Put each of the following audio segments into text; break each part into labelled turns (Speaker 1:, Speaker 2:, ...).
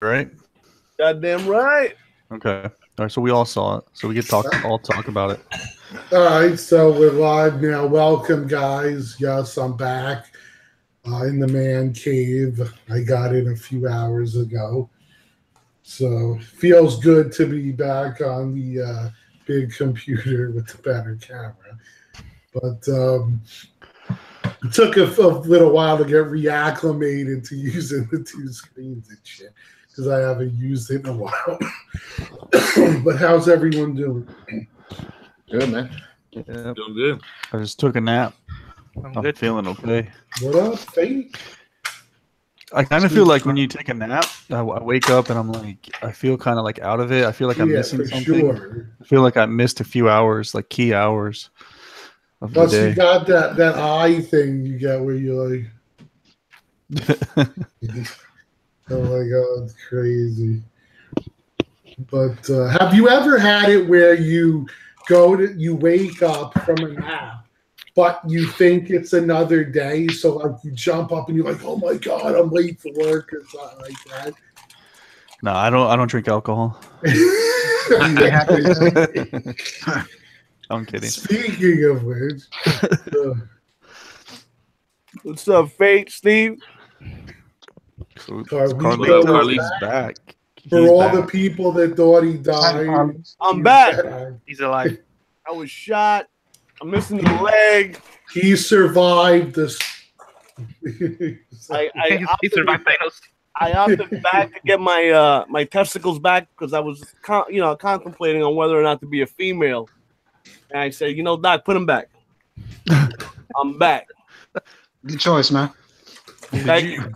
Speaker 1: right?
Speaker 2: Goddamn right.
Speaker 1: Okay. All right, so we all saw it, so we could all talk about it.
Speaker 3: All right, so we're live now. Welcome, guys. Yes, I'm back in the man cave. I got in a few hours ago, so feels good to be back on the big computer with the better camera. But it took a little while to get reacclimated to using the two screens and shit because I haven't used it in a while. But how's everyone doing?
Speaker 4: Good, man.
Speaker 1: Yeah.
Speaker 2: Doing good.
Speaker 1: I just took a nap.
Speaker 5: I'm
Speaker 1: I'm
Speaker 5: good.
Speaker 1: feeling okay.
Speaker 3: What up, Fate?
Speaker 1: I kind of feel like when you take a nap, I wake up and I'm like, I feel kind of like out of it. I feel like I'm missing
Speaker 3: for
Speaker 1: something.
Speaker 3: sure.
Speaker 1: I feel like I missed a few hours, like key hours of the
Speaker 3: Plus,
Speaker 1: day.
Speaker 3: you got that eye thing you get where you're like, oh my god, it's crazy. But have you ever had it where you wake up from a nap, but you think it's another day, so like you jump up and you're like, oh my god, I'm late for work or something like that?
Speaker 1: No, I don't drink alcohol. I'm kidding.
Speaker 3: Speaking of which,
Speaker 2: What's up, Fate, Steve?
Speaker 1: Carlito's back.
Speaker 3: for
Speaker 1: He's
Speaker 3: all
Speaker 1: back.
Speaker 3: the people that thought he died,
Speaker 2: I'm
Speaker 3: he's
Speaker 2: back.
Speaker 5: He's alive.
Speaker 2: I was shot. I'm missing the leg.
Speaker 3: He survived this.
Speaker 2: I
Speaker 5: He survived Thanos.
Speaker 2: opted back to get my my testicles back because I was contemplating on whether or not to be a female. And I said, Doc, put them back. I'm back.
Speaker 4: Good choice, man.
Speaker 2: Thank you.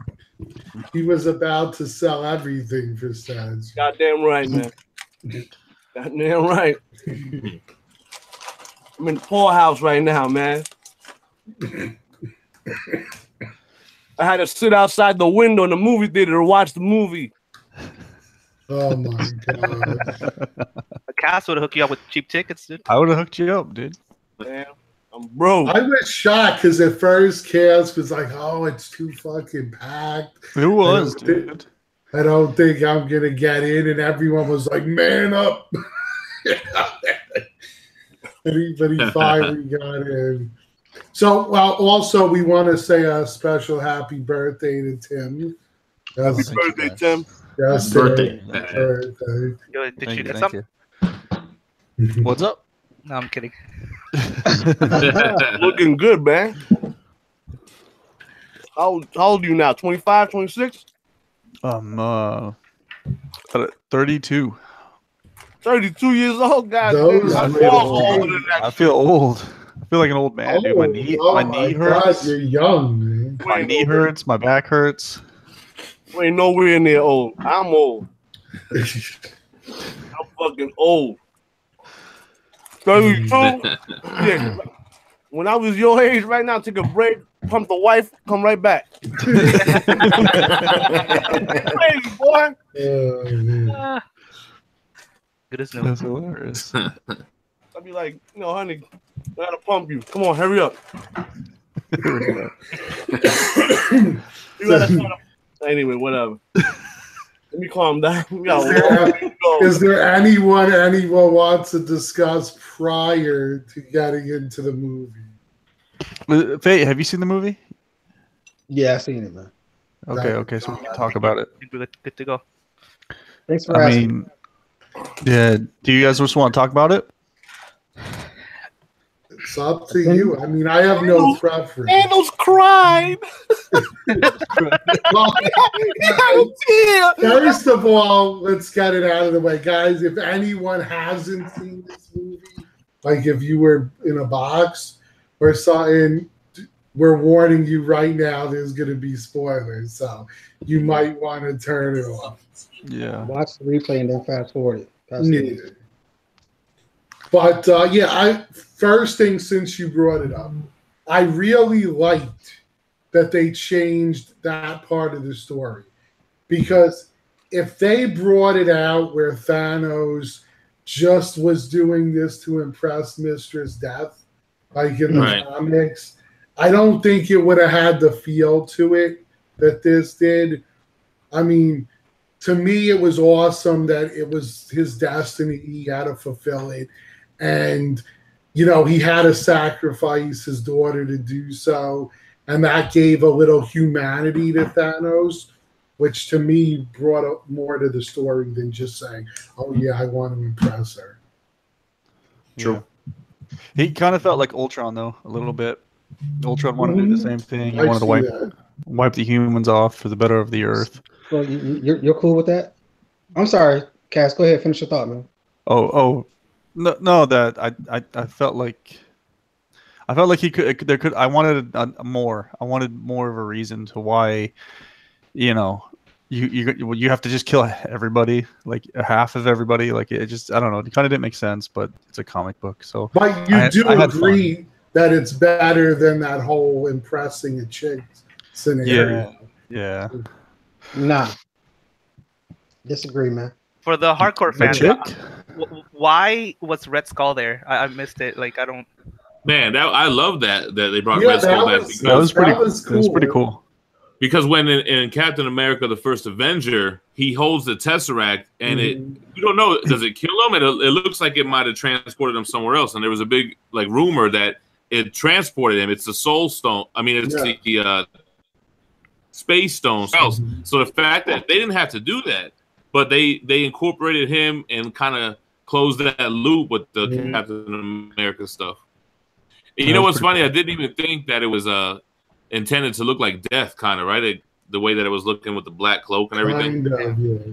Speaker 3: He was about to sell everything for stats.
Speaker 2: Goddamn right, man. Goddamn right. I'm in the poorhouse right now, man. I had to sit outside the window in the movie theater to watch the movie.
Speaker 3: Oh my god!
Speaker 5: A cast would hook you up with cheap tickets, dude.
Speaker 1: I would have hooked you up, dude.
Speaker 2: Damn, I'm broke.
Speaker 3: I was shocked because at first Cass was like, "Oh, it's too fucking packed."
Speaker 1: It was,
Speaker 3: I don't
Speaker 1: dude.
Speaker 3: I don't think I'm gonna get in, and everyone was like, "Man up!" but he finally got in. So, also we want to say a special happy birthday to Tim.
Speaker 2: Happy birthday, Tim.
Speaker 3: Yes,
Speaker 4: Birthday.
Speaker 3: birthday.
Speaker 5: Yo, did you get
Speaker 1: Thank
Speaker 5: some?
Speaker 1: you. What's up?
Speaker 5: No, I'm kidding.
Speaker 2: Looking good, man. How old are you now? 25, 26?
Speaker 1: 32.
Speaker 2: 32 years old, God.
Speaker 3: Those
Speaker 2: damn,
Speaker 3: are
Speaker 2: I'm
Speaker 3: old.
Speaker 2: older than that.
Speaker 1: I feel old. I feel like an old man, dude. My knee hurts.
Speaker 3: God, you're young, man.
Speaker 1: My knee hurts. My back hurts.
Speaker 2: We ain't nowhere near old. I'm old. I'm fucking old. 32? Yeah. When I was your age right now, take a break, pump the wife, come right back. Crazy, boy.
Speaker 3: Oh, man.
Speaker 5: Good as new.
Speaker 1: That's hilarious.
Speaker 2: I'd be like, honey, I gotta pump you. Come on, hurry up. Anyway, whatever. Let me calm down. We got a long way to go.
Speaker 3: Is there anyone wants to discuss prior to getting into the movie?
Speaker 1: Faye, have you seen the movie?
Speaker 6: Yeah, I've seen it, man.
Speaker 1: Okay, so we can talk about it.
Speaker 5: I think we're good to go.
Speaker 6: Thanks for
Speaker 1: I
Speaker 6: asking.
Speaker 1: mean, yeah. Do you guys just want to talk about it?
Speaker 3: It's up to you. I mean, I have no preference.
Speaker 2: Thanos cried.
Speaker 3: First of all, let's get it out of the way, guys. If anyone hasn't seen this movie, like if you were in a box or something, we're warning you right now. There's going to be spoilers, so you might want to turn it off.
Speaker 1: Yeah.
Speaker 6: Watch the replay and then fast forward it.
Speaker 3: Neither. But first thing since you brought it up, I really liked that they changed that part of the story, because if they brought it out where Thanos just was doing this to impress Mistress Death, like in the comics, I don't think it would have had the feel to it that this did. I mean, to me, it was awesome that it was his destiny. He had to fulfill it. And, you know, he had to sacrifice his daughter to do so. And that gave a little humanity to Thanos, which to me brought up more to the story than just saying, oh, yeah, I want to impress her.
Speaker 4: True.
Speaker 1: Yeah. He kind of felt like Ultron, though, a little bit. Ultron wanted to do the same thing. He wanted to wipe the humans off for the better of the Earth.
Speaker 6: So you're cool with that? I'm sorry, Cass. Go ahead, finish your thought, man.
Speaker 1: No, that I felt like he could. I wanted more. I wanted more of a reason to why, you know, you have to just kill everybody, like half of everybody. Like it just, I don't know. It kind of didn't make sense, but it's a comic book, so.
Speaker 3: But you do agree that it's better than that whole impressing a chick scenario.
Speaker 1: Yeah.
Speaker 6: Nah. Disagree, man.
Speaker 5: For the hardcore fan,
Speaker 1: chick?
Speaker 5: Why was Red Skull there? I missed it. Like I don't.
Speaker 7: Man, I love that they brought Red Skull back.
Speaker 1: That was pretty cool.
Speaker 7: Because when in Captain America: The First Avenger, he holds the Tesseract, and you don't know, does it kill him? It looks like it might have transported him somewhere else, and there was a big rumor that it transported him. It's the Soul Stone. I mean, it's the Space Stone. So the fact that they didn't have to do that, but they incorporated him and kind of closed that loop with the Captain America stuff. And you know what's funny? I didn't even think that it was intended to look like Death, kind of, right? The way that it was looking with the black cloak and everything.
Speaker 3: Yeah.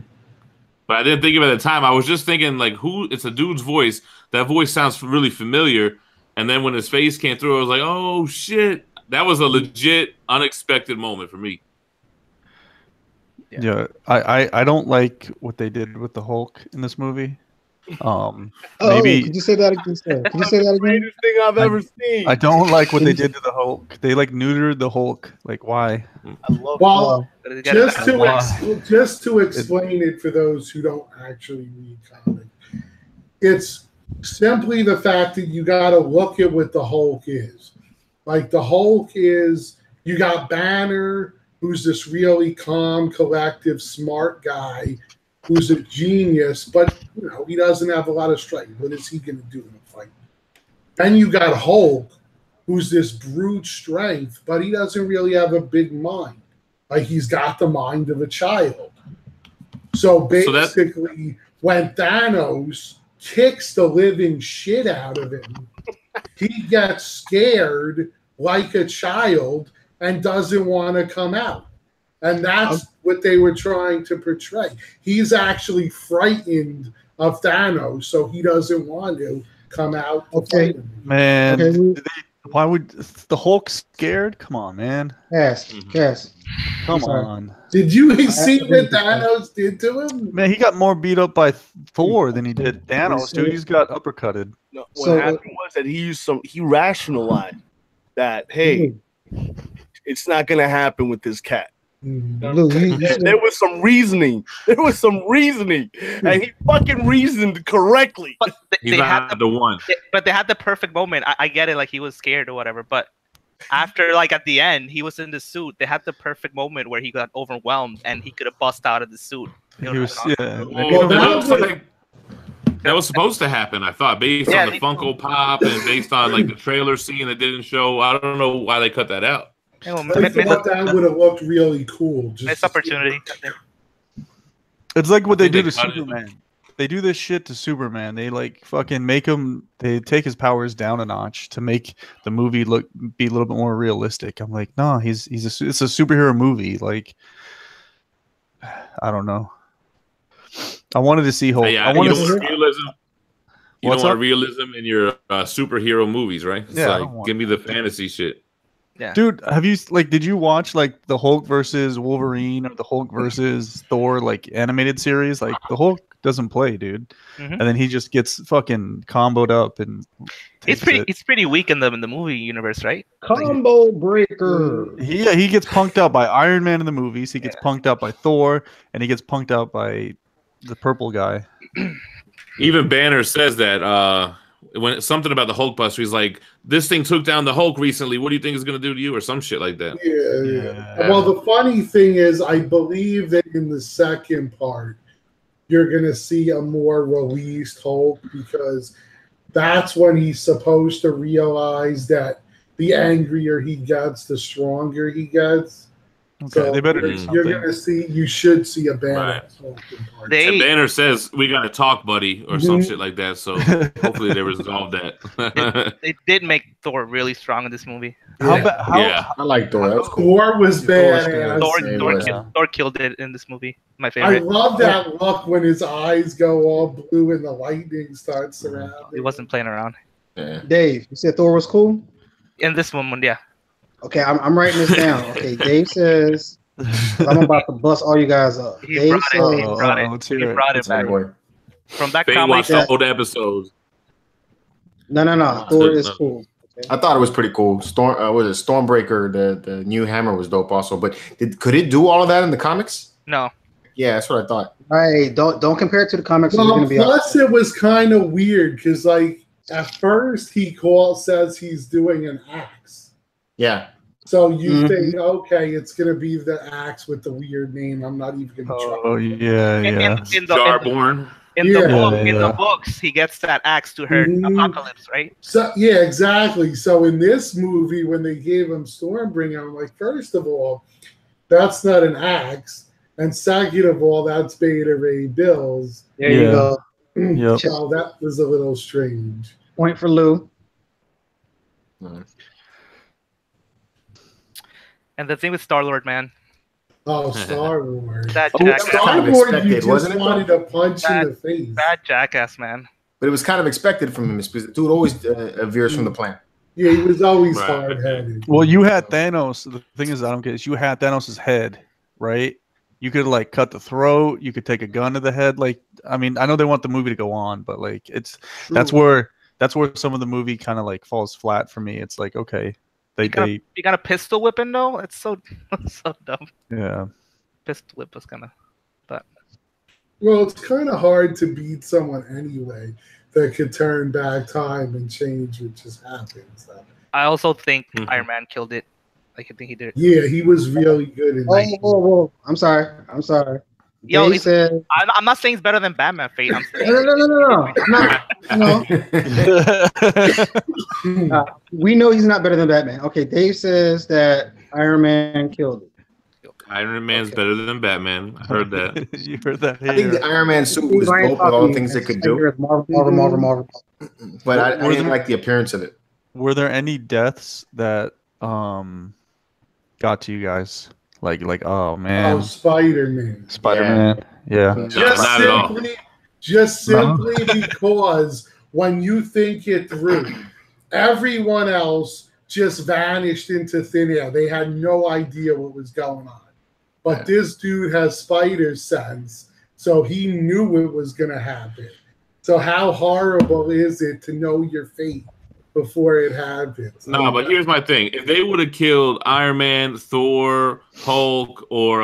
Speaker 7: But I didn't think of it at the time. I was just thinking, like, it's a dude's voice. That voice sounds really familiar. And then when his face came through, I was like, oh, shit. That was a legit, unexpected moment for me.
Speaker 1: Yeah, I don't like what they did with the Hulk in this movie.
Speaker 6: Maybe could you say that again? Could you say that again?
Speaker 2: Greatest thing I've ever seen.
Speaker 1: I don't like what they did to the Hulk. They like neutered the Hulk. Like why?
Speaker 2: I love
Speaker 3: just to explain it for those who don't actually read comics, it's simply the fact that you got to look at what the Hulk is. Like the Hulk is, you got Banner, who's this really calm, collective, smart guy who's a genius, but you know he doesn't have a lot of strength. What is he going to do in a fight? Then you got Hulk, who's this brute strength, but he doesn't really have a big mind. Like he's got the mind of a child. So basically, when Thanos kicks the living shit out of him, he gets scared like a child and doesn't want to come out. And that's what they were trying to portray. He's actually frightened of Thanos, so he doesn't want to come out.
Speaker 1: Man, why would the Hulk scared? Come on, man.
Speaker 6: Yes.
Speaker 1: Come on.
Speaker 3: Did you see what Thanos did to him?
Speaker 1: Man, he got more beat up by Thor than he did Thanos, dude. He's got uppercutted.
Speaker 2: No, what happened was that he rationalized that, hey, it's not going to happen with this cat. There was some reasoning. And he fucking reasoned correctly.
Speaker 5: But
Speaker 7: they had the one.
Speaker 5: But they had the perfect moment. I get it, like he was scared or whatever. But after, like at the end, he was in the suit. They had the perfect moment where he got overwhelmed and he could have bust out of the suit.
Speaker 7: That was supposed to happen, I thought, based on the Funko Pop and based on like the trailer scene that didn't show. I don't know why they cut that out.
Speaker 3: I thought that would have looked really cool.
Speaker 5: Missed opportunity.
Speaker 1: It's like what they do to Superman. They do this shit to Superman. They like fucking make him. They take his powers down a notch to make the movie be a little bit more realistic. I'm like, no, it's a superhero movie. Like, I don't know. I wanted to see Hulk.
Speaker 7: Yeah, you don't want realism. You don't want realism in your superhero movies, right? It's like, give me the fantasy shit.
Speaker 5: Yeah.
Speaker 1: Dude, did you watch like the Hulk versus Wolverine or the Hulk versus Thor like animated series? Like the Hulk doesn't play, dude. And then he just gets fucking comboed up and
Speaker 5: it's pretty weak in the movie universe, right?
Speaker 6: Combo breaker.
Speaker 1: He gets punked out by Iron Man in the movies, he gets punked out by Thor, and he gets punked out by the purple guy.
Speaker 7: Even Banner says that when something about the Hulkbuster. He's like, "This thing took down the Hulk recently. What do you think it's gonna do to you?" Or some shit like that.
Speaker 3: Yeah. Well, the funny thing is, I believe that in the second part, you're gonna see a more released Hulk because that's when he's supposed to realize that the angrier he gets, the stronger he gets.
Speaker 1: Okay,
Speaker 3: So
Speaker 1: they better do
Speaker 3: you're
Speaker 1: something.
Speaker 3: gonna see. You should see a badass Hulk in part two.
Speaker 7: And Banner says we gotta talk, buddy, or some shit like that. So hopefully they resolve that.
Speaker 5: It did make Thor really strong in this movie.
Speaker 7: Yeah.
Speaker 4: I like Thor. That was cool.
Speaker 3: Thor was badass.
Speaker 5: Thor killed it in this movie. My
Speaker 3: I
Speaker 5: favorite.
Speaker 3: love that look when his eyes go all blue and the lightning starts surrounding.
Speaker 5: He wasn't playing around.
Speaker 4: Yeah.
Speaker 6: Dave, you said Thor was cool?
Speaker 5: In this one, yeah.
Speaker 6: Okay, I'm writing this down. Okay, Dave says I'm about to bust all you guys up. Dave says
Speaker 5: He brought it back. From that
Speaker 7: They
Speaker 5: comedy.
Speaker 7: watched the old episodes.
Speaker 6: No. Thor is cool. Okay.
Speaker 4: I thought it was pretty cool. Stormbreaker, the new hammer was dope also. But could it do all of that in the comics?
Speaker 5: No.
Speaker 4: Yeah, that's what I thought.
Speaker 6: Right, don't compare it to the comics.
Speaker 3: Well, plus it was kind of weird because like at first he says he's doing an axe.
Speaker 4: Yeah.
Speaker 3: So you think, okay, it's gonna be the axe with the weird name. I'm not even gonna try.
Speaker 1: Oh yeah.
Speaker 7: Jarborn.
Speaker 5: In the books, he gets that axe to hurt Apocalypse, right?
Speaker 3: So yeah, exactly. So in this movie, when they gave him Stormbringer, I'm like, first of all, that's not an axe, and second of all, that's Beta Ray Bills.
Speaker 6: There you go.
Speaker 1: Yep.
Speaker 3: So that was a little strange.
Speaker 6: Point for Lou.
Speaker 5: And the thing with Star-Lord, man.
Speaker 3: Oh, Star-Lord.
Speaker 5: That jackass.
Speaker 3: Star-Lord, you just
Speaker 4: wasn't it?
Speaker 3: wanted to punch in the face.
Speaker 5: Bad jackass, man.
Speaker 4: But it was kind of expected from him because the dude always veers from the plan.
Speaker 3: Yeah, he was always hard-headed.
Speaker 1: Well, you had Thanos. The thing is, I don't get is you had Thanos' head, right? You could like cut the throat. You could take a gun to the head. Like, I mean, I know they want the movie to go on, but like, that's where some of the movie kind of like falls flat for me. It's like, okay. You
Speaker 5: got a pistol whipping though? It's so dumb.
Speaker 1: Yeah.
Speaker 5: Pistol whip was kind of, but.
Speaker 3: Well, it's kind of hard to beat someone anyway that could turn back time and change what just happened. So.
Speaker 5: I also think Iron Man killed it. Like, I think he did.
Speaker 3: Yeah, he was really good in that.
Speaker 6: Whoa. I'm sorry.
Speaker 5: Yo,
Speaker 6: said,
Speaker 5: I'm not saying it's better than Batman Fate. I'm saying
Speaker 6: no. We know he's not better than Batman. Okay, Dave says that Iron Man killed it.
Speaker 7: Iron Man's better than Batman. I heard that.
Speaker 1: You heard that?
Speaker 4: I think the Iron Man suit was dope with all the things it could do.
Speaker 6: Marvel.
Speaker 4: But I didn't like the appearance of it.
Speaker 1: Were there any deaths that got to you guys? Like, oh man.
Speaker 3: Oh, Spider-Man.
Speaker 1: Yeah.
Speaker 3: Just simply because when you think it through, everyone else just vanished into thin air. They had no idea what was going on. But this dude has spider sense, so he knew it was going to happen. So how horrible is it to know your fate before it happens?
Speaker 7: No, but here's my thing. If they would have killed Iron Man, Thor, Hulk, or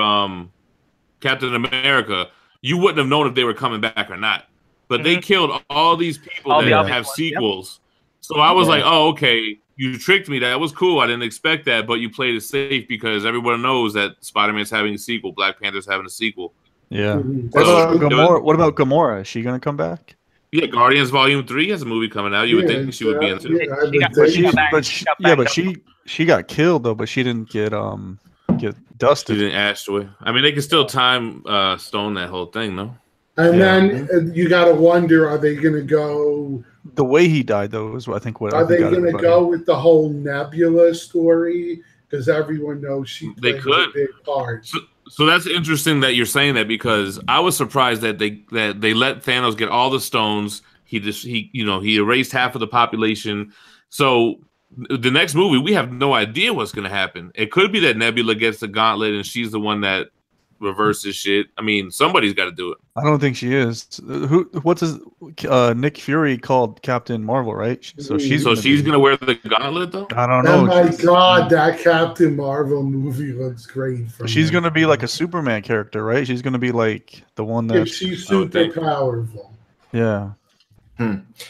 Speaker 7: Captain America, you wouldn't have known if they were coming back or not. But they killed all these people that have sequels. Yep. So I was like, oh, okay, you tricked me. That was cool. I didn't expect that, but you played it safe because everyone knows that Spider-Man's having a sequel. Black Panther's having a sequel.
Speaker 1: Yeah. What about Gamora? Is she going to come back?
Speaker 7: Yeah, Guardians Volume 3 has a movie coming out. You would think she would be in it.
Speaker 1: She got killed though, but she didn't get dusted.
Speaker 7: She didn't ash away. I mean, they can still time stone that whole thing, though.
Speaker 3: And then you got to wonder: are they going to go
Speaker 1: the way he died? Though is what I think.
Speaker 3: Are they going to go with the whole Nebula story? Because everyone knows she played a big part.
Speaker 7: So that's interesting that you're saying that because I was surprised that they let Thanos get all the stones. He erased half of the population. So the next movie, we have no idea what's going to happen. It could be that Nebula gets the gauntlet and she's the one that reverses shit. I mean, somebody's got to do it.
Speaker 1: I don't think she is. What's his Nick Fury called Captain Marvel, right? So she's
Speaker 7: gonna wear the gauntlet though.
Speaker 1: I don't know.
Speaker 3: Oh my god, that Captain Marvel movie looks great.
Speaker 1: She's gonna be like a Superman character, right? She's gonna be like the one that
Speaker 3: she's super powerful.
Speaker 1: Yeah.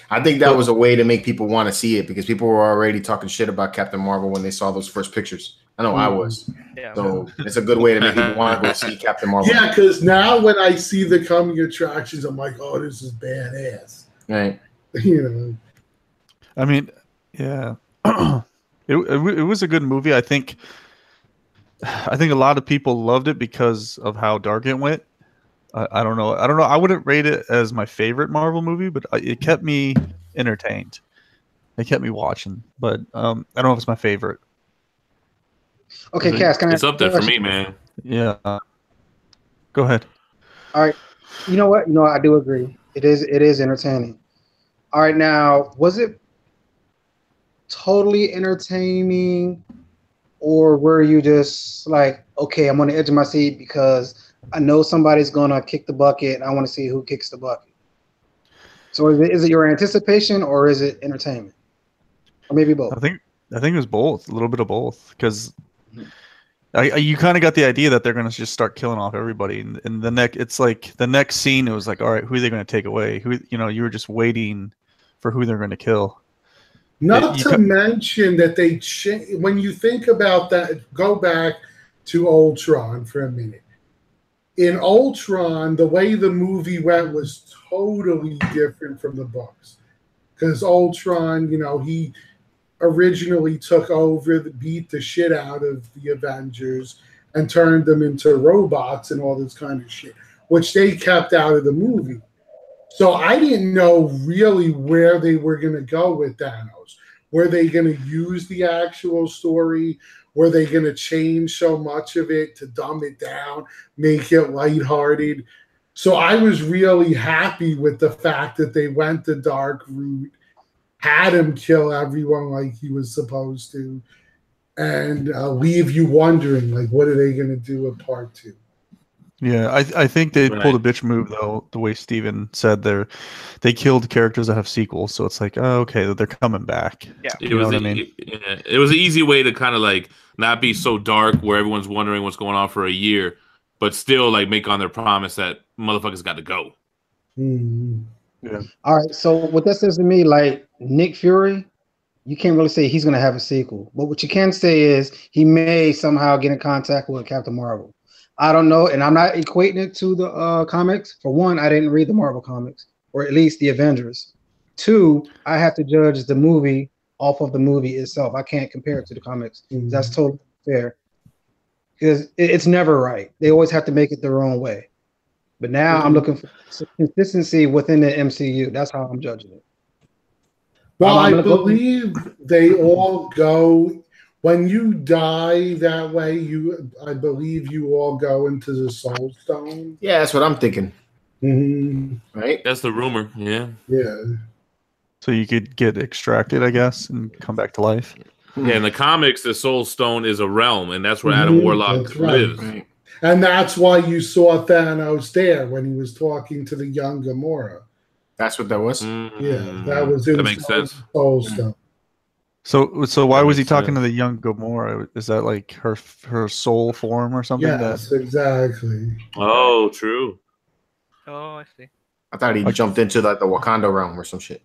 Speaker 4: I think that was a way to make people want to see it because people were already talking shit about Captain Marvel when they saw those first pictures. I know I was.
Speaker 5: Yeah.
Speaker 4: So it's a good way to make people want to go see Captain Marvel.
Speaker 3: Yeah, because now when I see the coming attractions, I'm like, oh, this is badass.
Speaker 4: Right.
Speaker 3: You know.
Speaker 1: I mean, yeah, it was a good movie. I think a lot of people loved it because of how dark it went. I don't know. I wouldn't rate it as my favorite Marvel movie, but it kept me entertained. It kept me watching, but I don't know if it's my favorite.
Speaker 6: Okay, Cass, can I?
Speaker 7: It's up there for me, man.
Speaker 1: Yeah. Go ahead.
Speaker 6: All right. You know what? I do agree. It is entertaining. All right, now, was it totally entertaining, or were you just like, okay, I'm on the edge of my seat because I know somebody's gonna kick the bucket and I want to see who kicks the bucket? So is it your anticipation or is it entertainment? Or maybe both?
Speaker 1: I think it was both, a little bit of both, because you kind of got the idea that they're going to just start killing off everybody, and it's like the next scene. It was like, all right, who are they going to take away? Who, you were just waiting for who they're going to kill.
Speaker 3: Not to mention that when you think about that, go back to Ultron for a minute. In Ultron, the way the movie went was totally different from the books, because Ultron, he originally took over, beat the shit out of the Avengers and turned them into robots and all this kind of shit, which they kept out of the movie. So I didn't know really where they were going to go with Thanos. Were they going to use the actual story? Were they going to change so much of it to dumb it down, make it lighthearted? So I was really happy with the fact that they went the dark route, had him kill everyone like he was supposed to, and leave you wondering, like, what are they going to do with part 2?
Speaker 1: Yeah, I think they pulled a bitch move, though, the way Steven said they killed characters that have sequels, so it's like, oh, okay, they're coming back.
Speaker 5: Yeah.
Speaker 7: It was an easy way to kind of like not be so dark where everyone's wondering what's going on for a year, but still like make on their promise that motherfuckers got to go.
Speaker 3: Mm-hmm.
Speaker 1: Yeah.
Speaker 6: All right, so what that says to me, like Nick Fury, you can't really say he's going to have a sequel, but what you can say is he may somehow get in contact with Captain Marvel. I don't know, and I'm not equating it to the comics. For one, I didn't read the Marvel comics, or at least the Avengers. 2, I have to judge the movie off of the movie itself. I can't compare it to the comics. Mm-hmm. That's totally fair, because it's never right. They always have to make it their own way. But now I'm looking for consistency within the MCU. That's how I'm judging it.
Speaker 3: Well, I believe they all go, when you die that way, I believe you all go into the Soul Stone.
Speaker 4: Yeah, that's what I'm thinking.
Speaker 3: Mm-hmm.
Speaker 4: Right?
Speaker 7: That's the rumor. Yeah.
Speaker 3: Yeah.
Speaker 1: So you could get extracted, I guess, and come back to life.
Speaker 7: Yeah, in the comics, the Soul Stone is a realm, and that's where Adam Warlock lives.
Speaker 3: Right. And that's why you saw Thanos there when he was talking to the young Gamora.
Speaker 4: That's what that was?
Speaker 3: Yeah, that was in
Speaker 7: that makes sense.
Speaker 3: Soul Stone.
Speaker 1: So why was he talking to the young Gamora? Is that like her soul form or something?
Speaker 3: Yes, exactly.
Speaker 7: Oh, true.
Speaker 5: Oh, I see.
Speaker 4: I thought he jumped into like the Wakanda realm or some shit.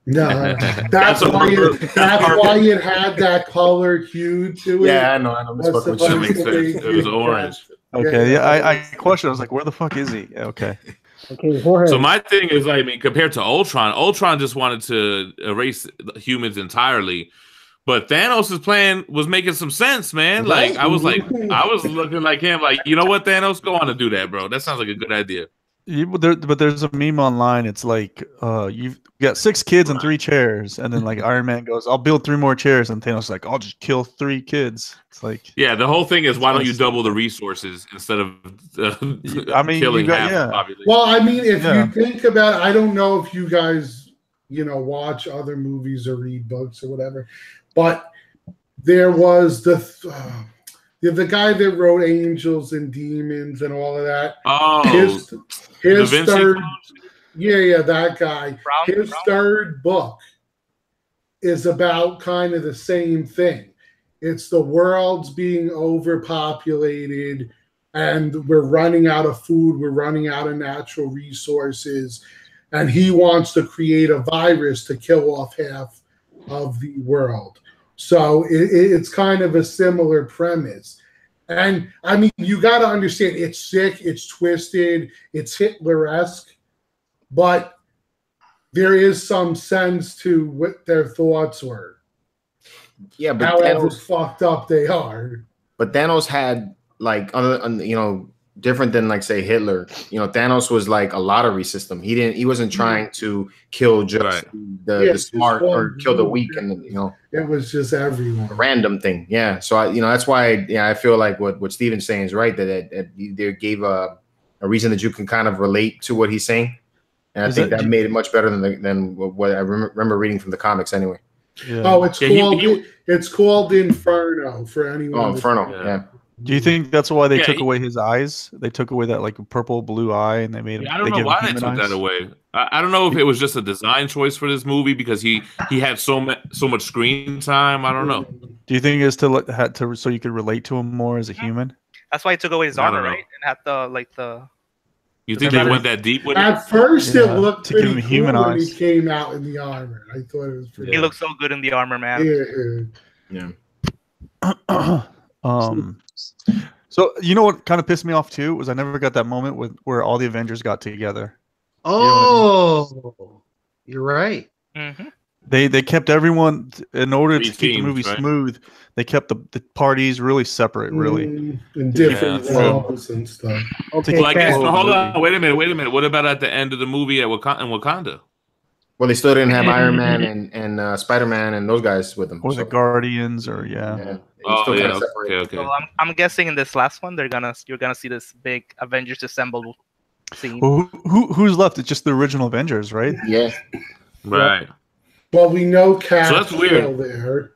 Speaker 3: No, that's why it had that color hue to it.
Speaker 4: Yeah, I know.
Speaker 7: That makes sense. It was orange.
Speaker 1: Okay, yeah, I questioned. I was like, where the fuck is he? Okay.
Speaker 6: Okay, Jorge.
Speaker 7: So my thing is, like, I mean, compared to Ultron just wanted to erase humans entirely, but Thanos' plan was making some sense, man. Like, I was looking like him, like, you know what, Thanos, go on and do that, bro. That sounds like a good idea.
Speaker 1: But there's a meme online. It's like you've got 6 kids and 3 chairs, and then like Iron Man goes, "I'll build 3 more chairs," and Thanos is like, "I'll just kill 3 kids." It's like,
Speaker 7: yeah, the whole thing is, why don't you double the resources instead of killing half the population?
Speaker 3: Well, I mean, if you think about it, I don't know if you guys watch other movies or read books or whatever, but there was the guy that wrote Angels and Demons and all of that.
Speaker 7: Oh,
Speaker 3: his third, that guy. His third book is about kind of the same thing. It's the world's being overpopulated, and we're running out of food. We're running out of natural resources. and he wants to create a virus to kill off half of the world. So it's kind of a similar premise. And I mean, you got to understand, it's sick, it's twisted, it's Hitler-esque, but there is some sense to what their thoughts were.
Speaker 4: Yeah, but
Speaker 3: however
Speaker 4: Thanos,
Speaker 3: fucked up they are.
Speaker 4: But Thanos had like, you know, different than like say Hitler. You know, Thanos was like a lottery system. He wasn't trying to kill just the smart or kill the weak, and you know,
Speaker 3: it was just everyone.
Speaker 4: A random thing. Yeah. So that's why I feel like what Steven's saying is right, that they gave a reason that you can kind of relate to what he's saying, and I think that made it much better than what I remember reading from the comics anyway.
Speaker 3: Yeah. Oh, it's called Inferno for anyone.
Speaker 4: Oh, Inferno. Yeah.
Speaker 1: Do you think that's why they took away his eyes? They took away that like purple blue eye, and they made him.
Speaker 7: I don't know why they took that away. I don't know if it was just a design choice for this movie because he had so much screen time. I don't know.
Speaker 1: Do you think it's to so you could relate to him more as a human?
Speaker 5: That's why he took away his armor, right? And had the.
Speaker 7: You think they went that deep with it?
Speaker 3: At first, it looked
Speaker 1: to give him
Speaker 3: pretty
Speaker 1: human
Speaker 3: cool when
Speaker 1: eyes.
Speaker 3: he came out in the armor. I thought it was pretty.
Speaker 5: He looked so good in the armor, man.
Speaker 4: Yeah.
Speaker 1: So you know what kind of pissed me off too was I never got that moment where all the Avengers got together.
Speaker 6: Oh, you know what I mean? You're right.
Speaker 5: Mm-hmm.
Speaker 1: They kept everyone in order to keep the movie
Speaker 7: right?
Speaker 1: smooth. They kept the parties really separate, really
Speaker 3: in different roles and stuff.
Speaker 6: Okay,
Speaker 7: well, I guess, hold on, wait a minute. What about at the end of the movie at Wakanda?
Speaker 4: Well, they still didn't have Iron Man and Spider-Man and those guys with them,
Speaker 1: or the Guardians, or okay.
Speaker 5: So I'm guessing in this last one, you're gonna see this big Avengers assembled scene.
Speaker 1: Well, who's left? It's just the original Avengers, right?
Speaker 4: Yeah,
Speaker 7: right.
Speaker 3: Well, we know Cap's
Speaker 7: so that's weird.
Speaker 3: still there.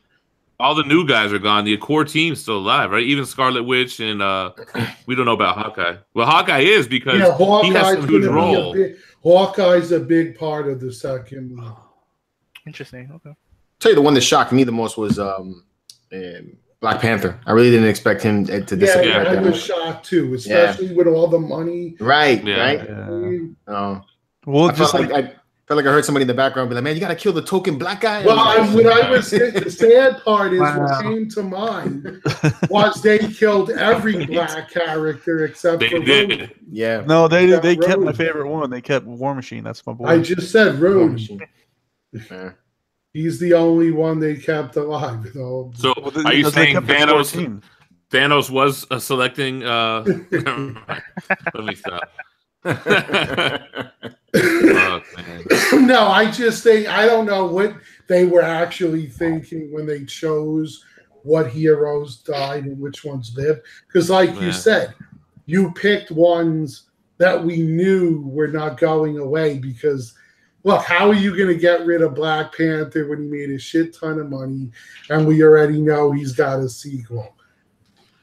Speaker 7: All the new guys are gone. The core team's still alive, right? Even Scarlet Witch and we don't know about Hawkeye. Well, Hawkeye is because he has a huge role.
Speaker 3: Hawkeye's a big part of the second movie.
Speaker 5: Interesting. Okay.
Speaker 4: Tell you the one that shocked me the most was Black Panther. I really didn't expect him to disappear.
Speaker 3: Yeah, I was shocked too, especially with all the money.
Speaker 4: Right.
Speaker 1: Yeah.
Speaker 4: Well, I felt like I heard somebody in the background be like, "Man, you got to kill the token black guy."
Speaker 3: Well, the sad part is what came to mind was they killed every black character except for Rogue.
Speaker 4: Yeah.
Speaker 1: No, they kept my favorite one. They kept War Machine. That's my boy.
Speaker 3: I just said Rogue. He's the only one they kept alive.
Speaker 7: So are you saying Thanos was selecting? Let me stop.
Speaker 3: No, I just think I don't know what they were actually thinking when they chose what heroes died and which ones lived. Because, like you said, you picked ones that we knew were not going away. Because, look, how are you going to get rid of Black Panther when he made a shit ton of money and we already know he's got a sequel?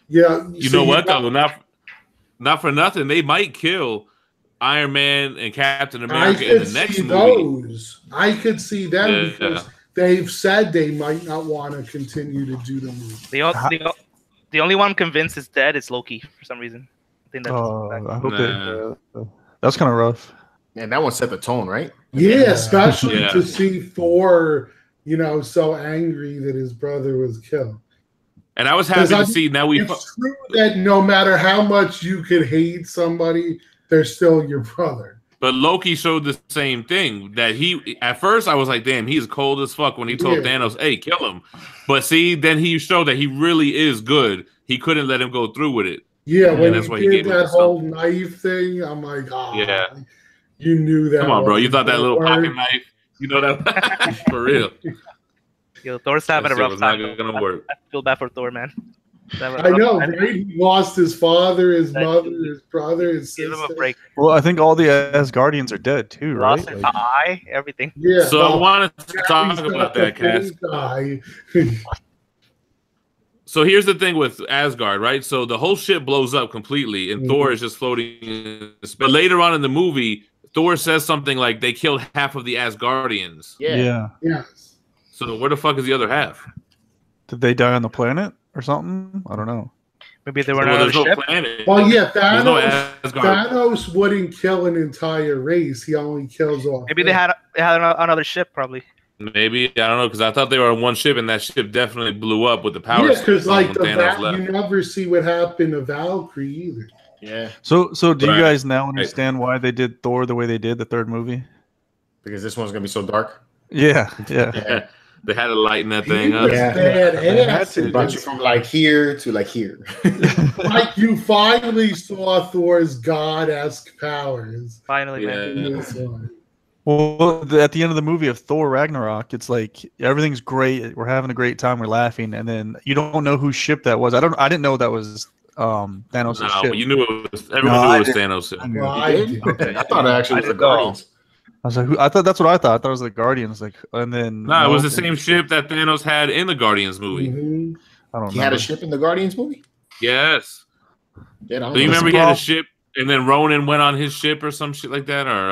Speaker 3: Yeah,
Speaker 7: you know what though? Not for nothing, they might kill Iron Man and Captain America in the next movie.
Speaker 3: I could see them because they've said they might not want to continue to do the movie.
Speaker 5: The only one I'm convinced is dead is Loki for some reason. I think that's
Speaker 1: I hope that's kind of rough.
Speaker 4: Yeah, that one set the tone, right?
Speaker 3: Yeah, especially to see Thor, so angry that his brother was killed.
Speaker 7: And I was happy to see now
Speaker 3: it's true that no matter how much you could hate somebody, they're still your brother.
Speaker 7: But Loki showed the same thing. That at first I was like, damn, he's cold as fuck when he told Thanos, hey, kill him. But see, then he showed that he really is good. He couldn't let him go through with it.
Speaker 3: Yeah, when he did that whole knife thing, I'm like, you knew that.
Speaker 7: Come on, bro. You thought that little pocket knife, that? For real.
Speaker 5: Yo, Thor's having a rough time.
Speaker 7: Not gonna work.
Speaker 5: I feel bad for Thor, man.
Speaker 3: I know, right? He lost his father, his mother, his brother, his sister.
Speaker 5: Give him a break.
Speaker 1: Well, I think all the Asgardians are dead too, right?
Speaker 5: Lost his eye, everything.
Speaker 3: Yeah.
Speaker 7: So I wanted to talk about that, Cass. So here's the thing with Asgard, right? So the whole ship blows up completely, and Thor is just floating. But later on in the movie, Thor says something like they killed half of the Asgardians.
Speaker 1: Yeah.
Speaker 3: Yes.
Speaker 7: So where the fuck is the other half?
Speaker 1: Did they die on the planet or something? I don't know.
Speaker 5: Maybe they were
Speaker 7: Well,
Speaker 5: on
Speaker 7: there's
Speaker 5: another
Speaker 7: no
Speaker 5: ship.
Speaker 7: planet.
Speaker 3: Well, yeah,
Speaker 7: There's no
Speaker 3: Thanos.
Speaker 7: Asgard.
Speaker 3: Thanos wouldn't kill an entire race. He only kills off.
Speaker 5: Maybe they had another ship, probably.
Speaker 7: Maybe, I don't know, because I thought they were on one ship, and that ship definitely blew up with the power.
Speaker 3: Yeah, because like
Speaker 7: Thanos left.
Speaker 3: you never see what happened to Valkyrie either.
Speaker 4: Yeah.
Speaker 1: So do you guys now understand why they did Thor the way they did the third movie?
Speaker 4: Because this one's gonna be so dark.
Speaker 1: Yeah.
Speaker 7: Yeah. They had to lighten that thing up.
Speaker 4: Yeah.
Speaker 3: Badass.
Speaker 4: Brought you from like here to like here.
Speaker 3: Like you finally saw Thor's god-esque powers.
Speaker 5: Finally, man.
Speaker 3: In this one.
Speaker 1: Well, at the end of the movie of Thor Ragnarok, it's like everything's great. We're having a great time. We're laughing, and then you don't know whose ship that was. I didn't know that was Thanos'
Speaker 7: No,
Speaker 1: ship.
Speaker 7: but you knew it was. Everyone knew it was Thanos.
Speaker 3: Well, I did.
Speaker 4: Okay. I thought it actually was the Guardians.
Speaker 1: I was like, I thought that's what I thought. I thought it was the Guardians. Like, and then
Speaker 7: No, it was the same ship that Thanos had in the Guardians movie.
Speaker 3: Mhm.
Speaker 1: I don't know.
Speaker 4: He had a ship in the Guardians movie.
Speaker 7: Yes.
Speaker 4: Yeah, I don't
Speaker 7: Do you
Speaker 4: know.
Speaker 7: remember he had a ship, and then Ronan went on his ship or some shit like that, or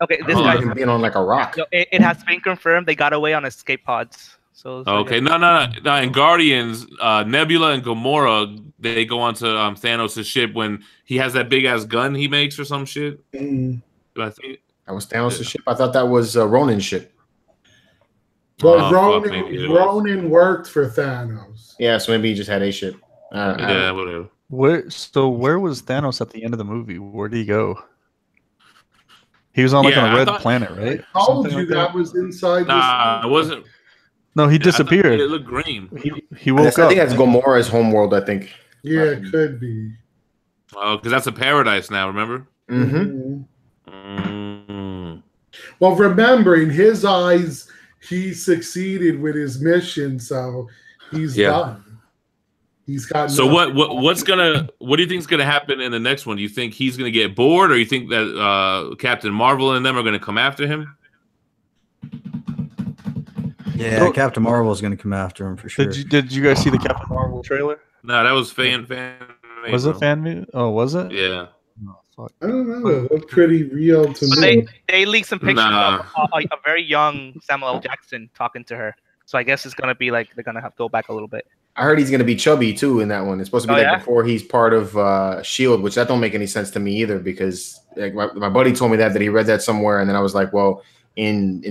Speaker 5: Okay,
Speaker 4: I
Speaker 5: this
Speaker 4: remember
Speaker 5: guy.
Speaker 4: him being on like a rock.
Speaker 5: No, it has been confirmed they got away on escape pods. So it's like
Speaker 7: okay, no. In Guardians, Nebula and Gamora, they go onto Thanos' ship when he has that big ass gun he makes or some shit.
Speaker 3: Mm.
Speaker 7: I think.
Speaker 4: That was Thanos' ship. I thought that was Ronan's ship.
Speaker 3: Well,
Speaker 7: maybe it
Speaker 3: Ronan worked for Thanos.
Speaker 4: Yeah, so maybe he just had a ship.
Speaker 7: Yeah, whatever.
Speaker 1: Where was Thanos at the end of the movie? Where did he go? He was on like
Speaker 7: Yeah,
Speaker 1: on a
Speaker 7: I
Speaker 1: red
Speaker 7: thought-
Speaker 1: planet, right?
Speaker 3: I told
Speaker 1: Something
Speaker 3: you
Speaker 1: like
Speaker 3: that was inside.
Speaker 7: Nah, it wasn't.
Speaker 1: No, he
Speaker 7: I thought
Speaker 1: disappeared.
Speaker 7: It looked green.
Speaker 1: He woke
Speaker 4: I
Speaker 1: up.
Speaker 4: think that's Gamora's homeworld. I think.
Speaker 3: Yeah, it could be.
Speaker 7: Oh, because that's a paradise now. Remember?
Speaker 4: Mm-hmm.
Speaker 7: Mm.
Speaker 3: Well, remember, in his eyes, he succeeded with his mission, so he's done. He's got.
Speaker 7: So
Speaker 3: nothing.
Speaker 7: what do you think is gonna happen in the next one? Do you think he's gonna get bored, or you think that Captain Marvel and them are gonna come after him?
Speaker 8: Yeah, Captain Marvel is going to come after him for sure.
Speaker 1: Did you guys see the Captain Marvel trailer?
Speaker 7: No, that was fan.
Speaker 1: Was it fan view? Oh, was it?
Speaker 7: Yeah.
Speaker 1: Oh, fuck.
Speaker 3: I don't know. It looked pretty real to
Speaker 5: But
Speaker 3: me.
Speaker 5: they leaked some pictures
Speaker 7: Nah.
Speaker 5: of a very young Samuel L. Jackson talking to her. So I guess it's gonna be like they're gonna have to go back a little bit.
Speaker 4: I heard he's gonna be chubby too in that one. It's supposed to be before he's part of Shield, which that don't make any sense to me either. Because like my buddy told me that he read that somewhere, and then I was like, well, in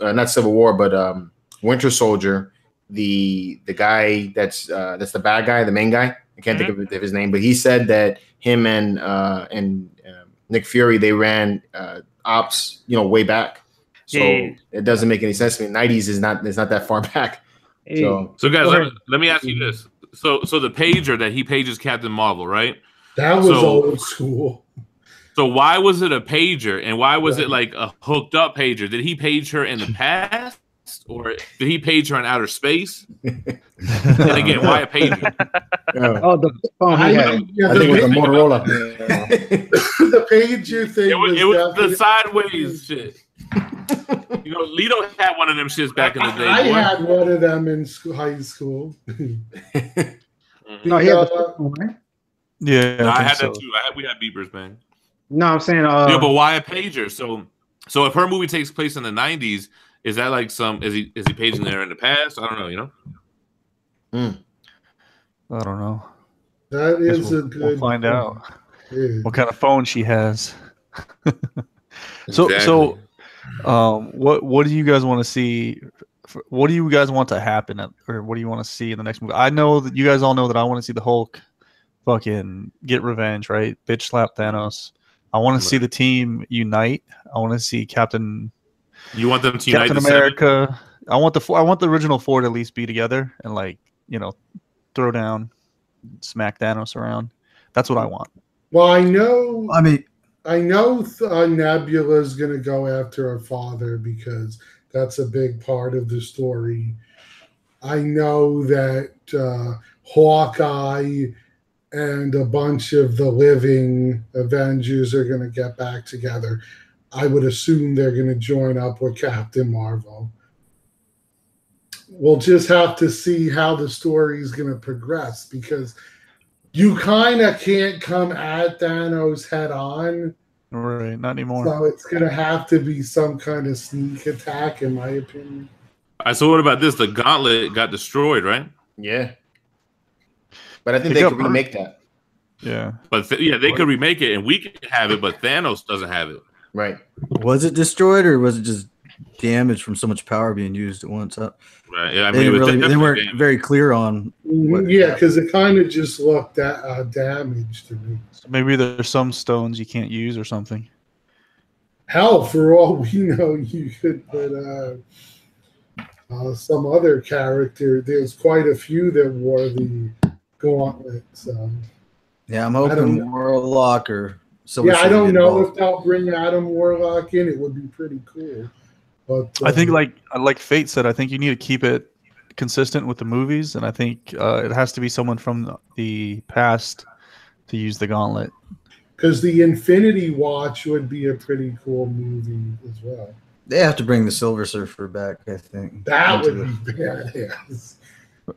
Speaker 4: not Civil War, but Winter Soldier, the guy that's the bad guy, the main guy. I can't think of his name, but he said that him and Nick Fury, they ran ops, way back. So it doesn't make any sense to me. 90s is not that far back. So
Speaker 7: guys, let me ask you this. So the pager that he pages Captain Marvel, right?
Speaker 3: That was old school.
Speaker 7: So why was it a pager, and why was it like a hooked up pager? Did he page her in the past, or did he page her in outer space? And again, why a pager?
Speaker 6: Oh, the phone he had.
Speaker 4: I think it was a Motorola.
Speaker 3: The pager thing
Speaker 7: It was the sideways shit. Lito had one of them shits back in the day.
Speaker 3: I
Speaker 7: boy.
Speaker 3: had one of them in high school.
Speaker 6: No, he had the phone, right?
Speaker 1: Yeah,
Speaker 7: No, I
Speaker 1: think
Speaker 7: had
Speaker 1: so.
Speaker 7: that too. We had beepers, man.
Speaker 6: No, I'm saying.
Speaker 7: Yeah, but why a pager? So if her movie takes place in the 90s, is that like is he paging there in the past? I don't know.
Speaker 1: I don't know.
Speaker 3: That is
Speaker 1: We'll
Speaker 3: a good.
Speaker 1: find out
Speaker 3: Yeah.
Speaker 1: what kind of phone she has. So
Speaker 7: Exactly.
Speaker 1: what do you guys want to see? What do you guys want to happen, or what do you want to see in the next movie? I know that you guys all know that I want to see the Hulk fucking get revenge, right? Bitch slap Thanos. I want to see the team unite. I want to see Captain.
Speaker 7: You want them to unite
Speaker 1: Captain
Speaker 7: the
Speaker 1: America. I want the original four to at least be together and throw down, smack Thanos around. That's what I want.
Speaker 3: Well, I know.
Speaker 8: I mean,
Speaker 3: Nebula is going to go after her father because that's a big part of the story. I know that Hawkeye and a bunch of the living Avengers are going to get back together. I would assume they're going to join up with Captain Marvel. We'll just have to see how the story is going to progress because you kind of can't come at Thanos head on.
Speaker 1: Right, not anymore.
Speaker 3: So it's going to have to be some kind of sneak attack, in my opinion.
Speaker 7: All right, so what about this? The gauntlet got destroyed, right?
Speaker 4: Yeah. But I think they could remake that.
Speaker 1: Yeah.
Speaker 7: But they could remake it and we could have it, but Thanos doesn't have it.
Speaker 4: Right.
Speaker 8: Was it destroyed or was it just damaged from so much power being used at once?
Speaker 7: Right. Yeah, I mean,
Speaker 8: they weren't very clear on.
Speaker 3: Yeah, because it kind of just looked damaged to me.
Speaker 1: So maybe there's some stones you can't use or something.
Speaker 3: Hell, for all we know, you could put some other character. There's quite a few that wore the gauntlet. So.
Speaker 8: Yeah, I'm hoping Warlock or Silver.
Speaker 3: Yeah, I don't know if they'll bring Adam Warlock in. It would be pretty cool. But
Speaker 1: I think, like Fate said, I think you need to keep it consistent with the movies, and I think it has to be someone from the past to use the gauntlet.
Speaker 3: Because the Infinity Watch would be a pretty cool movie as well.
Speaker 8: They have to bring the Silver Surfer back, I think.
Speaker 3: That would be badass.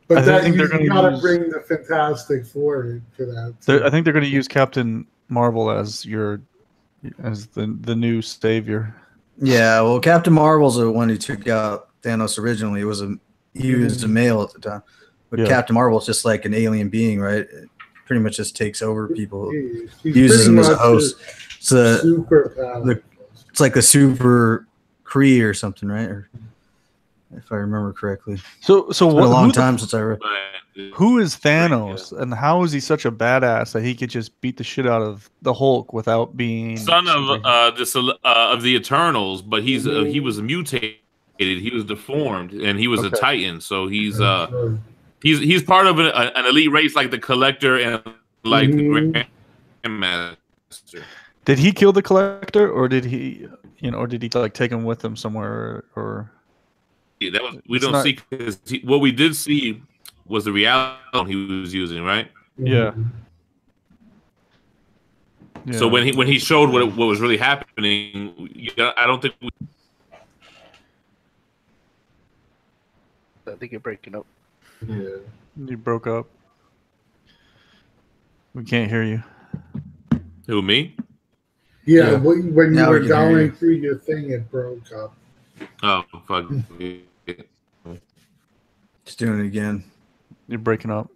Speaker 3: But you gotta bring the Fantastic Four for that.
Speaker 1: I think they're going to use Captain Marvel as the new savior.
Speaker 8: Yeah, well, Captain Marvel's the one who took out Thanos originally. He was a male at the time, but Captain Marvel's just like an alien being, right? It pretty much just takes over people, uses them as a host. It's it's like the Super Kree or something, right? Or if I remember correctly.
Speaker 1: So it's been
Speaker 8: a long time since I read.
Speaker 1: Who is Thanos, and how is he such a badass that he could just beat the shit out of the Hulk without being
Speaker 7: son of the Eternals? But he was mutated, he was deformed, and he was a Titan. So he's part of an elite race like the Collector and like the Grandmaster.
Speaker 1: Did he kill the Collector, or did he, or did he like take him with him somewhere, or?
Speaker 7: Yeah, because what we did see was the reality he was using, right?
Speaker 1: Yeah.
Speaker 7: So when he showed what was really happening, I don't think.
Speaker 5: I think you're breaking up.
Speaker 3: Yeah.
Speaker 1: You broke up. We can't hear you.
Speaker 7: Who, me?
Speaker 3: Yeah, when you were going through your thing, it broke up.
Speaker 7: Oh, fuck.
Speaker 8: Just doing it again.
Speaker 1: You're breaking up.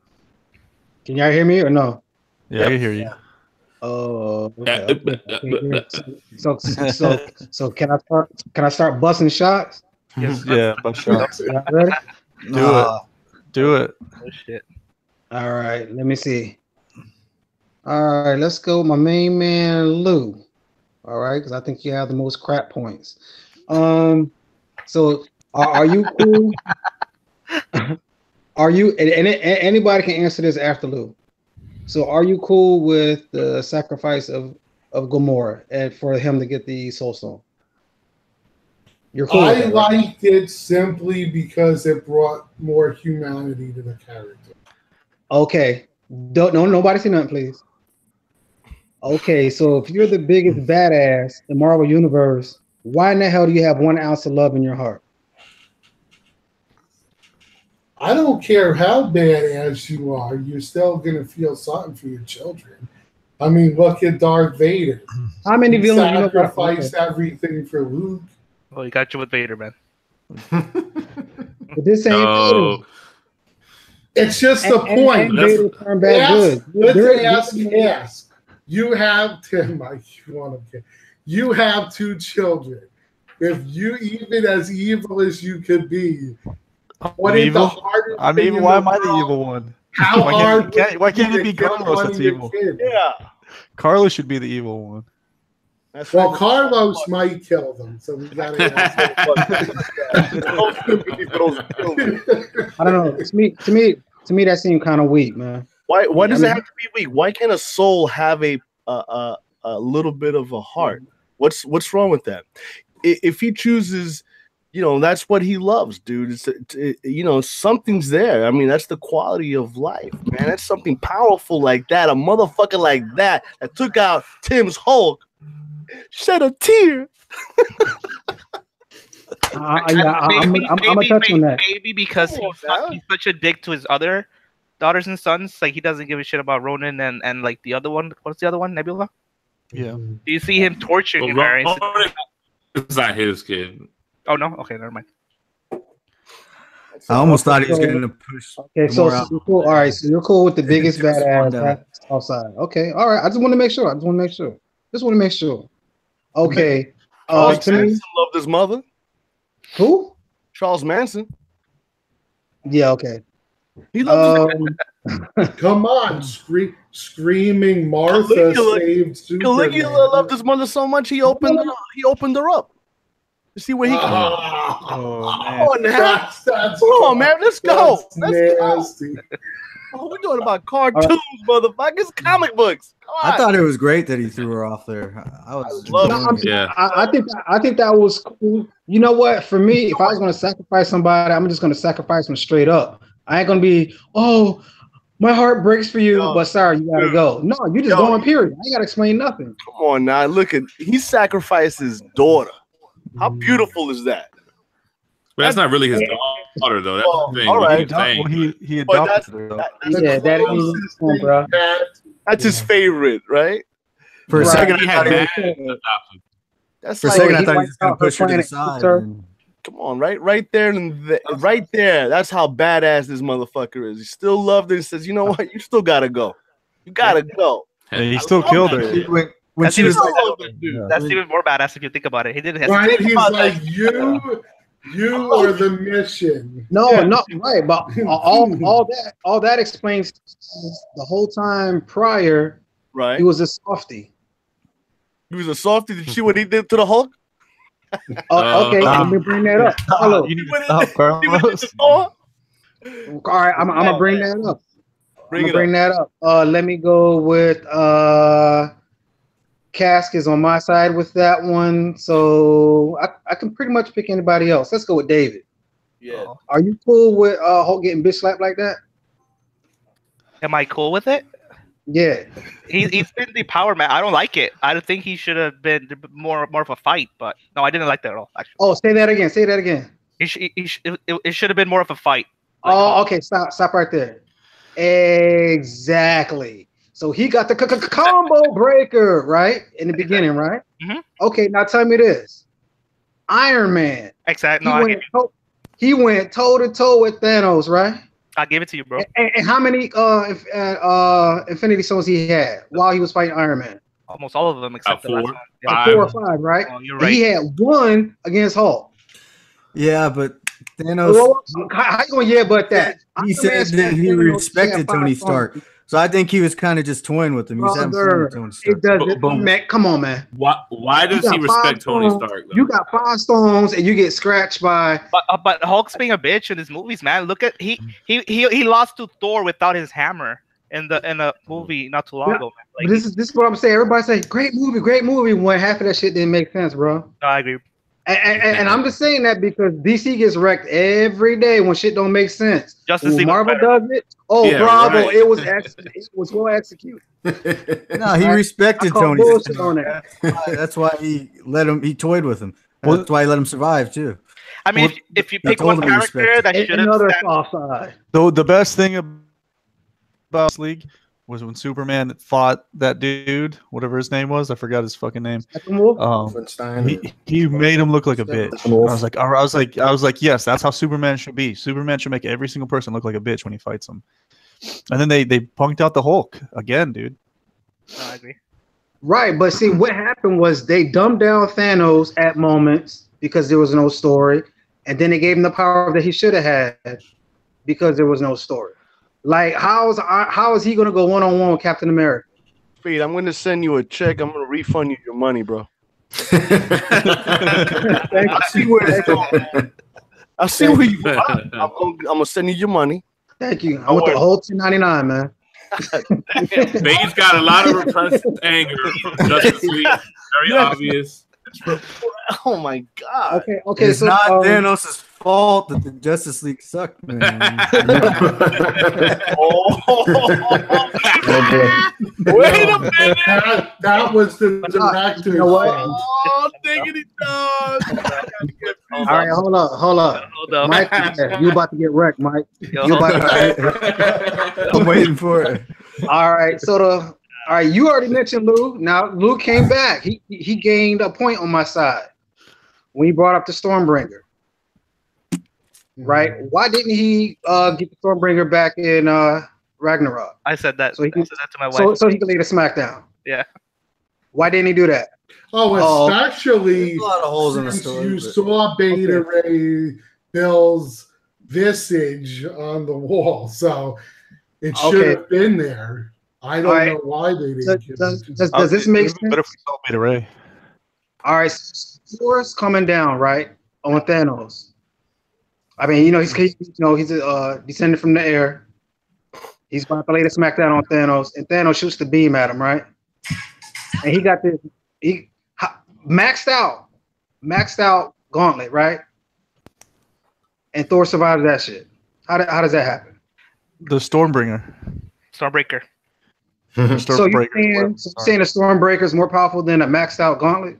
Speaker 6: Can y'all hear me or no?
Speaker 1: Yeah, I can hear you.
Speaker 6: Oh, okay. So can I start busting shots?
Speaker 1: Yes. Yeah, bust shots.
Speaker 6: Ready?
Speaker 1: Do it.
Speaker 5: Oh shit.
Speaker 6: All right, let me see. All right, let's go with my main man Lou. All right, because I think you have the most crap points. So are you cool? Are you? And anybody can answer this after Lou. So are you cool with the sacrifice of Gamora and for him to get the Soul Stone? You're cool.
Speaker 3: I liked it simply because it brought more humanity to the character.
Speaker 6: Okay. Nobody say nothing, please. Okay, so if you're the biggest badass in Marvel Universe, why in the hell do you have 1 ounce of love in your heart?
Speaker 3: I don't care how badass you are, you're still gonna feel something for your children. I mean, look at Darth Vader.
Speaker 6: How many villains you know
Speaker 3: sacrificed everything for Luke?
Speaker 5: Oh, he got you with Vader, man.
Speaker 6: But this ain't Vader.
Speaker 3: It's just the point.
Speaker 6: Vader turned back good.
Speaker 3: Let's ask. You have Tim, Mike. You have 2 children. If you even as evil as you could be, what is the hardest?
Speaker 1: I'm evil. Why am I the evil one?
Speaker 3: How hard?
Speaker 1: Why can't it be Carlos that's evil?
Speaker 2: Yeah,
Speaker 1: Carlos should be the evil one.
Speaker 3: Well, Carlos might kill them, so we got to.
Speaker 6: I don't know. To me, that seemed kind of weak, man.
Speaker 2: Why does it have to be weak? Why can't a soul have a little bit of a heart? What's wrong with that? If he chooses, that's what he loves, dude. Something's there. I mean, that's the quality of life, man. That's something powerful like that. A motherfucker like that took out Tim's Hulk, shed a tear.
Speaker 6: I'm gonna touch on that.
Speaker 5: Maybe because he's such a dick to his other daughters and sons. Like, he doesn't give a shit about Ronan and like the other one. What's the other one? Nebula?
Speaker 1: Yeah.
Speaker 5: Do you see him torturing her?
Speaker 7: It's not his kid.
Speaker 5: Oh, no? Okay, never mind.
Speaker 8: I almost thought he was going to push.
Speaker 6: Okay, so you're cool. All right, so you're cool with the biggest badass outside. Okay, all right. I just want to make sure. Okay.
Speaker 2: Charles
Speaker 6: to me,
Speaker 2: Manson loved his mother.
Speaker 6: Who?
Speaker 2: Charles Manson.
Speaker 6: Yeah. Okay.
Speaker 2: He loved
Speaker 3: Come on, screaming Martha saved Superman.
Speaker 2: Caligula loved his mother so much he opened her up. You see where he
Speaker 3: Oh,
Speaker 2: man.
Speaker 3: That's
Speaker 2: Come on, man. Let's go.
Speaker 3: Nasty.
Speaker 2: Oh, we're talking about cartoons, motherfuckers, comic books.
Speaker 8: I thought it was great that he threw her off there. I
Speaker 6: think that was cool. You know what? For me, if I was going to sacrifice somebody, I'm just going to sacrifice them straight up. I ain't going to be, oh, my heart breaks for you, but sorry, you got to go. No, you just going, period. I ain't got to explain nothing.
Speaker 2: Come on now. Look at, he sacrificed his daughter. How beautiful is that?
Speaker 7: But that's not really his daughter, though. That's the thing.
Speaker 2: All right.
Speaker 1: He adopted her.
Speaker 6: Bro.
Speaker 2: That's his favorite, right?
Speaker 8: For a second, I thought he was going to push her to the side.
Speaker 2: Come on, right there, right there. That's how badass this motherfucker is. He still loved her and says, "You know what? You still gotta go. You gotta go."
Speaker 1: Hey, he still killed her.
Speaker 5: When she was that's even more badass if you think about it. He didn't.
Speaker 3: Right? He's like, you are the mission.
Speaker 6: No, right, but all that explains the whole time prior.
Speaker 2: Right,
Speaker 6: he was a softie.
Speaker 2: He was a softie. Did you see what he did to the Hulk?
Speaker 6: Okay, let me bring that up. Hello.
Speaker 1: You need to stop, Carlos.
Speaker 6: All right, I'm gonna bring that up. Bring that up. Let me go with Cask is on my side with that one, so I can pretty much pick anybody else. Let's go with David.
Speaker 2: Yeah.
Speaker 6: Are you cool with Hulk getting bitch slapped like that?
Speaker 5: Am I cool with it?
Speaker 6: Yeah.
Speaker 5: He's been the power man. I don't like it. I don't think he should have been more of a fight, but no, I didn't like that at all. Actually.
Speaker 6: Oh, say that again.
Speaker 5: It should have been more of a fight.
Speaker 6: Okay. Stop right there. Exactly. So he got the combo breaker, right? In the beginning, right?
Speaker 5: Mm-hmm.
Speaker 6: Okay, now tell me this. Iron Man.
Speaker 5: Exactly.
Speaker 6: He went toe to toe with Thanos, right?
Speaker 5: I gave it to you, bro.
Speaker 6: And how many Infinity Stones he had while he was fighting Iron Man?
Speaker 5: Almost all of them except the last one.
Speaker 6: Yeah. 4 or 5, right?
Speaker 5: Oh, you're right.
Speaker 6: And he had one against Hulk.
Speaker 8: Yeah, but Thanos.
Speaker 6: How you going but that?
Speaker 8: He said that he respected Tony Stark. So I think he was kind of just toying with him. He was having fun with Tony Stark.
Speaker 6: It does. Man, come on, man.
Speaker 7: Why does he respect Tony Stark? Though?
Speaker 6: You got 5 stones and you get scratched by.
Speaker 5: But Hulk's being a bitch in his movies, man. Look at he lost to Thor without his hammer in the movie not too long ago. Man.
Speaker 6: Like, this is what I'm saying. Everybody say great movie. When half of that shit didn't make sense, bro.
Speaker 5: No, I agree.
Speaker 6: And I'm just saying that because DC gets wrecked every day when shit don't make sense. When Marvel does it, bravo! Right. It was well executed.
Speaker 8: No, he respected Tony. That's why he let him. He toyed with him. That's why he let him survive too.
Speaker 5: I mean, if you pick one character that should have
Speaker 6: another offside.
Speaker 1: Though the best thing about this league was when Superman fought that dude, whatever his name was. I forgot his fucking name. He made him look like a bitch. I was like, yes, that's how Superman should be. Superman should make every single person look like a bitch when he fights them. And then they punked out the Hulk again, dude.
Speaker 5: No, I agree.
Speaker 6: Right, but see, what happened was they dumbed down Thanos at moments because there was no story, and then they gave him the power that he should have had because there was no story. Like, how is he going to go one-on-one with Captain America?
Speaker 2: Speed, I'm going to send you a check. I'm going to refund you your money, bro. I see where it's going. I see where you are. I'm going to send you your money.
Speaker 6: Thank you. I want the whole $2.99, man.
Speaker 7: Bane's got a lot of repressed anger from Justice League. Very obvious.
Speaker 2: Oh, my God.
Speaker 6: Okay.
Speaker 8: It's not Thanos' fault that the Justice League sucked, man.
Speaker 2: Wait a minute.
Speaker 3: That was the director.
Speaker 6: You know what?
Speaker 2: Oh, diggity dog.
Speaker 6: All right, hold up. Mike, you about to get wrecked, Mike.
Speaker 8: I'm waiting for it.
Speaker 6: All right, all right, you already mentioned Lou. Now Lou came back. He gained a point on my side when he brought up the Stormbringer. right? Why didn't he get the Stormbringer back in Ragnarok?
Speaker 5: I said that.
Speaker 6: So he
Speaker 5: I said that to my wife.
Speaker 6: So he could lay the smackdown.
Speaker 5: Yeah.
Speaker 6: Why didn't he do that?
Speaker 3: Oh, especially
Speaker 8: a lot of holes in the
Speaker 3: since
Speaker 8: story.
Speaker 3: you saw Beta Ray Bill's visage on the wall, so it should have been there. I don't know why they didn't.
Speaker 6: Does this make sense?
Speaker 1: Better if we saw Beta Ray.
Speaker 6: All right, Thor's coming down, right, on Thanos. I mean, he's descended from the air. He's about to lay the smackdown on Thanos, and Thanos shoots the beam at him, right? And he got this maxed out gauntlet, right? And Thor survives that shit. How does that happen?
Speaker 1: The Stormbreaker.
Speaker 6: So you're saying the Stormbreaker is more powerful than a maxed out gauntlet?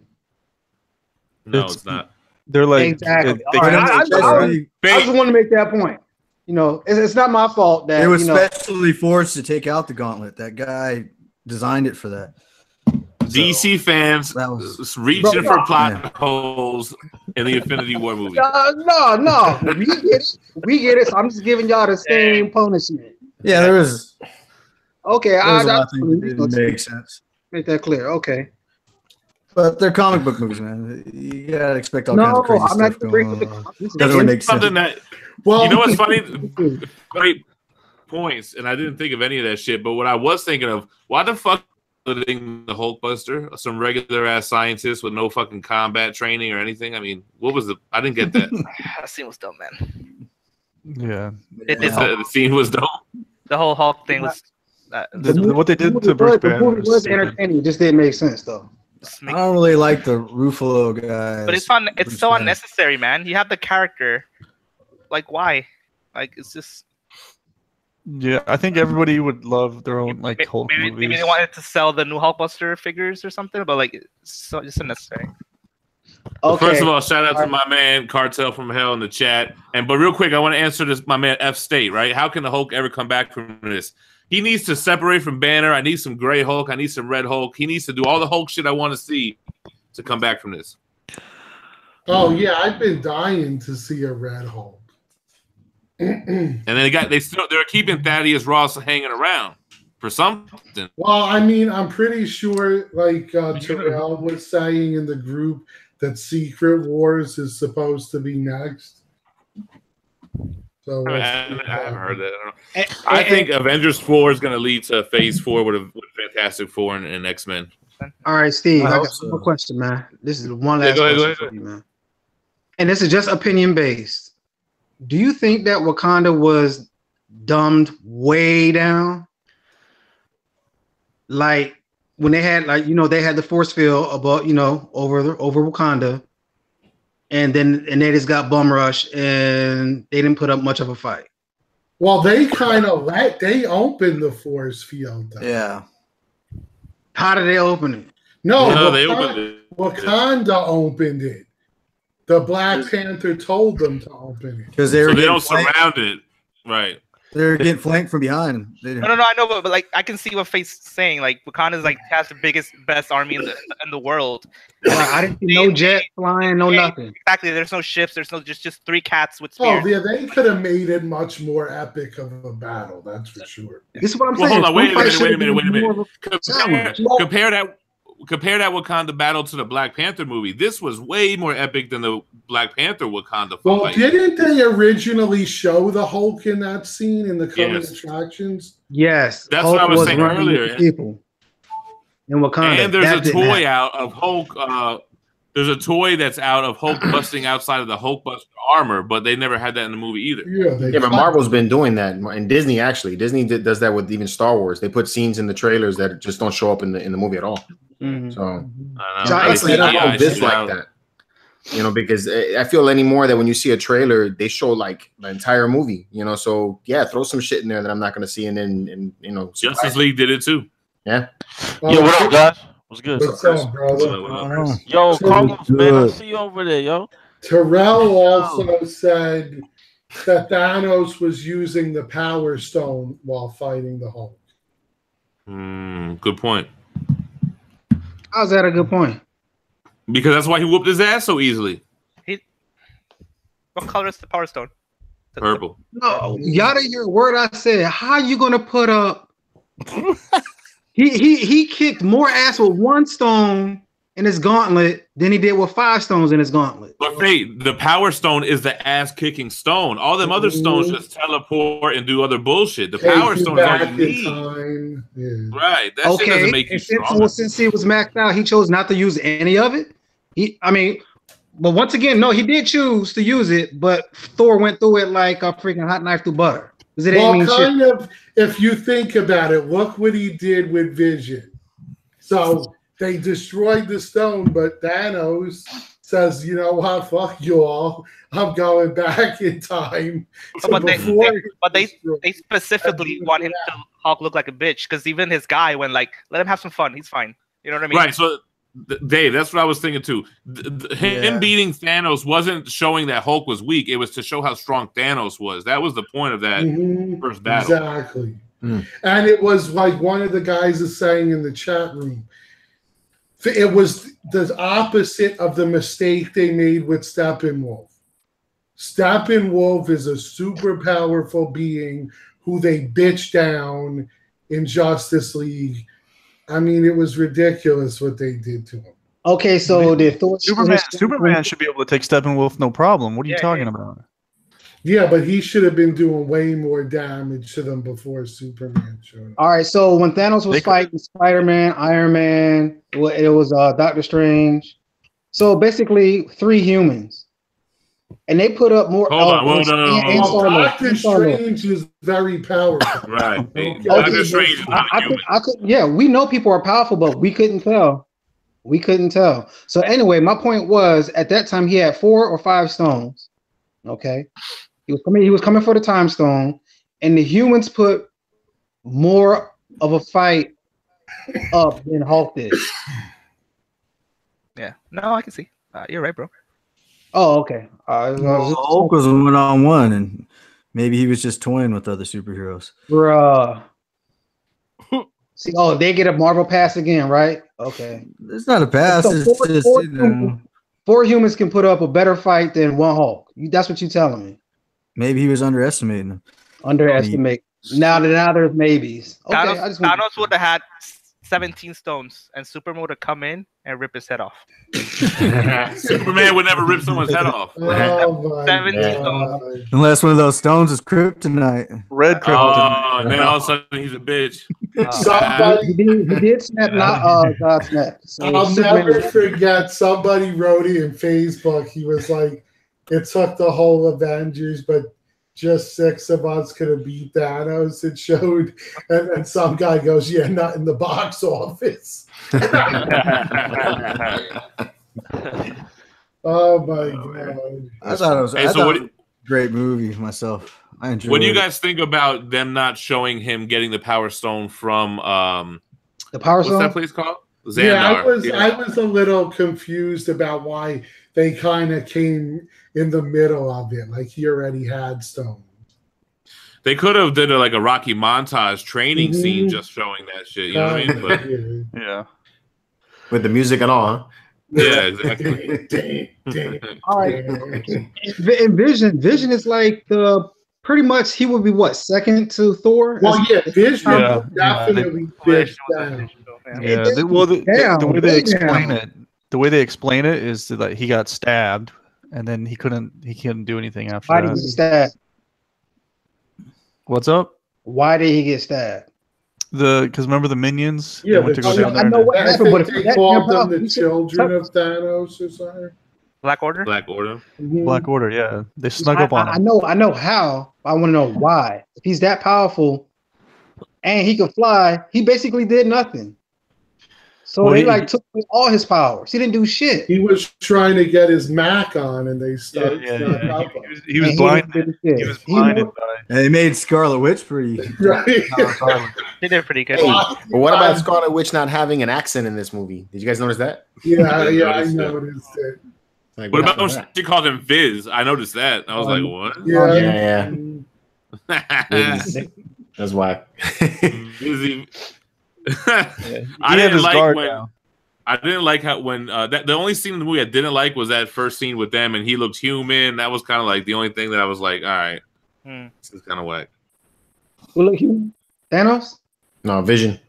Speaker 7: No, it's not.
Speaker 1: They're like
Speaker 6: exactly. I just want to make that point. It's not my fault that
Speaker 8: it was specially forced to take out the gauntlet. That guy designed it for that.
Speaker 7: DC fans reaching for plot holes in the Infinity War movie.
Speaker 6: No, we get it. So I'm just giving y'all the same punishment.
Speaker 8: Yeah, there was.
Speaker 6: Okay,
Speaker 8: didn't make sense.
Speaker 6: Make that clear. Okay.
Speaker 8: But they're comic book movies, man. You gotta expect all kinds of crazy stuff going on. Doesn't really make sense.
Speaker 7: Well, you know what's funny? Great points, and I didn't think of any of that shit. But what I was thinking of, why the fuck letting the Hulkbuster, some regular ass scientist with no fucking combat training or anything? I mean, what was the? I didn't get that.
Speaker 5: That scene was dumb, man.
Speaker 1: Yeah,
Speaker 7: the scene was dumb.
Speaker 5: The whole Hulk thing was.
Speaker 1: What they did to Bruce Banner.
Speaker 6: The movie was entertaining. It just didn't make sense, though.
Speaker 8: I don't really like the Ruffalo guy.
Speaker 5: But it's fun. It's so unnecessary, man. You have the character. Like, why? Like, it's just.
Speaker 1: Yeah, I think everybody would love their own Hulk movies.
Speaker 5: Maybe they wanted to sell the new Hulkbuster figures or something, but it's just unnecessary.
Speaker 7: Okay. First of all, shout out to my man Cartel from Hell in the chat. But real quick, I want to answer this. My man F State, right? How can the Hulk ever come back from this? He needs to separate from Banner. I need some gray Hulk. I need some red Hulk. He needs to do all the Hulk shit I want to see to come back from this.
Speaker 3: Oh yeah, I've been dying to see a red Hulk.
Speaker 7: And then they're keeping Thaddeus Ross hanging around for something.
Speaker 3: Well, I mean, I'm pretty sure, like Terrell was saying in the group, that Secret Wars is supposed to be next. So
Speaker 7: I haven't heard that. I don't know. I think Avengers 4 is going to lead to Phase 4 with Fantastic Four and X-Men.
Speaker 6: All right, Steve, I got one question, man. This is one last question for you, man. And this is just opinion based. Do you think that Wakanda was dumbed way down? Like when they had they had the force field above, over Wakanda. And they just got bum rushed and they didn't put up much of a fight.
Speaker 3: Well, they kind of they opened the force field. Though.
Speaker 8: Yeah.
Speaker 6: How did they open it?
Speaker 3: No,
Speaker 7: they opened it.
Speaker 3: Wakanda opened it. The Black Panther told them to open it.
Speaker 8: Because
Speaker 7: they don't surround it. Right.
Speaker 8: They're getting flanked from behind.
Speaker 5: No, I know, but I can see what Faith's saying. Like Wakanda's has the best army in the world.
Speaker 6: I didn't see no jet flying, no nothing.
Speaker 5: Exactly. There's no ships. There's no just 3 cats with spears.
Speaker 3: Oh yeah, they could have made it much more epic of a battle. That's for sure.
Speaker 6: This is what I'm saying.
Speaker 7: Hold on, wait a minute. Compare that Wakanda battle to the Black Panther movie. This was way more epic than the Black Panther Wakanda fight.
Speaker 3: Well, didn't they originally show the Hulk in that scene in the coming attractions?
Speaker 6: Yes.
Speaker 7: That's Hulk what I was saying earlier.
Speaker 6: People in Wakanda.
Speaker 7: And there's a toy out of Hulk. There's a toy that's out of Hulk busting outside of the Hulkbuster armor, but they never had that in the movie either.
Speaker 4: Yeah, but Marvel's been doing that, and Disney actually. Disney does that with even Star Wars. They put scenes in the trailers that just don't show up in the movie at all.
Speaker 6: Mm-hmm.
Speaker 4: So honestly, I don't dislike that. Because I feel anymore that when you see a trailer, they show like the entire movie. So yeah, throw some shit in there that I'm not going to see, and then
Speaker 7: Justice League did it too.
Speaker 4: Yeah.
Speaker 9: Yo, what up, guys? What's good?
Speaker 3: What's up, brother?
Speaker 9: Yo, Carlos, man, I see you over there, yo.
Speaker 3: Terrell also said that Thanos was using the Power Stone while fighting the Hulk.
Speaker 7: Good point.
Speaker 6: How's that a good point?
Speaker 7: Because that's why he whooped his ass so easily.
Speaker 5: What color is the Power Stone?
Speaker 7: Purple.
Speaker 6: No, y'all didn't hear a word I said. How you gonna put up? He kicked more ass with 1 stone in his gauntlet than he did with 5 stones in his gauntlet.
Speaker 7: But Faye, the power stone is the ass kicking stone. All them other stones just teleport and do other bullshit. The power stone is all you need.
Speaker 3: Yeah.
Speaker 7: Right. That shit doesn't make you strong.
Speaker 6: Since he was maxed out, he chose not to use any of it. But once again, no, he did choose to use it, but Thor went through it like a freaking hot knife through butter.
Speaker 3: If you think about it, look what he did with Vision. So they destroyed the stone, but Thanos says, you know what, fuck you all. I'm going back in time.
Speaker 5: But they specifically want him to Hulk look like a bitch, because even his guy went like, let him have some fun. He's fine. You know what I mean?
Speaker 7: Right. So, Dave, that's what I was thinking too. Him beating Thanos wasn't showing that Hulk was weak. It was to show how strong Thanos was. That was the point of that first battle.
Speaker 3: Exactly. And it was like one of the guys is saying in the chat room, it was the opposite of the mistake they made with Steppenwolf. Steppenwolf is a super powerful being who they bitch down in Justice League. I mean, it was ridiculous what they did to him.
Speaker 6: Okay, so the Thor
Speaker 1: Superman should be able to take Steppenwolf no problem. What are you talking about?
Speaker 3: Yeah, but he should have been doing way more damage to them before Superman showed up.
Speaker 6: All right, so when Thanos was fighting Spider-Man, Iron Man, it was Doctor Strange. So basically 3 humans. And they put up more.
Speaker 3: Doctor Strange is very powerful.
Speaker 7: Right. Doctor Strange is not human.
Speaker 6: Yeah, we know people are powerful, but we couldn't tell. So anyway, my point was, at that time he had 4 or 5 stones. Okay. He was coming for the time stone, and the humans put more of a fight up than Hulk did.
Speaker 5: Yeah. No, I can see. You're right, bro.
Speaker 6: Oh, okay.
Speaker 8: Hulk was 1-on-1, and maybe he was just toying with other superheroes.
Speaker 6: Bruh. See, they get a Marvel pass again, right? Okay.
Speaker 8: It's not a pass.
Speaker 6: So 4 humans can put up a better fight than 1 Hulk. That's what you're telling me.
Speaker 8: Maybe he was underestimating them.
Speaker 6: Now there's maybes. Okay,
Speaker 5: Thanos would have had 17 stones, and Superman would have come in and rip his head off.
Speaker 7: Superman would never rip someone's head off.
Speaker 5: 17 stones.
Speaker 8: Unless one of those stones is kryptonite.
Speaker 1: Red kryptonite.
Speaker 7: Oh, and then all of a sudden he's a bitch.
Speaker 6: He did snap. God snap. So
Speaker 3: I'll never forget. Somebody wrote it in Facebook. He was like, "It took the whole Avengers, but just 6 of us could have beat Thanos." It showed, and some guy goes, "Yeah, not in the box office." Oh my god!
Speaker 8: I thought it was a great movie myself. I enjoyed it.
Speaker 7: What do you guys think about them not showing him getting the Power Stone from
Speaker 6: the Power Stone?
Speaker 7: What's that place called? Xandar.
Speaker 3: Yeah, I was a little confused about why they kind of came in the middle of it, like he already had stones.
Speaker 7: They could have did a Rocky montage training scene just showing that shit. You know what I mean? But,
Speaker 1: yeah.
Speaker 4: With the music and all, huh?
Speaker 7: Yeah, exactly.
Speaker 6: All right. And Vision is like pretty much he would be what, second to Thor?
Speaker 3: Well, yeah, Vision definitely bitched down.
Speaker 1: Yeah, the way they explain it, is that he got stabbed, and then he couldn't do anything after
Speaker 6: Why
Speaker 1: that.
Speaker 6: did he get stabbed?
Speaker 1: What's up?
Speaker 6: Why did he get stabbed?
Speaker 1: Because remember the minions?
Speaker 3: Yeah,
Speaker 1: went to go down there.
Speaker 6: I know what happened, but
Speaker 3: they called them the children of Thanos or something.
Speaker 5: Black Order.
Speaker 7: Black Order.
Speaker 1: Black Order. Yeah, they snuck up on him.
Speaker 6: I know how. But I want to know why. If he's that powerful, and he could fly, he basically did nothing. So they took away all his powers. He didn't do shit.
Speaker 3: He was trying to get his Mac on, and they started.
Speaker 1: He was blinded. He was blinded by.
Speaker 8: And they made Scarlet Witch pretty.
Speaker 3: Right.
Speaker 5: They did pretty good.
Speaker 4: But what about Scarlet Witch not having an accent in this movie? Did you guys notice that?
Speaker 3: Yeah, I noticed it.
Speaker 7: Like, what about when she called him Viz? I noticed that. I was like, what?
Speaker 3: Yeah.
Speaker 4: That's why.
Speaker 7: Vizzy. I didn't like how when the only scene in the movie I didn't like was that first scene with them, and he looked human. That was kind of like the only thing that I was like, all right. This is kind of whack.
Speaker 6: Who look human? Thanos?
Speaker 4: No, Vision.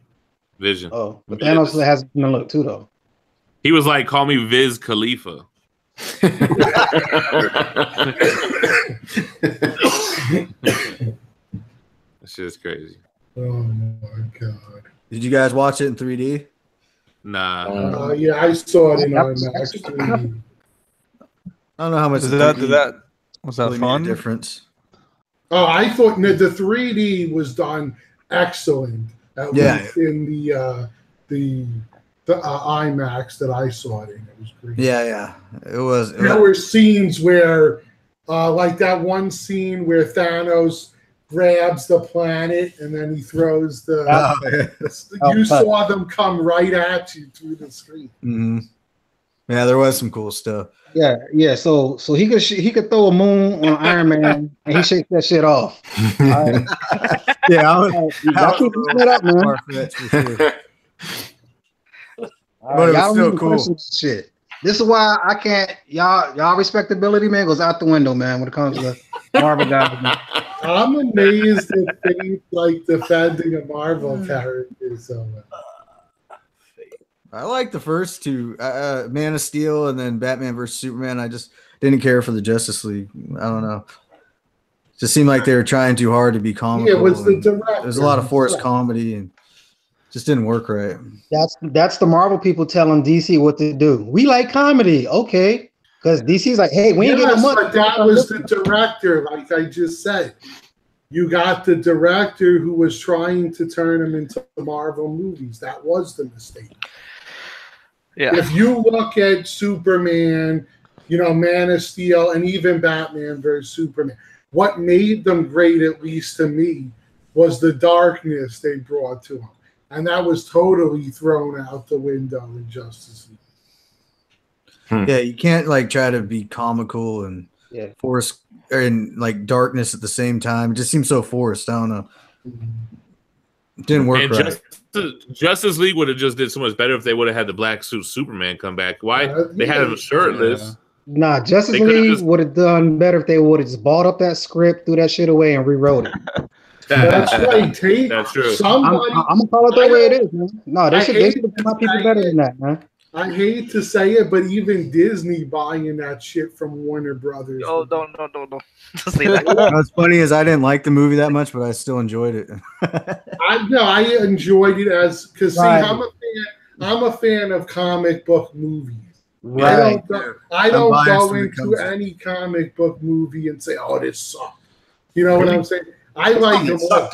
Speaker 7: Vision.
Speaker 6: Oh, but Thanos has a human look too, though.
Speaker 7: He was like, "Call me Viz Khalifa." That shit is crazy.
Speaker 3: Oh my god!
Speaker 8: Did you guys watch it in 3D?
Speaker 7: Nah.
Speaker 3: Yeah, I saw it in IMAX 3D.
Speaker 8: I don't know how much
Speaker 1: was that
Speaker 8: really
Speaker 1: fun?
Speaker 8: made a difference.
Speaker 3: Oh, I thought the 3D was done excellent. At least in the IMAX that I saw it in. It was great.
Speaker 8: Yeah. It was.
Speaker 3: There were scenes where, like that one scene where Thanos grabs the planet and then he throws you saw them come right at you through the screen.
Speaker 8: Mm-hmm. Yeah, there was some cool stuff.
Speaker 6: Yeah. So he could throw a moon on Iron Man and he shakes that shit off. Y'all keep it up, man.
Speaker 8: But it was still cool.
Speaker 6: Shit. This is why I can't. Y'all respectability, man, goes out the window, man. When it comes to Marvel guys, man.
Speaker 3: I'm amazed at things like defending a Marvel character so much.
Speaker 8: I like the first two, Man of Steel and then Batman vs Superman. I just didn't care for the Justice League. I don't know. It just seemed like they were trying too hard to be comical.
Speaker 3: Yeah, it was the director.
Speaker 8: There's a lot of forced comedy and just didn't work right.
Speaker 6: That's the Marvel people telling DC what to do. We like comedy, okay? Because DC's like, hey, we ain't getting money.
Speaker 3: But that was the director, like I just said. You got the director who was trying to turn them into Marvel movies. That was the mistake.
Speaker 5: Yeah.
Speaker 3: If you look at Superman, Man of Steel, and even Batman versus Superman, what made them great, at least to me, was the darkness they brought to them. And that was totally thrown out the window in Justice League.
Speaker 8: Yeah, you can't try to be comical and force and darkness at the same time. It just seems so forced. I don't know. It didn't work right.
Speaker 7: Justice League would have just did so much better if they would have had the black suit Superman come back. Why they had him shirtless?
Speaker 6: Nah, Justice League would have done better if they would have just bought up that script, threw that shit away, and rewrote it.
Speaker 3: That's right.
Speaker 7: That's true.
Speaker 6: I'm gonna call it the way it is, man. No, they should have my people better than that, man.
Speaker 3: I hate to say it, but even Disney buying that shit from Warner Brothers.
Speaker 5: Oh, don't say that.
Speaker 8: What's funny is I didn't like the movie that much, but I still enjoyed it.
Speaker 3: I enjoyed it because I'm a fan of comic book movies.
Speaker 6: Right.
Speaker 3: I don't go into any comic book movie and say, "Oh, this sucks." You know what I'm saying? I like them all.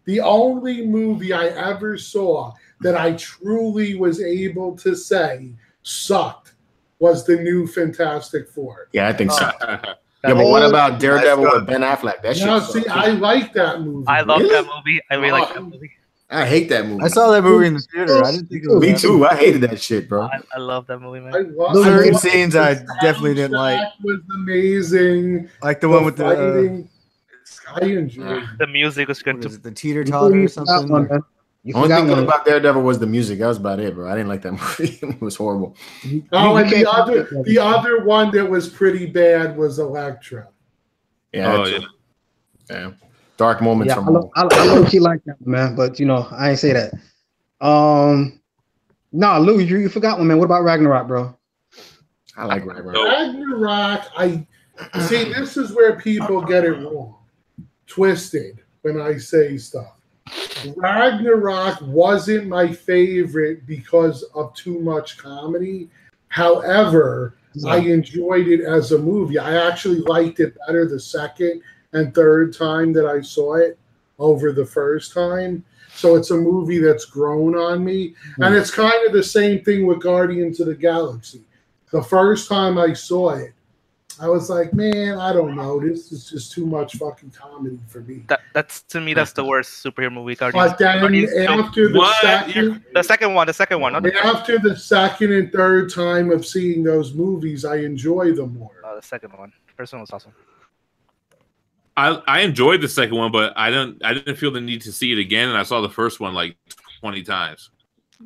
Speaker 3: The only movie I ever saw that I truly was able to say sucked was the new Fantastic Four.
Speaker 4: Yeah, I think so. Yeah, but what about Daredevil with Ben Affleck? That shit.
Speaker 3: No, see, I like that movie.
Speaker 5: I love that movie. I really like that movie.
Speaker 4: I hate that movie.
Speaker 8: I saw that movie in the theater. I didn't think it was
Speaker 4: Me too. I hated that shit, bro.
Speaker 5: I love that movie, man.
Speaker 8: Certain scenes I definitely didn't like.
Speaker 3: Was amazing.
Speaker 8: Like the one with the
Speaker 3: I enjoyed
Speaker 5: the music was good.
Speaker 8: Was it the teeter totter or something?
Speaker 3: Only
Speaker 4: thing good about Daredevil was the music. That was about it, bro. I didn't like that movie. It was horrible.
Speaker 3: Oh, and the other one that was pretty bad was Elektra.
Speaker 4: Yeah. Yeah. Dark moments.
Speaker 6: Yeah, I low-key like that, man. But I ain't say that. No, Lou, you forgot one, man. What about Ragnarok, bro?
Speaker 4: I like Ragnarok.
Speaker 3: Ragnarok. See, this is where people get it wrong, twisted when I say stuff. Ragnarok wasn't my favorite because of too much comedy. However, I enjoyed it as a movie. I actually liked it better the second and third time that I saw it over the first time. So it's a movie that's grown on me. And it's kind of the same thing with Guardians of the Galaxy. The first time I saw it, I was like, man, I don't know. This is just too much fucking comedy for me.
Speaker 5: That's to me, that's the worst superhero movie.
Speaker 3: But then after
Speaker 5: the second one.
Speaker 3: After the second and third time of seeing those movies, I enjoy them more.
Speaker 5: The second one. First one was awesome.
Speaker 7: I enjoyed the second one, but I didn't feel the need to see it again, and I saw the first one like 20 times.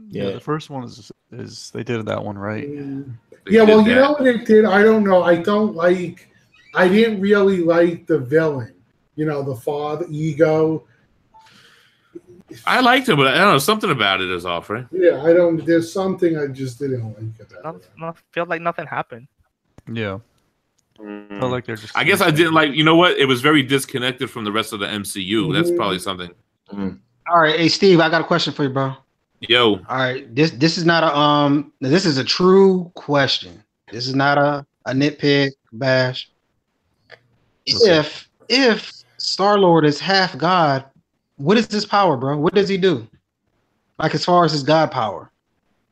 Speaker 1: Yeah, the first one is they did that one right.
Speaker 3: Yeah, well, you know what it did? I don't know. I didn't really like the villain. You know, the father ego.
Speaker 7: I liked it, but I don't know, something about it is off, right?
Speaker 3: Yeah, there's something I just didn't like about it.
Speaker 5: No, feel like nothing happened.
Speaker 1: Yeah. Felt like they're just.
Speaker 7: I guess I didn't like. You know what? It was very disconnected from the rest of the MCU. That's probably something.
Speaker 6: All right, hey Steve, I got a question for you, bro.
Speaker 7: Yo.
Speaker 6: All right, this is not a this is a true question. This is not a nitpick bash. If Star-Lord is half God, what is his power, bro? What does he do? Like as far as his God power?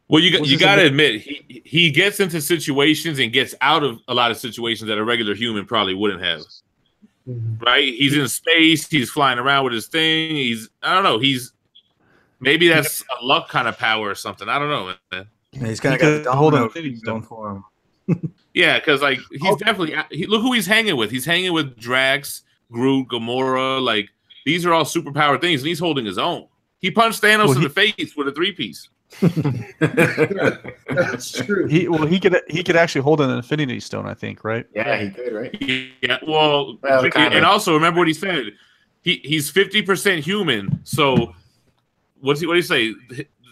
Speaker 7: Well, you got to admit he gets into situations and gets out of a lot of situations that a regular human probably wouldn't have. Right? He's in space. He's flying around with his thing. I don't know. Maybe that's a luck kind of power or something. I don't know, man.
Speaker 8: Yeah, he's kind of got the domino going for him.
Speaker 7: Yeah, because like he's definitely look who he's hanging with. He's hanging with Drax, Groot, Gamora. Like these are all superpower things, and he's holding his own. He punched Thanos in the face with a 3-piece.
Speaker 3: That's true.
Speaker 1: He could actually hold an Infinity Stone, I think, right?
Speaker 4: Yeah, he could, right?
Speaker 7: Yeah. Well and also remember what he said. He's 50% human. So what do you say?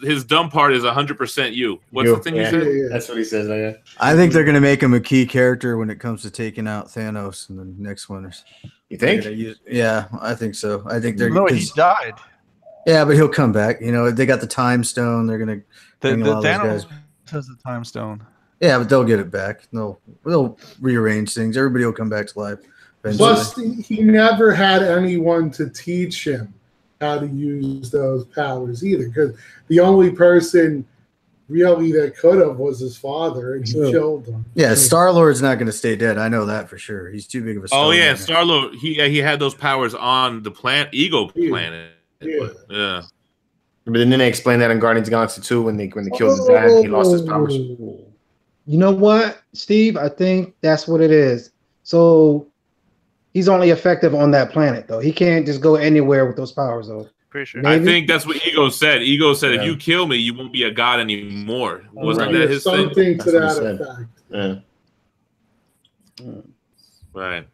Speaker 7: His dumb part is 100% you. What's the thing he said?
Speaker 4: Yeah. That's what he says. Yeah.
Speaker 8: I think they're gonna make him a key character when it comes to taking out Thanos in the next one.
Speaker 4: You think?
Speaker 8: Yeah, I think so. I think they're.
Speaker 1: No, he died.
Speaker 8: Yeah, but he'll come back. You know, they got the Time Stone. They're gonna.
Speaker 1: The Thanos has the Time Stone.
Speaker 8: Yeah, but they'll get it back. They'll rearrange things. Everybody will come back to life eventually.
Speaker 3: Plus, he never had anyone to teach him how to use those powers either, because the only person really that could have was his father, and he killed him.
Speaker 8: Yeah, Star-Lord's not going to stay dead. I know that for sure. He's too big of a star.
Speaker 7: Oh yeah, Star-Lord. He had those powers on the Ego planet. Yeah.
Speaker 4: But then they explained that in Guardians of the Galaxy 2 when they killed his dad, he lost his powers.
Speaker 6: You know what, Steve? I think that's what it is. So he's only effective on that planet, though. He can't just go anywhere with those powers, though.
Speaker 5: Pretty sure.
Speaker 7: Maybe? I think that's what Ego said. Ego said, if you kill me, you won't be a god anymore. Wasn't that his thing?
Speaker 3: Something to that effect.
Speaker 7: Yeah. Right.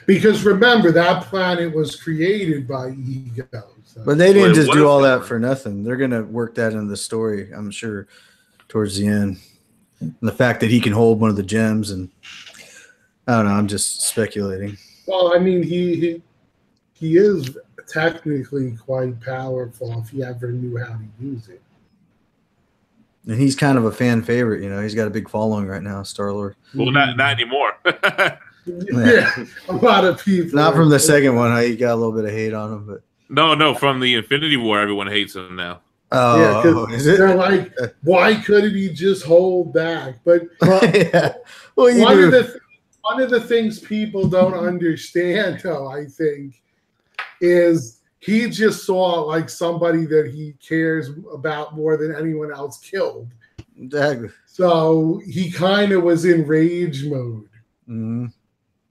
Speaker 3: Because remember, that planet was created by Ego. So.
Speaker 8: But they didn't just do all that for nothing. They're going to work that into the story, I'm sure, towards the end. And the fact that he can hold one of the gems, and I don't know, I'm just speculating.
Speaker 3: Well, I mean, he is technically quite powerful if he ever knew how to use it.
Speaker 8: And he's kind of a fan favorite, you know. He's got a big following right now, Star-Lord.
Speaker 7: Well, not anymore.
Speaker 3: Yeah, a lot of people.
Speaker 8: Not from the second one. He got a little bit of hate on him, but
Speaker 7: no, from the Infinity War, everyone hates him now.
Speaker 8: Oh,
Speaker 3: yeah, because they're like, why couldn't he just hold back? But
Speaker 8: yeah.
Speaker 3: one of the things people don't understand, though, I think, is he just saw like somebody that he cares about more than anyone else killed.
Speaker 8: Exactly.
Speaker 3: So he kind of was in rage mode.
Speaker 8: Mm-hmm.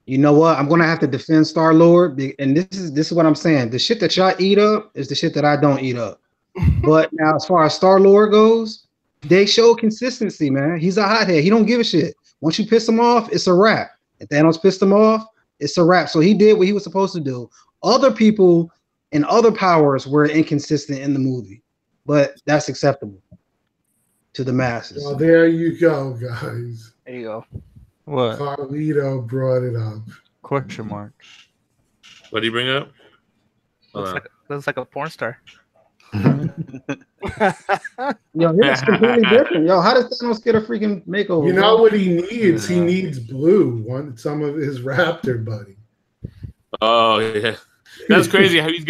Speaker 6: You know what? I'm gonna have to defend Star-Lord, and this is what I'm saying. The shit that y'all eat up is the shit that I don't eat up. But now, as far as Star-Lord goes, they show consistency, man. He's a hothead. He don't give a shit. Once you piss him off, it's a wrap. If Thanos pissed him off, it's a wrap. So he did what he was supposed to do. Other people and other powers were inconsistent in the movie, but that's acceptable to the masses.
Speaker 3: Well, there you go, guys.
Speaker 5: There you go.
Speaker 1: What?
Speaker 3: Carlito brought it up.
Speaker 1: Question mark.
Speaker 7: What do you bring up?
Speaker 5: Looks like a porn star.
Speaker 6: Yo, it's completely different. Yo, how does Thanos get a freaking makeover?
Speaker 3: You know what he needs? He needs Blue, some of his raptor buddy.
Speaker 7: Oh yeah, that's crazy. How he's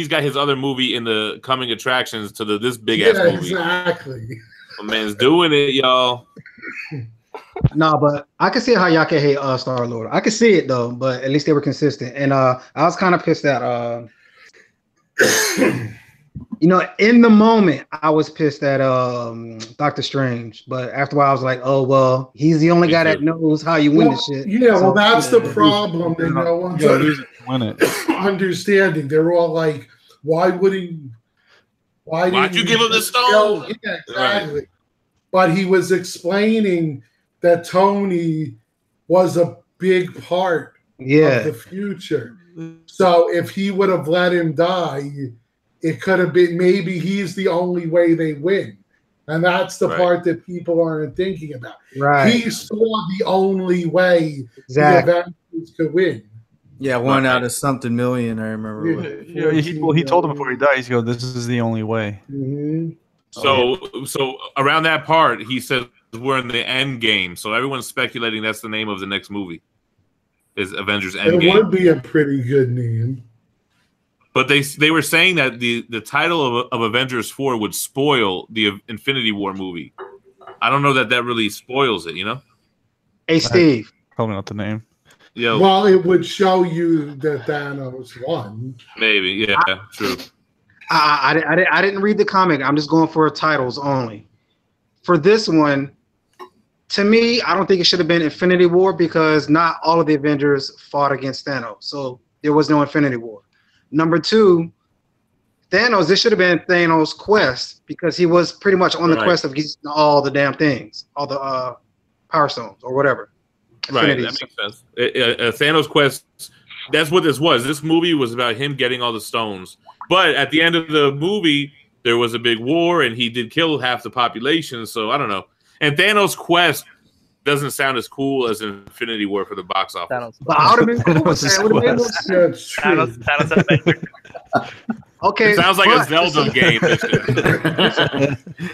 Speaker 7: got his other movie in the coming attractions to this big ass movie.
Speaker 3: Exactly.
Speaker 7: My man's doing it, y'all.
Speaker 6: No, but I can see how y'all can hate Star-Lord. I can see it though, but at least they were consistent. And I was kind of pissed at you know, in the moment I was pissed at Doctor Strange, but after a while I was like, oh well, he's the only guy that knows how you win this shit.
Speaker 3: Yeah, so, well that's the problem that no one's understanding. They're all like, why wouldn't
Speaker 7: Why'd you give him the stone?
Speaker 3: Yeah, exactly. Right. But he was explaining that Tony was a big part of the future. So if he would have let him die, it could have been maybe he's the only way they win. And that's the part that people aren't thinking about.
Speaker 6: Right.
Speaker 3: He saw the only way the Avengers could win.
Speaker 8: Yeah, one out of something million, I remember.
Speaker 1: He told him before he died, he goes, "This is the only way."
Speaker 3: Mm-hmm.
Speaker 7: So around that part, he says we're in the end game. So everyone's speculating that's the name of the next movie. Is Avengers Endgame.
Speaker 3: It would be a pretty good name.
Speaker 7: But they were saying that the title of Avengers 4 would spoil the Infinity War movie. I don't know that really spoils it, you know?
Speaker 6: Hey, Steve.
Speaker 1: Probably not the name.
Speaker 7: Yeah.
Speaker 3: Well, it would show you that Thanos won.
Speaker 7: Maybe, yeah, true.
Speaker 6: I didn't read the comic. I'm just going for titles only. For this one, to me, I don't think it should have been Infinity War because not all of the Avengers fought against Thanos. So there was no Infinity War. Number two, Thanos, this should have been Thanos' quest because he was pretty much on the quest of getting all the damn things, all the Power Stones or whatever.
Speaker 7: Right, that makes sense. Thanos' quest, that's what this was. This movie was about him getting all the stones. But at the end of the movie, there was a big war and he did kill half the population. So I don't know. And Thanos' quest doesn't sound as cool as Infinity War for the box office.
Speaker 6: But I would have been cool with that.
Speaker 7: Thanos
Speaker 6: Okay.
Speaker 7: It sounds like a Zelda game.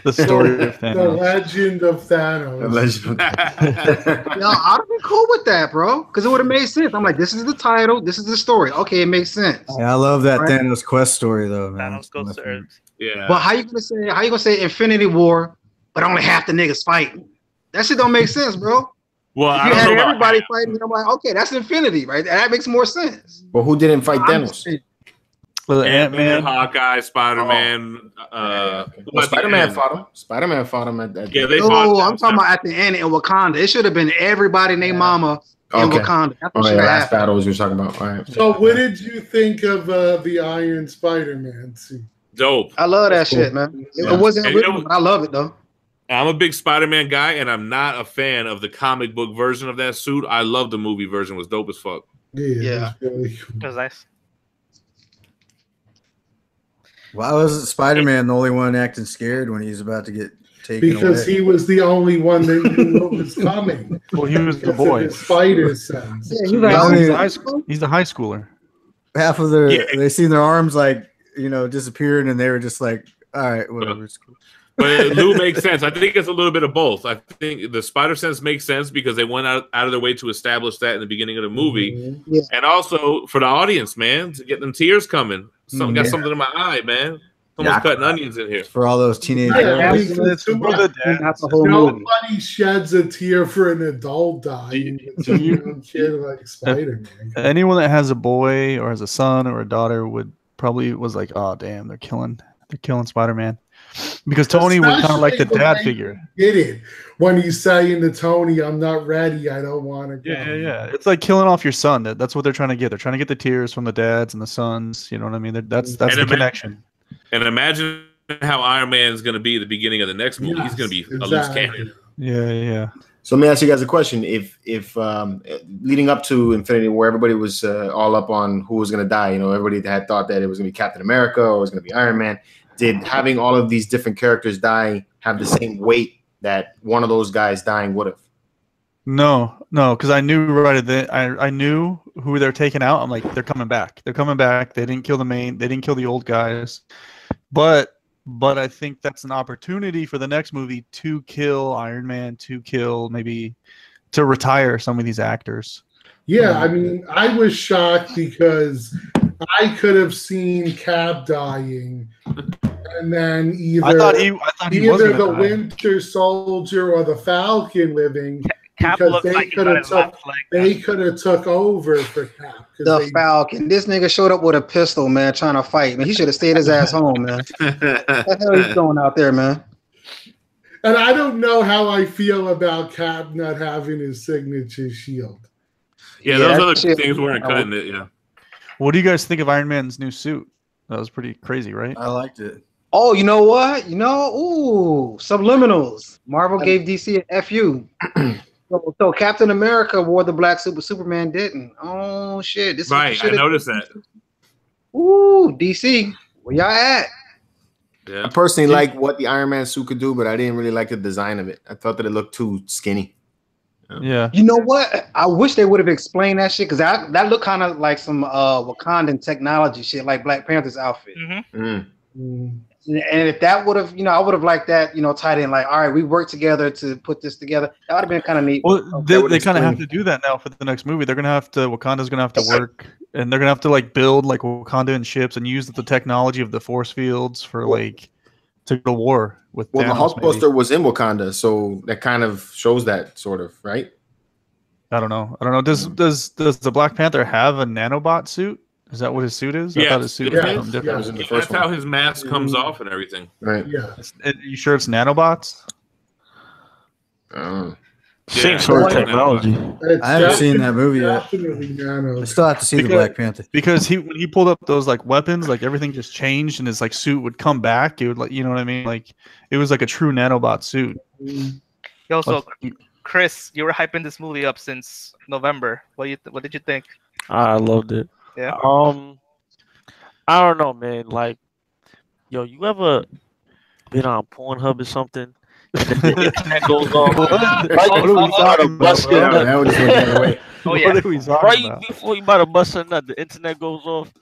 Speaker 1: The story of Thanos.
Speaker 3: The legend of Thanos.
Speaker 8: The legend of Thanos.
Speaker 6: Yo, I'd have been cool with that, bro. Because it would have made sense. I'm like, this is the title, this is the story. Okay, it makes sense.
Speaker 8: Yeah, I love that Thanos quest story though, man.
Speaker 5: Thanos goes to Earth.
Speaker 7: Yeah.
Speaker 6: But how you gonna say Infinity War, but only half the niggas fighting? That shit don't make sense, bro.
Speaker 7: Well,
Speaker 6: if you had everybody fighting, I'm like, okay, that's Infinity, right? That makes more sense.
Speaker 4: Well, who didn't fight Thanos?
Speaker 1: Well,
Speaker 7: Ant-Man, Hawkeye, Spider-Man.
Speaker 4: Spider-Man fought him. Spider-Man fought him at
Speaker 7: yeah, they
Speaker 6: no,
Speaker 7: fought
Speaker 6: I'm talking about at the end in Wakanda. It should have been everybody named Mama in Wakanda. That's what
Speaker 4: last battle was you're talking about. All right.
Speaker 3: So, what did you think of the Iron Spider-Man suit?
Speaker 7: Dope.
Speaker 6: I love that shit, man. It wasn't original, but I love it though.
Speaker 7: I'm a big Spider-Man guy, and I'm not a fan of the comic book version of that suit. I love the movie version; it was dope as fuck.
Speaker 3: Yeah.
Speaker 5: It was nice.
Speaker 8: Why was Spider-Man the only one acting scared when he's about to get taken
Speaker 3: because
Speaker 8: away?
Speaker 3: He was the only one that knew what was coming.
Speaker 1: Well, he was the boy.
Speaker 3: Spider sense.
Speaker 6: Yeah,
Speaker 1: he's the high schooler.
Speaker 8: Half of they seen their arms disappearing, and they were just like, "All right, whatever." It's cool.
Speaker 7: But Lou makes sense. I think it's a little bit of both. I think the Spider Sense makes sense because they went out of their way to establish that in the beginning of the movie, and also for the audience, man, to get them tears coming. Got something in my eye, man. Almost cutting onions in here.
Speaker 8: For all those teenage
Speaker 3: girls. Nobody sheds a tear for an adult dying. It's a young kid like Spider-Man.
Speaker 1: Anyone that has a boy or has a son or a daughter was like, "Oh, damn, they're killing Spider-Man." Because Tony was kind of like the dad figure.
Speaker 3: Get it when he's saying to Tony, "I'm not ready. I don't want to go."
Speaker 1: Yeah. It's like killing off your son. That's what they're trying to get. They're trying to get the tears from the dads and the sons. You know what I mean? That's the connection.
Speaker 7: And imagine how Iron Man is going to be at the beginning of the next movie. He's going to be a loose cannon.
Speaker 1: Yeah.
Speaker 4: So let me ask you guys a question. If leading up to Infinity War, everybody was all up on who was going to die. Everybody had thought that it was going to be Captain America or it was going to be Iron Man. Did having all of these different characters die have the same weight that one of those guys dying would have?
Speaker 1: No, because I knew right then. I knew who they're taking out. I'm like, they're coming back. They didn't kill they didn't kill the old guys, but I think that's an opportunity for the next movie to kill Iron Man, maybe to retire some of these actors.
Speaker 3: Yeah, I mean, I was shocked because I could have seen Cap dying, and then either the Winter Soldier or the Falcon living.
Speaker 5: Cap
Speaker 3: because
Speaker 5: looks
Speaker 3: they
Speaker 5: like
Speaker 3: could have took over for Cap.
Speaker 6: The Falcon. This nigga showed up with a pistol, man, trying to fight. Man, he should have stayed his ass home, man. What the hell are you doing out there, man?
Speaker 3: And I don't know how I feel about Cap not having his signature shield.
Speaker 7: Yeah, those other things weren't cutting it. Yeah.
Speaker 1: What do you guys think of Iron Man's new suit? That was pretty crazy, right?
Speaker 8: I liked it.
Speaker 6: Oh, you know what? Subliminals. Marvel gave DC an FU. So Captain America wore the black suit, but Superman didn't. Oh shit! This
Speaker 7: right, I noticed that.
Speaker 6: Ooh, DC, where y'all at?
Speaker 7: Yeah.
Speaker 4: I personally like what the Iron Man suit could do, but I didn't really like the design of it. I thought that it looked too skinny.
Speaker 1: Yeah.
Speaker 6: You know what? I wish they would have explained that shit because that looked kind of like some Wakandan technology shit, like Black Panther's outfit. And if that would have, I would have liked that, tied in like, all right, we worked together to put this together. That would have been kind of neat.
Speaker 1: Well, they kind of have to do that now for the next movie. They're gonna have to. Wakanda's gonna have to work, and they're gonna have to like build like Wakanda and ships and use the technology of the force fields for like to go to war with.
Speaker 4: Well,
Speaker 1: Thanos,
Speaker 4: the Hulkbuster was in Wakanda, so that kind of shows that sort of, right?
Speaker 1: I don't know. Does the Black Panther have a nanobot suit? Is that what his suit is?
Speaker 7: Yeah,
Speaker 1: I thought his suit was something different.
Speaker 7: That's how his mask comes off and everything.
Speaker 4: Right.
Speaker 3: Yeah.
Speaker 1: You sure it's nanobots?
Speaker 9: Same sort of technology.
Speaker 8: I haven't seen that movie yet. I still have to see the Black Panther.
Speaker 1: Because when he pulled up those like weapons, like everything just changed and his like suit would come back. It would like, you know what I mean? Like it was like a true nanobot suit.
Speaker 5: Yo, so Chris, you were hyping this movie up since November. What did you think?
Speaker 9: I loved it.
Speaker 5: Yeah.
Speaker 9: I don't know, man. Like, yo, you ever been on Pornhub or something? And the internet goes off. Right before you about to bust a nut, the internet goes off.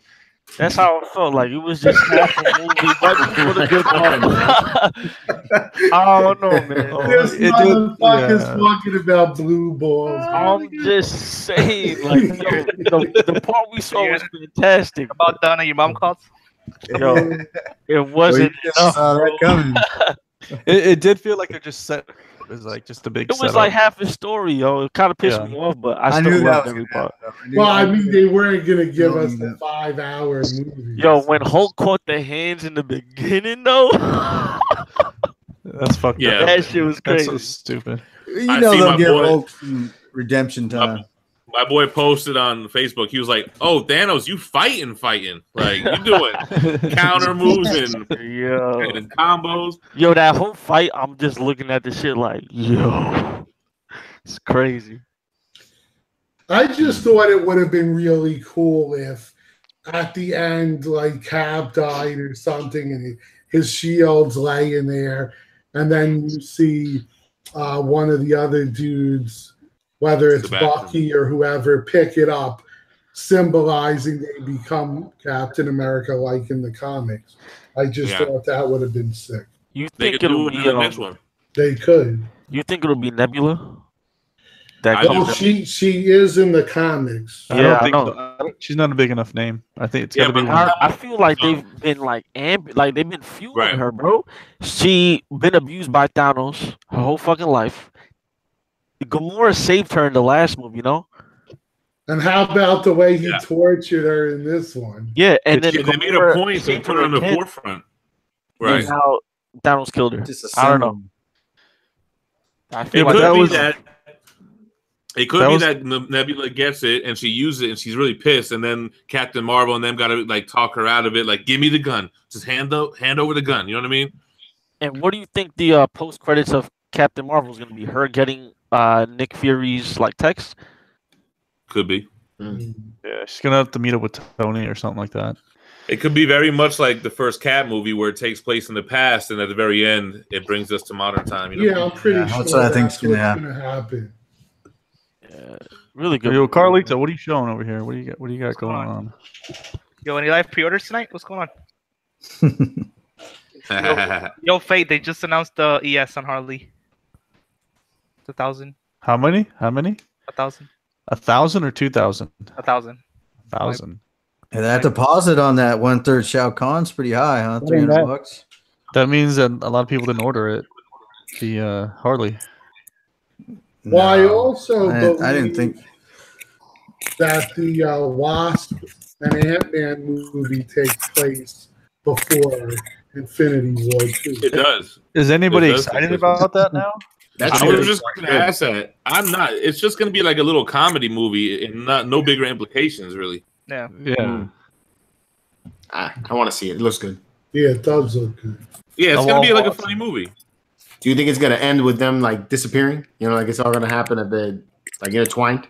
Speaker 9: That's how it felt. Like it was just half a movie right before the good part. I don't know, man.
Speaker 3: This motherfucker's talking about blue balls.
Speaker 9: I'm just saying, like, yo, the part we saw was fantastic.
Speaker 5: About Donna, your mom calls?
Speaker 9: Yo, it wasn't enough.
Speaker 8: Saw that coming.
Speaker 1: It did feel like it just set. It was like just a big.
Speaker 9: It was
Speaker 1: setup.
Speaker 9: like half a story, yo. It kind of pissed me off, but I still loved every part.
Speaker 3: Well, I mean, they weren't gonna give us the 5-hour movie.
Speaker 9: Yo, when Hulk caught the hands in the beginning, though.
Speaker 1: That's fucked
Speaker 9: up. That shit was crazy.
Speaker 1: That's so stupid.
Speaker 8: You know they'll give Hulk some redemption time.
Speaker 7: My boy posted on Facebook. He was like, "Oh, Thanos, you fighting? Like you doing counter moves and combos."
Speaker 9: Yo, that whole fight, I'm just looking at the shit like, yo, it's crazy.
Speaker 3: I just thought it would have been really cool if at the end, like Cap died or something, and his shield's laying there, and then you see one of the other dudes, whether it's Bucky or whoever, pick it up, symbolizing they become Captain America like in the comics. I just thought that would have been sick.
Speaker 9: You think it'll be
Speaker 7: the next one?
Speaker 3: They could.
Speaker 9: You think it'll be Nebula?
Speaker 3: She is in the comics.
Speaker 1: I don't think so. She's not a big enough name. I think it's gotta be.
Speaker 9: I feel like they've been they've been fueling her, bro. She been abused by Thanos her whole fucking life. Gamora saved her in the last movie, you know.
Speaker 3: And how about the way he tortured her in this one?
Speaker 9: Yeah, and then
Speaker 7: they made a point to put her on the forefront. Right.
Speaker 9: And now Thanos killed her. I don't know. I feel like
Speaker 7: that
Speaker 9: was
Speaker 7: that. It could be that Nebula gets it and she uses it and she's really pissed, and then Captain Marvel and them got to like talk her out of it. Like, give me the gun. Just hand over the gun. You know what I mean?
Speaker 9: And what do you think the post credits of Captain Marvel is going to be? Her getting Nick Fury's like text?
Speaker 7: Could be.
Speaker 1: Yeah, she's gonna have to meet up with Tony or something like that.
Speaker 7: It could be very much like the first Cat movie, where it takes place in the past, and at the very end, it brings us to modern time. You know?
Speaker 3: Yeah, I'm pretty sure
Speaker 8: that's what I think's gonna
Speaker 3: happen.
Speaker 9: Yeah, really good.
Speaker 1: Yo, Carlito, what are you showing over here? What do you got going on?
Speaker 5: Yo, any live pre-orders tonight? What's going on? yo, Fate, they just announced the ES on Harley. 1,000.
Speaker 1: How many?
Speaker 5: 1,000.
Speaker 1: 1,000 or 2,000?
Speaker 5: 1,000.
Speaker 1: 1,000.
Speaker 8: And that deposit on that 1/3 Shao Kahn's pretty high, huh? $300.
Speaker 1: That means that a lot of people didn't order it. The Harley.
Speaker 3: Well, I also
Speaker 8: I didn't think
Speaker 3: that the Wasp and Ant-Man movie takes place before Infinity War 2.
Speaker 7: It does.
Speaker 1: Is anybody excited about that now?
Speaker 7: I was just going to ask that. I'm not. It's just going to be like a little comedy movie and no bigger implications, really.
Speaker 5: Yeah.
Speaker 1: Yeah.
Speaker 4: I want to see it. It looks good.
Speaker 3: Yeah, it does look good.
Speaker 7: Yeah, it's gonna be like a funny movie.
Speaker 4: Do you think it's gonna end with them like disappearing? You know, like it's all gonna happen at the like intertwined.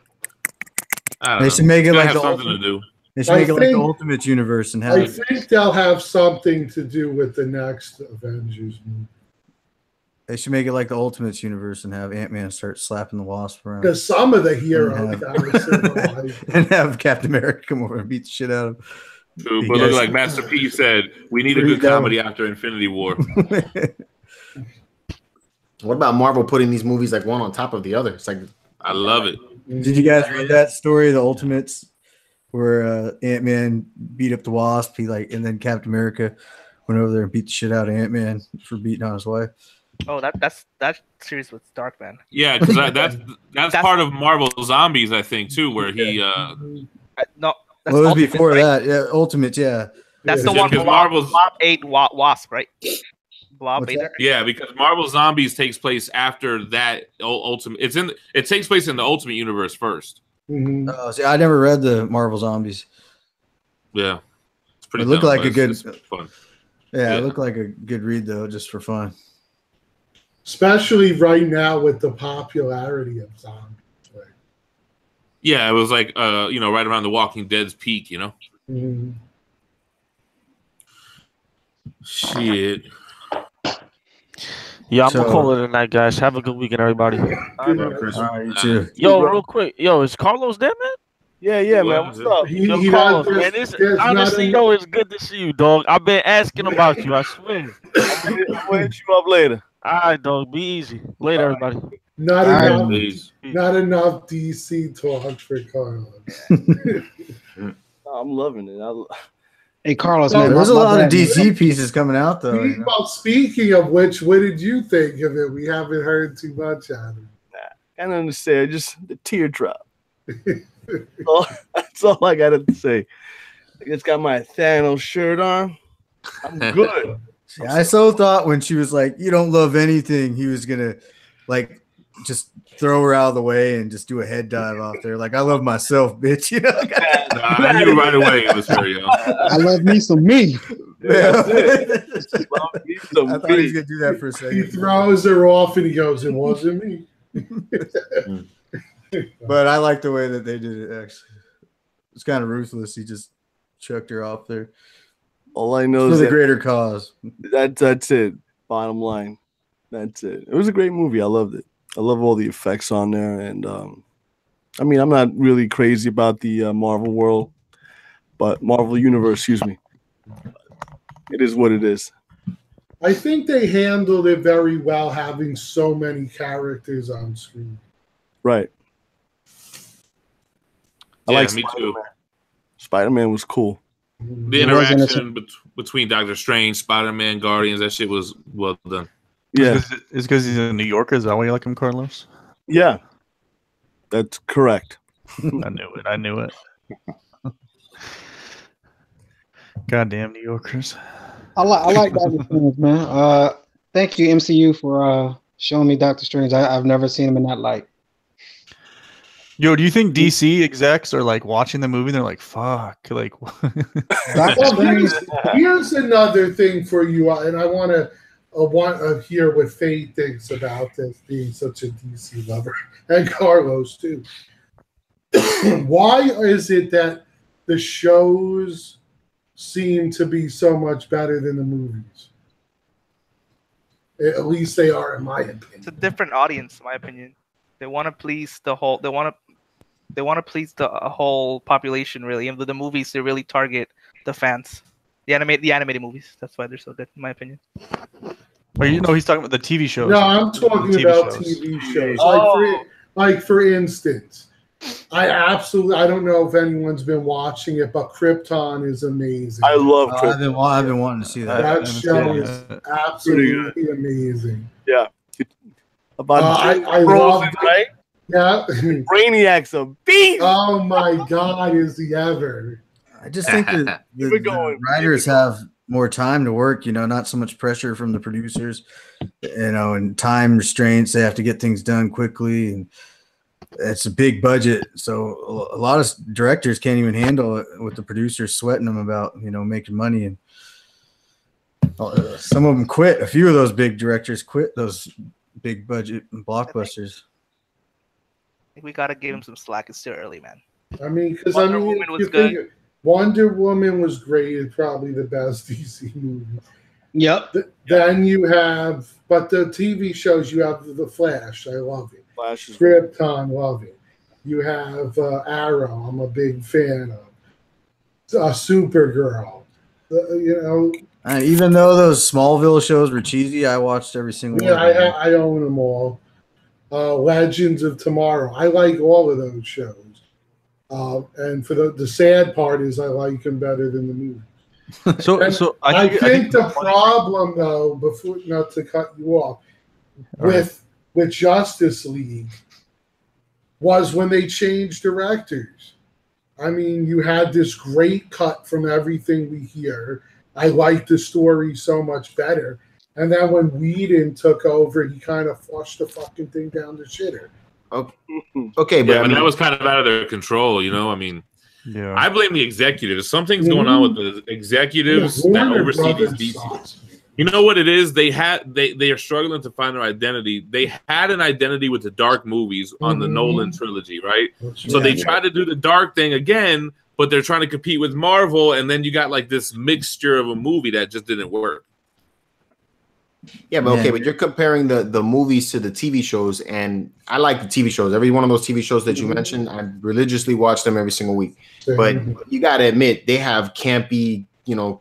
Speaker 8: They should make it like the
Speaker 7: something to do.
Speaker 8: They should make it like the Ultimate Universe and have.
Speaker 3: I think they'll have something to do with the next Avengers movie.
Speaker 8: They should make it like the Ultimate Universe and have Ant-Man start slapping the Wasp around.
Speaker 3: Because some of the heroes
Speaker 8: and have Captain America come over and beat the shit out of him.
Speaker 7: True, but look, like Master P said, we need a good comedy after Infinity War.
Speaker 4: What about Marvel putting these movies like one on top of the other? It's like
Speaker 7: I love it.
Speaker 8: Did you guys read that story, the Ultimates, where Ant-Man beat up the Wasp? And then Captain America went over there and beat the shit out of Ant-Man for beating on his wife.
Speaker 5: Oh, that series was dark, man.
Speaker 7: Yeah, because that's part of Marvel Zombies, I think, too, where he.
Speaker 5: No,
Speaker 8: that's it was before that. Yeah, Ultimate. Yeah,
Speaker 5: that's the one. Blob ate Wasp, right? Blob ate her.
Speaker 7: Yeah, because Marvel Zombies takes place after that Ultimate. It takes place in the Ultimate Universe first.
Speaker 8: See, I never read the Marvel Zombies.
Speaker 7: Yeah, it's pretty.
Speaker 8: It looked like a good.
Speaker 7: Fun.
Speaker 8: Yeah, it looked like a good read though, just for fun.
Speaker 3: Especially right now with the popularity of zombies. Right?
Speaker 7: Yeah, it was like right around the Walking Dead's peak, you know.
Speaker 3: Mm-hmm.
Speaker 7: Shit.
Speaker 9: Yeah, I'm gonna call it a night, guys. Have a good weekend, everybody.
Speaker 8: All right, you too.
Speaker 9: Yo, real quick. Yo, is Carlos there, man?
Speaker 2: Yeah, man. What's up?
Speaker 3: He
Speaker 9: Carlos, man, honestly, it's good to see you, dog. I've been asking about you, I swear.
Speaker 2: I'll hit you up later.
Speaker 9: All right, dog. Be easy. Later, everybody.
Speaker 3: Not enough DC talk for Carlos.
Speaker 2: I'm loving it.
Speaker 6: Hey, Carlos,
Speaker 8: man, there's a lot of DC pieces coming out, though.
Speaker 3: Well, speaking of which, what did you think of it? We haven't heard too much out of it.
Speaker 2: I don't understand. Just the teardrop. That's all I got to say. I just got my Thanos shirt on. I'm good.
Speaker 8: Yeah, I so thought when she was like, "You don't love anything," he was gonna like just throw her out of the way and just do a head dive out there. Like, I love myself, bitch. You know?
Speaker 7: I knew right away it was her, yo.
Speaker 6: I love me some me.
Speaker 8: Yeah. I thought he was gonna do that for a second.
Speaker 3: He throws her off and he goes, "It wasn't me."
Speaker 8: But I like the way that they did it. Actually, it's kind of ruthless. He just chucked her off there.
Speaker 2: All I know
Speaker 8: is
Speaker 2: for
Speaker 8: the greater cause.
Speaker 2: That's it. Bottom line, that's it. It was a great movie. I loved it. I love all the effects on there, and I mean, I'm not really crazy about the Marvel world, but Marvel Universe, excuse me. It is what it is.
Speaker 3: I think they handled it very well, having so many characters on screen.
Speaker 2: Right. I like
Speaker 7: me too.
Speaker 2: Spider-Man was cool.
Speaker 7: The interaction between Doctor Strange, Spider-Man, Guardians, that shit was well done.
Speaker 2: Yeah.
Speaker 1: It's because he's a New Yorker. Is that why you like him, Carlos?
Speaker 2: Yeah. That's correct.
Speaker 1: I knew it. Goddamn New Yorkers.
Speaker 6: I like Doctor Strange, man. Thank you, MCU, for showing me Doctor Strange. I've never seen him in that light.
Speaker 1: Yo, do you think DC execs are like watching the movie and they're like, fuck, like
Speaker 3: here's another thing for you, and I want to hear what Faye thinks about this, being such a DC lover, and Carlos too. Why is it that the shows seem to be so much better than the movies? At least they are, in my opinion.
Speaker 5: It's a different audience, in my opinion. They want to please the whole. They want to please the whole population, really. And the movies, they really target the fans. The animated movies. That's why they're so good, in my opinion.
Speaker 1: Or he's talking about the TV shows.
Speaker 3: No, I'm talking about TV shows. Like for instance, I don't know if anyone's been watching it, but Krypton is amazing.
Speaker 2: I love Krypton.
Speaker 8: I've been wanting to see that.
Speaker 3: That show is absolutely amazing.
Speaker 2: Yeah.
Speaker 3: I love it.
Speaker 2: Right?
Speaker 3: Yeah.
Speaker 2: Brainiac's a beast.
Speaker 3: Oh my God, is he ever?
Speaker 8: I just think that the writers have more time to work, not so much pressure from the producers, and time restraints. They have to get things done quickly, and it's a big budget. So a lot of directors can't even handle it with the producers sweating them about, making money. And Some of them quit. A few of those big directors quit those big budget blockbusters.
Speaker 5: I think we gotta give him some slack. It's still early, man.
Speaker 3: I mean, because
Speaker 5: Wonder Woman was good.
Speaker 3: Wonder Woman was great. It's probably the best DC movie.
Speaker 6: Yep.
Speaker 3: Then you have, but the TV shows, you have The Flash. I love it.
Speaker 2: Flash is
Speaker 3: Krypton, love it. You have Arrow. I'm a big fan of. Supergirl.
Speaker 8: Even though those Smallville shows were cheesy, I watched every single one.
Speaker 3: Yeah, I own them all. Legends of Tomorrow. I like all of those shows. And for the sad part is I like them better than the movie. So I think the problem, though, before not to cut you off, with Justice League was when they changed directors. I mean, you had this great cut from everything we hear. I liked the story so much better. And then when Whedon took over, he kind of flushed the fucking thing down the shitter.
Speaker 4: Okay, but
Speaker 7: that was kind of out of their control, you know. I mean, I blame the executives. Something's going on with the executives that oversee these DCs. You know what it is? They are struggling to find their identity. They had an identity with the dark movies on the Nolan trilogy, right? So they tried to do the dark thing again, but they're trying to compete with Marvel, and then you got like this mixture of a movie that just didn't work.
Speaker 4: Yeah, but okay, but you're comparing the movies to the TV shows, and I like the TV shows. Every one of those TV shows that you mentioned, I religiously watch them every single week. But you got to admit, they have campy,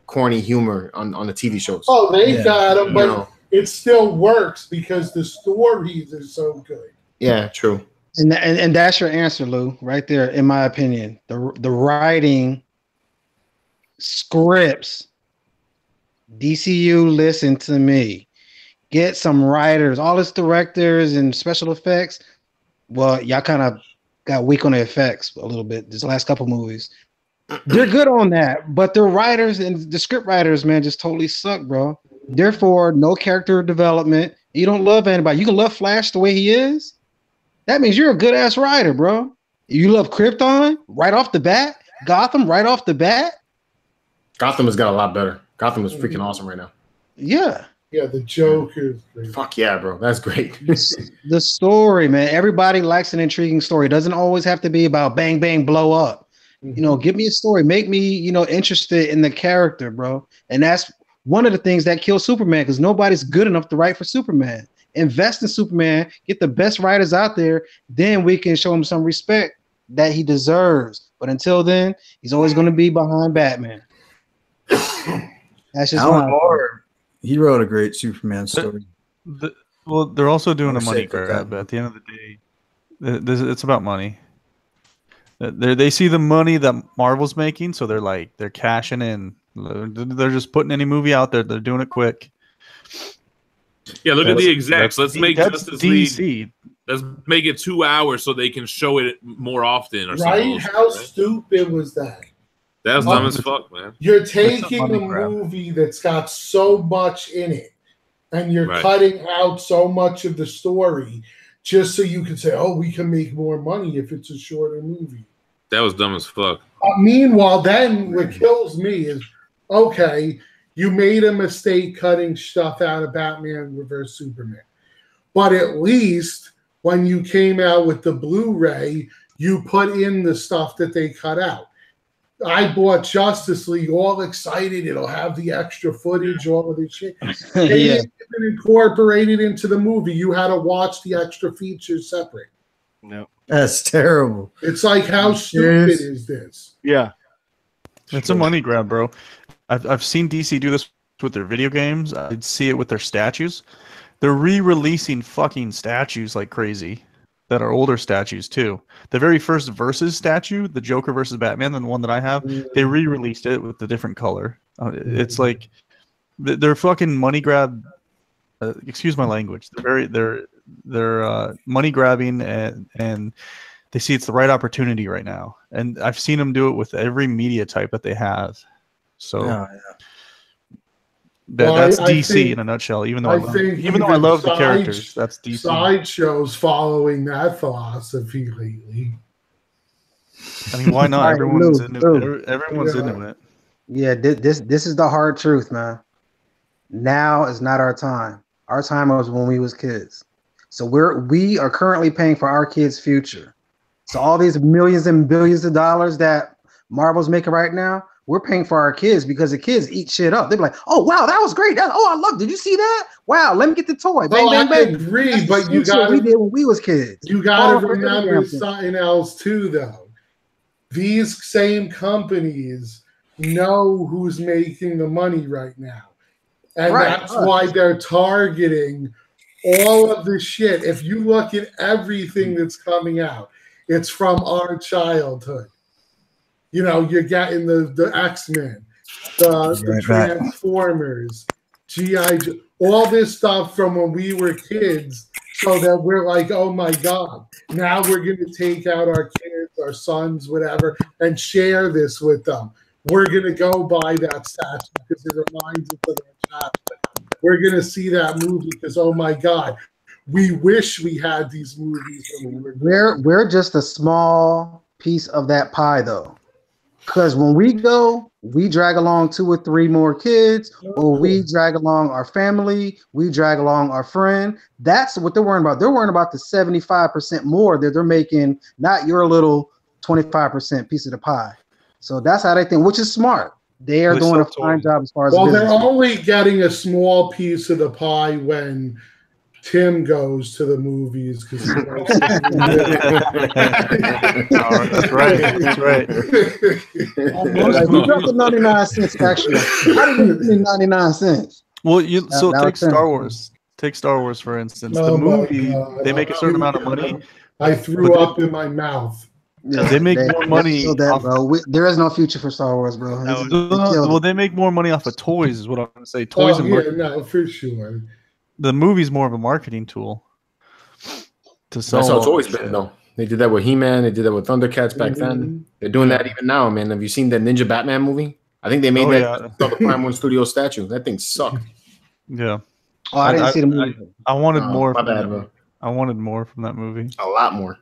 Speaker 4: corny humor on the TV shows.
Speaker 3: Oh, they got them, but it still works because the stories are so good.
Speaker 4: Yeah, true.
Speaker 6: And that's your answer, Lou, right there. In my opinion, the writing, scripts, DCU, listen to me. Get some writers, all this directors and special effects. Well, y'all kind of got weak on the effects a little bit. This last couple movies, they're good on that, but the writers and the script writers, man, just totally suck, bro. Therefore, no character development. You don't love anybody. You can love Flash the way he is. That means you're a good ass writer, bro. You love Krypton right off the bat. Gotham right off the bat.
Speaker 4: Gotham has got a lot better. Gotham is freaking awesome right now.
Speaker 6: Yeah.
Speaker 3: Yeah, the Joker is great.
Speaker 4: Fuck yeah, bro. That's great.
Speaker 6: The story, man. Everybody likes an intriguing story. It doesn't always have to be about bang, bang, blow up. Give me a story. Make me, interested in the character, bro. And that's one of the things that kills Superman, because nobody's good enough to write for Superman. Invest in Superman. Get the best writers out there. Then we can show him some respect that he deserves. But until then, he's always going to be behind Batman. That's just
Speaker 8: Alan Moore. He wrote a great Superman story.
Speaker 1: Well, they're also doing a money grab. At the end of the day, it's about money. They see the money that Marvel's making, so they're cashing in. They're just putting any movie out there. They're doing it quick.
Speaker 7: Yeah, look at the execs. Let's make Justice
Speaker 1: DC.
Speaker 7: League. Let's make it 2 hours so they can show it more often. Or
Speaker 3: right? How stupid was that?
Speaker 7: That's dumb as fuck, man.
Speaker 3: You're taking a movie that's got so much in it, and you're cutting out so much of the story just so you can say, oh, we can make more money if it's a shorter movie.
Speaker 7: That was dumb as fuck.
Speaker 3: Meanwhile, then what kills me is, okay, you made a mistake cutting stuff out of Batman vs. Superman. But at least when you came out with the Blu-ray, you put in the stuff that they cut out. I bought Justice League all excited. It'll have the extra footage, all of this shit. They didn't even incorporate it into the movie. You had to watch the extra features separate.
Speaker 2: No.
Speaker 8: That's terrible.
Speaker 3: It's like, how stupid is this?
Speaker 2: Yeah.
Speaker 1: It's a money grab, bro. I've seen DC do this with their video games. I'd see it with their statues. They're re-releasing fucking statues like crazy that are older statues too. The very first Versus statue, the Joker versus Batman, the one that I have, they re-released it with a different color. It's like they're fucking money grab. Excuse my language. They're money grabbing and they see it's the right opportunity right now. And I've seen them do it with every media type that they have. So that's DC in a nutshell. Even though I love the characters, that's DC.
Speaker 3: Sideshow's following that philosophy lately.
Speaker 1: I mean, why not? Everyone's into it.
Speaker 6: Yeah, this is the hard truth, man. Now is not our time. Our time was when we was kids. So we are currently paying for our kids' future. So all these millions and billions of dollars that Marvel's making right now, we're paying for our kids because the kids eat shit up. They're like, "Oh wow, that was great! I love. Did you see that? Wow, let me get the toy." Bang, bang, bang.
Speaker 3: I agree, but
Speaker 6: you got we did when we was kids.
Speaker 3: You got to remember something else too, though. These same companies know who's making the money right now, and that's why they're targeting all of the shit. If you look at everything that's coming out, it's from our childhood. You know, you're getting the X-Men, the Transformers, G.I. Joe, all this stuff from when we were kids, so that we're like, oh my God, now we're going to take out our kids, our sons, whatever, and share this with them. We're going to go buy that statue because it reminds us of our childhood. We're going to see that movie because, oh my God, we wish we had these movies when we were
Speaker 6: We're just a small piece of that pie, though. Because when we go, we drag along 2 or 3 more kids, or we drag along our family, we drag along our friend. That's what they're worrying about. They're worrying about the 75% more that they're making, not your little 25% piece of the pie. So that's how they think, which is smart. They are doing a fine job as far as
Speaker 3: business. They're only getting a small piece of the pie when Tim goes to the movies because
Speaker 1: that's right. That's right.
Speaker 6: We dropped the 99 cents actually. How did you give me 99 cents?
Speaker 1: Well, take Star Wars. Take Star Wars for instance. The movie they make a certain amount of money.
Speaker 3: I threw up in my mouth.
Speaker 1: Yeah, they make more money.
Speaker 6: There is no future for Star Wars, bro.
Speaker 1: Well, they make more money off of toys, is what I'm going to say. Toys and merchandise.
Speaker 3: No, for sure.
Speaker 1: The movie's more of a marketing tool to sell.
Speaker 4: That's how it's always been, though. They did that with He-Man. They did that with Thundercats back then. They're doing that even now, man. Have you seen that Ninja Batman movie? I think they made the Prime 1 Studio statue. That thing sucked.
Speaker 1: Yeah.
Speaker 6: Oh, I didn't see the movie.
Speaker 1: I wanted more.
Speaker 4: My bad, bro.
Speaker 1: I wanted more from that movie.
Speaker 4: A lot more.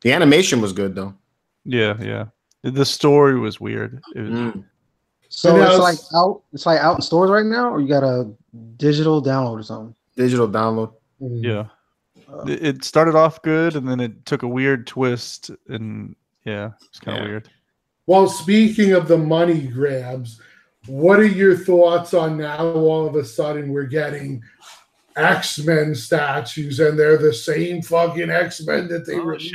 Speaker 4: The animation was good, though.
Speaker 1: Yeah. The story was weird. It was,
Speaker 6: So it's like out in stores right now, or you got a digital download or something?
Speaker 4: Digital download.
Speaker 1: Yeah. It started off good, and then it took a weird twist, and it's kind of weird.
Speaker 3: Well, speaking of the money grabs, what are your thoughts on now all of a sudden we're getting X-Men statues, and they're the same fucking X-Men that they released?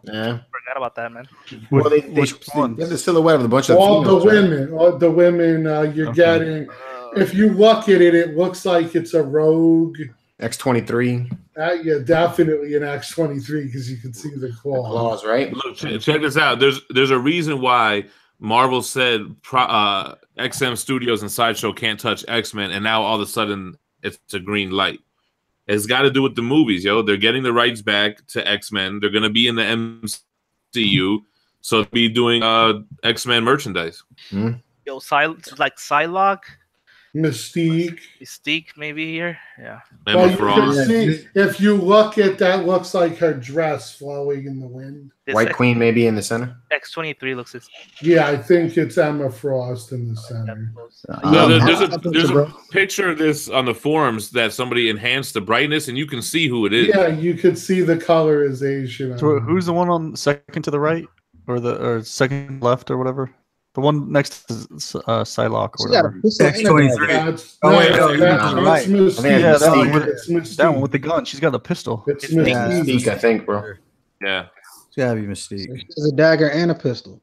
Speaker 4: Yeah.
Speaker 5: Forgot about that, man.
Speaker 4: Well, they have the silhouette of a bunch of
Speaker 3: all the women you're getting. If you look at it, it looks like it's a Rogue
Speaker 4: X-23.
Speaker 3: Yeah, definitely an X-23 because you can see the claws.
Speaker 4: Claws, right?
Speaker 7: Look, check this out. There's a reason why Marvel said XM Studios and Sideshow can't touch X-Men, and now all of a sudden it's a green light. It's got to do with the movies, yo. They're getting the rights back to X-Men. They're going to be in the MCU, so they'll be doing X-Men merchandise.
Speaker 5: Yo, like Psylocke.
Speaker 3: Mystique
Speaker 5: maybe here. Yeah.
Speaker 3: Well, you can see, if you look at that, looks like her dress flowing in the wind.
Speaker 4: White Queen maybe in the center.
Speaker 5: X-23 looks.
Speaker 3: Yeah, I think it's Emma Frost in the center.
Speaker 7: There's a picture of this on the forums that somebody enhanced the brightness, and you can see who it is.
Speaker 3: Yeah, you could see the colorization.
Speaker 1: So who's the one on second to the right, or second left, or whatever? The one next to Psylocke or whatever.
Speaker 6: X-23.
Speaker 1: That one with the gun. She's got a pistol.
Speaker 3: It's
Speaker 4: Mystique, I think, bro.
Speaker 7: Yeah.
Speaker 8: It's gotta be Mystique.
Speaker 6: There's a dagger and a pistol.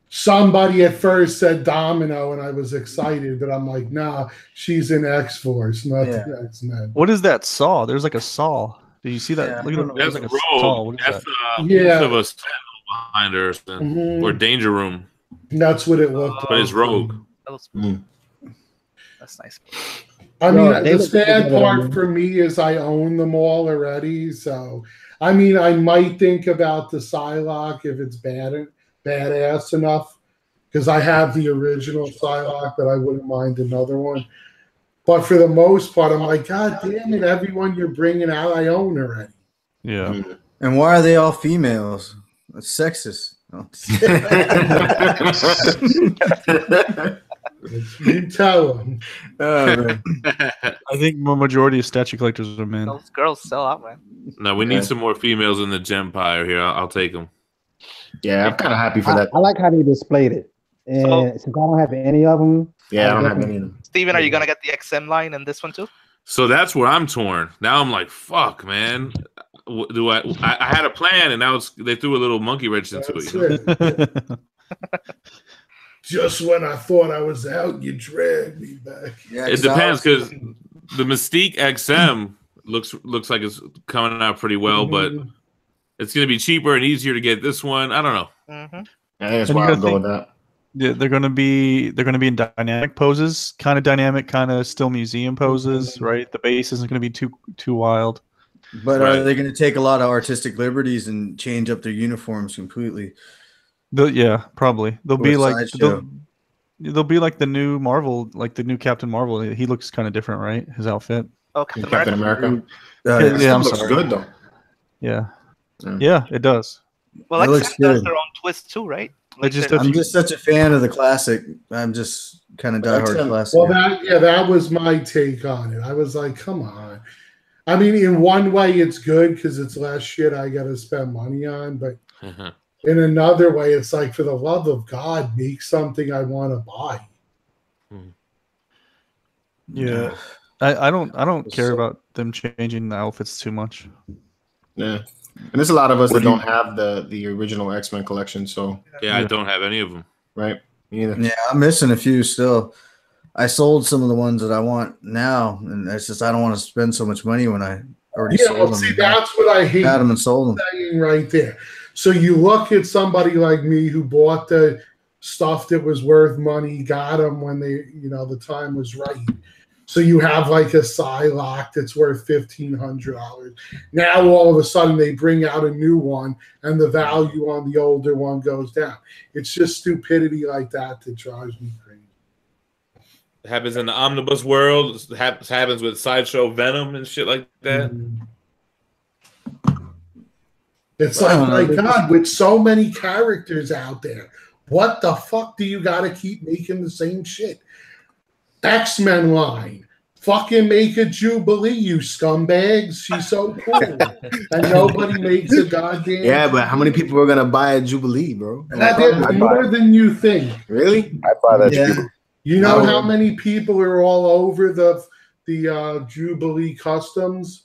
Speaker 3: Somebody at first said Domino, and I was excited, but I'm like, nah, she's in X-Force, not the X-Men.
Speaker 1: What is that saw? There's like a saw. Do you see that?
Speaker 7: Yeah.
Speaker 1: Look at
Speaker 7: That's
Speaker 1: like a
Speaker 7: saw.
Speaker 1: What is
Speaker 7: That's
Speaker 1: that?
Speaker 7: of a behind her or Danger Room.
Speaker 3: That's what it looked like.
Speaker 7: But it's Rogue.
Speaker 5: That's nice.
Speaker 3: I mean, the sad part for me is I own them all already. So, I mean, I might think about the Psylocke if it's badass enough, because I have the original Psylocke, but I wouldn't mind another one. But for the most part, I'm like, God damn it, everyone you're bringing out, I own already.
Speaker 1: Yeah.
Speaker 8: And why are they all females? That's sexist. Oh.
Speaker 3: You tell them.
Speaker 1: I think the majority of statue collectors are men.
Speaker 5: Those girls sell out, man.
Speaker 7: No, we need some more females in the Gempire here. I'll take them.
Speaker 4: Yeah, I'm kind of happy for that.
Speaker 6: I like how they displayed it. And since I don't have any of them.
Speaker 4: Yeah, I don't have any of them.
Speaker 5: Steven, are you going to get the XM line in this one too?
Speaker 7: So that's where I'm torn. Now I'm like, fuck, man. Do I had a plan, and now they threw a little monkey wrench into it.
Speaker 3: Just when I thought I was out, you dragged me back.
Speaker 7: Yeah, it depends, because the Mystique XM looks like it's coming out pretty well, but it's going to be cheaper and easier to get this one. I don't know.
Speaker 4: I think that's why I'm going with that.
Speaker 1: Yeah, they're gonna be in dynamic poses, kind of dynamic, kind of still museum poses, right? The base isn't gonna be too wild.
Speaker 8: But are they gonna take a lot of artistic liberties and change up their uniforms completely?
Speaker 1: Yeah, probably. They'll be like the new Marvel, like the new Captain Marvel. He looks kind of different, right? His outfit.
Speaker 5: Oh,
Speaker 4: Captain America.
Speaker 1: Yeah, I'm
Speaker 4: looks
Speaker 1: sorry.
Speaker 4: good though.
Speaker 1: Yeah, yeah, it does.
Speaker 5: Well, like does their own twist too, right? Like
Speaker 8: I'm just such a fan of the classic. I'm just kind of diehard classic.
Speaker 3: Well, that was my take on it. I was like, come on. I mean, in one way, it's good because it's less shit I got to spend money on. But in another way, it's like, for the love of God, make something I want to buy.
Speaker 1: Yeah, I don't care about them changing the outfits too much.
Speaker 4: Yeah. And there's a lot of us that don't have the original X-Men collection, so
Speaker 7: yeah, I don't have any of them.
Speaker 4: Right? Me either.
Speaker 8: Yeah, I'm missing a few still. I sold some of the ones that I want now, and it's just I don't want to spend so much money when I already sold them.
Speaker 3: See, that's what I hate.
Speaker 8: Had them and sold them.
Speaker 3: Saying right there. So you look at somebody like me who bought the stuff that was worth money, got them when the time was right. So you have like a Psylocke that's worth $1,500. Now all of a sudden they bring out a new one and the value on the older one goes down. It's just stupidity like that drives me crazy.
Speaker 7: It happens in the omnibus world. It happens with Sideshow Venom and shit like that.
Speaker 3: It's like, my God, with so many characters out there, what the fuck do you got to keep making the same shit? X-Men line. Fucking make a Jubilee, you scumbags. She's so cool. And nobody makes a goddamn...
Speaker 4: Yeah, but how many people are going to buy a Jubilee, bro?
Speaker 3: More than you think.
Speaker 4: Really?
Speaker 10: I buy that Jubilee.
Speaker 3: You know how many people are all over the Jubilee customs?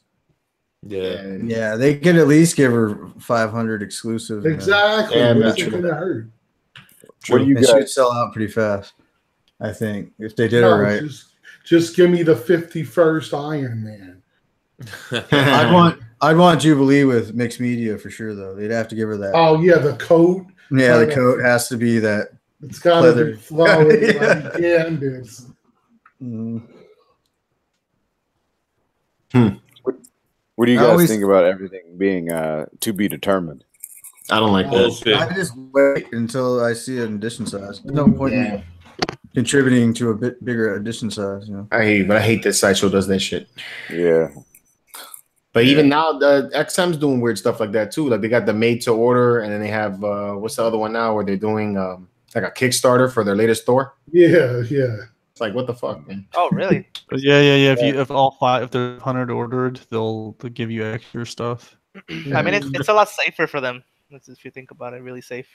Speaker 8: Yeah, they could at least give her 500 exclusive.
Speaker 3: Exactly. What's it going to hurt?
Speaker 10: What do you guys
Speaker 8: should sell out pretty fast, I think, if they did it right.
Speaker 3: Just give me the 51st Iron Man.
Speaker 8: I'd want Jubilee with mixed media for sure, though. They'd have to give her that.
Speaker 3: Oh yeah, the coat.
Speaker 8: Yeah, the coat has to be that.
Speaker 3: It's got to be flowing like canvas.
Speaker 10: What do you guys think about everything being to be determined?
Speaker 4: I don't like bullshit.
Speaker 8: I just wait until I see an edition size. There's no point in contributing to a bit bigger edition size.
Speaker 4: I hate that Sideshow does that shit.
Speaker 10: Yeah.
Speaker 4: But even now, the XM's doing weird stuff like that too. Like they got the made to order, and then they have what's the other one now where they're doing like a Kickstarter for their latest Thor.
Speaker 3: Yeah.
Speaker 4: It's like, what the fuck, man?
Speaker 5: Oh, really?
Speaker 1: Yeah. If all five, if there's 100 ordered, they'll give you extra stuff.
Speaker 5: I mean, it's a lot safer for them. If you think about it, really safe.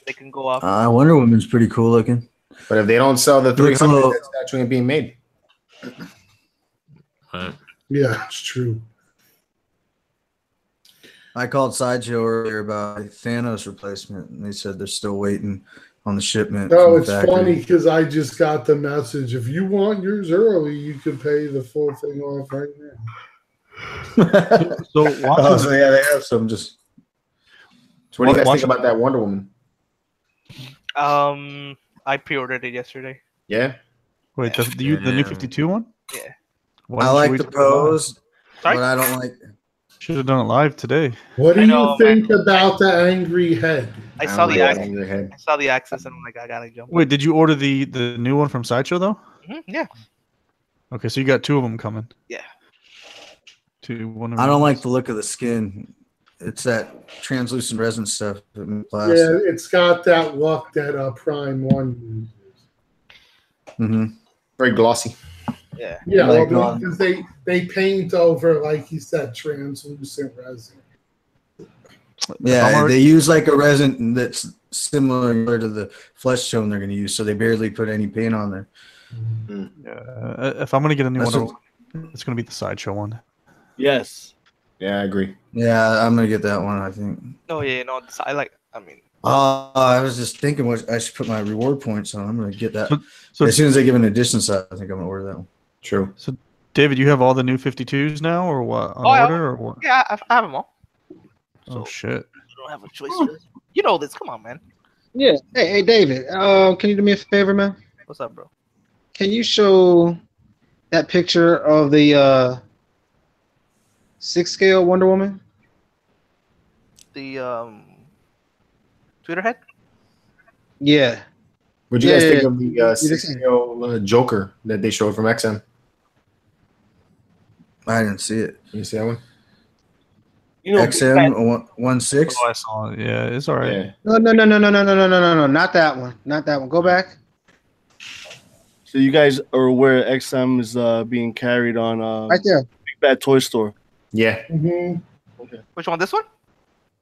Speaker 5: They can go off.
Speaker 8: Wonder Woman's pretty cool looking.
Speaker 4: But if they don't sell the 300, that statue ain't being made.
Speaker 3: Yeah, it's true.
Speaker 8: I called Sideshow earlier about Thanos replacement, and they said they're still waiting on the shipment.
Speaker 3: Oh, it's funny because I just got the message. If you want yours early, you can pay the full thing off right now.
Speaker 1: So
Speaker 8: yeah, they have some just.
Speaker 4: So what do you guys think about that Wonder Woman?
Speaker 5: I pre-ordered it yesterday.
Speaker 4: Yeah.
Speaker 1: Wait, the new 52 one?
Speaker 5: Yeah.
Speaker 8: I like the pose, but I don't like.
Speaker 1: Should have done it live today.
Speaker 3: What do you think about the angry head?
Speaker 5: I saw the axis and I'm like, I gotta jump.
Speaker 1: Wait, did you order the new one from Sideshow though?
Speaker 5: Yeah.
Speaker 1: Okay, so you got two of them coming.
Speaker 5: Yeah.
Speaker 8: I don't like the look of the skin. It's that translucent resin stuff.
Speaker 3: Yeah, it's got that look that Prime 1 uses.
Speaker 4: Very glossy.
Speaker 5: Yeah.
Speaker 3: Yeah,
Speaker 8: Like,
Speaker 3: well, because they paint over, like you said, translucent resin.
Speaker 8: Yeah, they use like a resin that's similar to the flesh tone they're going to use, so they barely put any paint on there.
Speaker 1: If I'm going to get a new one, it's going to be the Sideshow one.
Speaker 2: Yes.
Speaker 4: Yeah, I agree.
Speaker 8: Yeah, I'm going to get that one, I think.
Speaker 5: Oh, yeah, no, I mean.
Speaker 8: I was just thinking what I should put my reward points on. I'm going to get that. So as soon as they give an edition set, I think I'm going to order that one.
Speaker 4: True.
Speaker 1: So, David, you have all the new 52s now, or what? On order, or what?
Speaker 5: Yeah, I have them all.
Speaker 1: So, shit.
Speaker 5: You don't have a choice for this. You know this. Come on, man.
Speaker 6: Yeah. Hey, David. Can you do me a favor, man?
Speaker 5: What's up, bro?
Speaker 6: Can you show that picture of the 6-scale Wonder Woman?
Speaker 5: The Twitter head?
Speaker 6: Yeah.
Speaker 4: What'd you guys think of the 6-scale Joker that they showed from XM?
Speaker 8: I didn't see it.
Speaker 4: You see that one?
Speaker 2: You know,
Speaker 8: XM 1/6.
Speaker 1: Oh, I saw it. Yeah, it's all right.
Speaker 4: Yeah.
Speaker 6: No, not that one. Not that one. Go back.
Speaker 2: So you guys are aware XM is being carried on
Speaker 6: Right there.
Speaker 2: Big Bad Toy Store.
Speaker 4: Yeah.
Speaker 2: Okay.
Speaker 5: Which one? This one?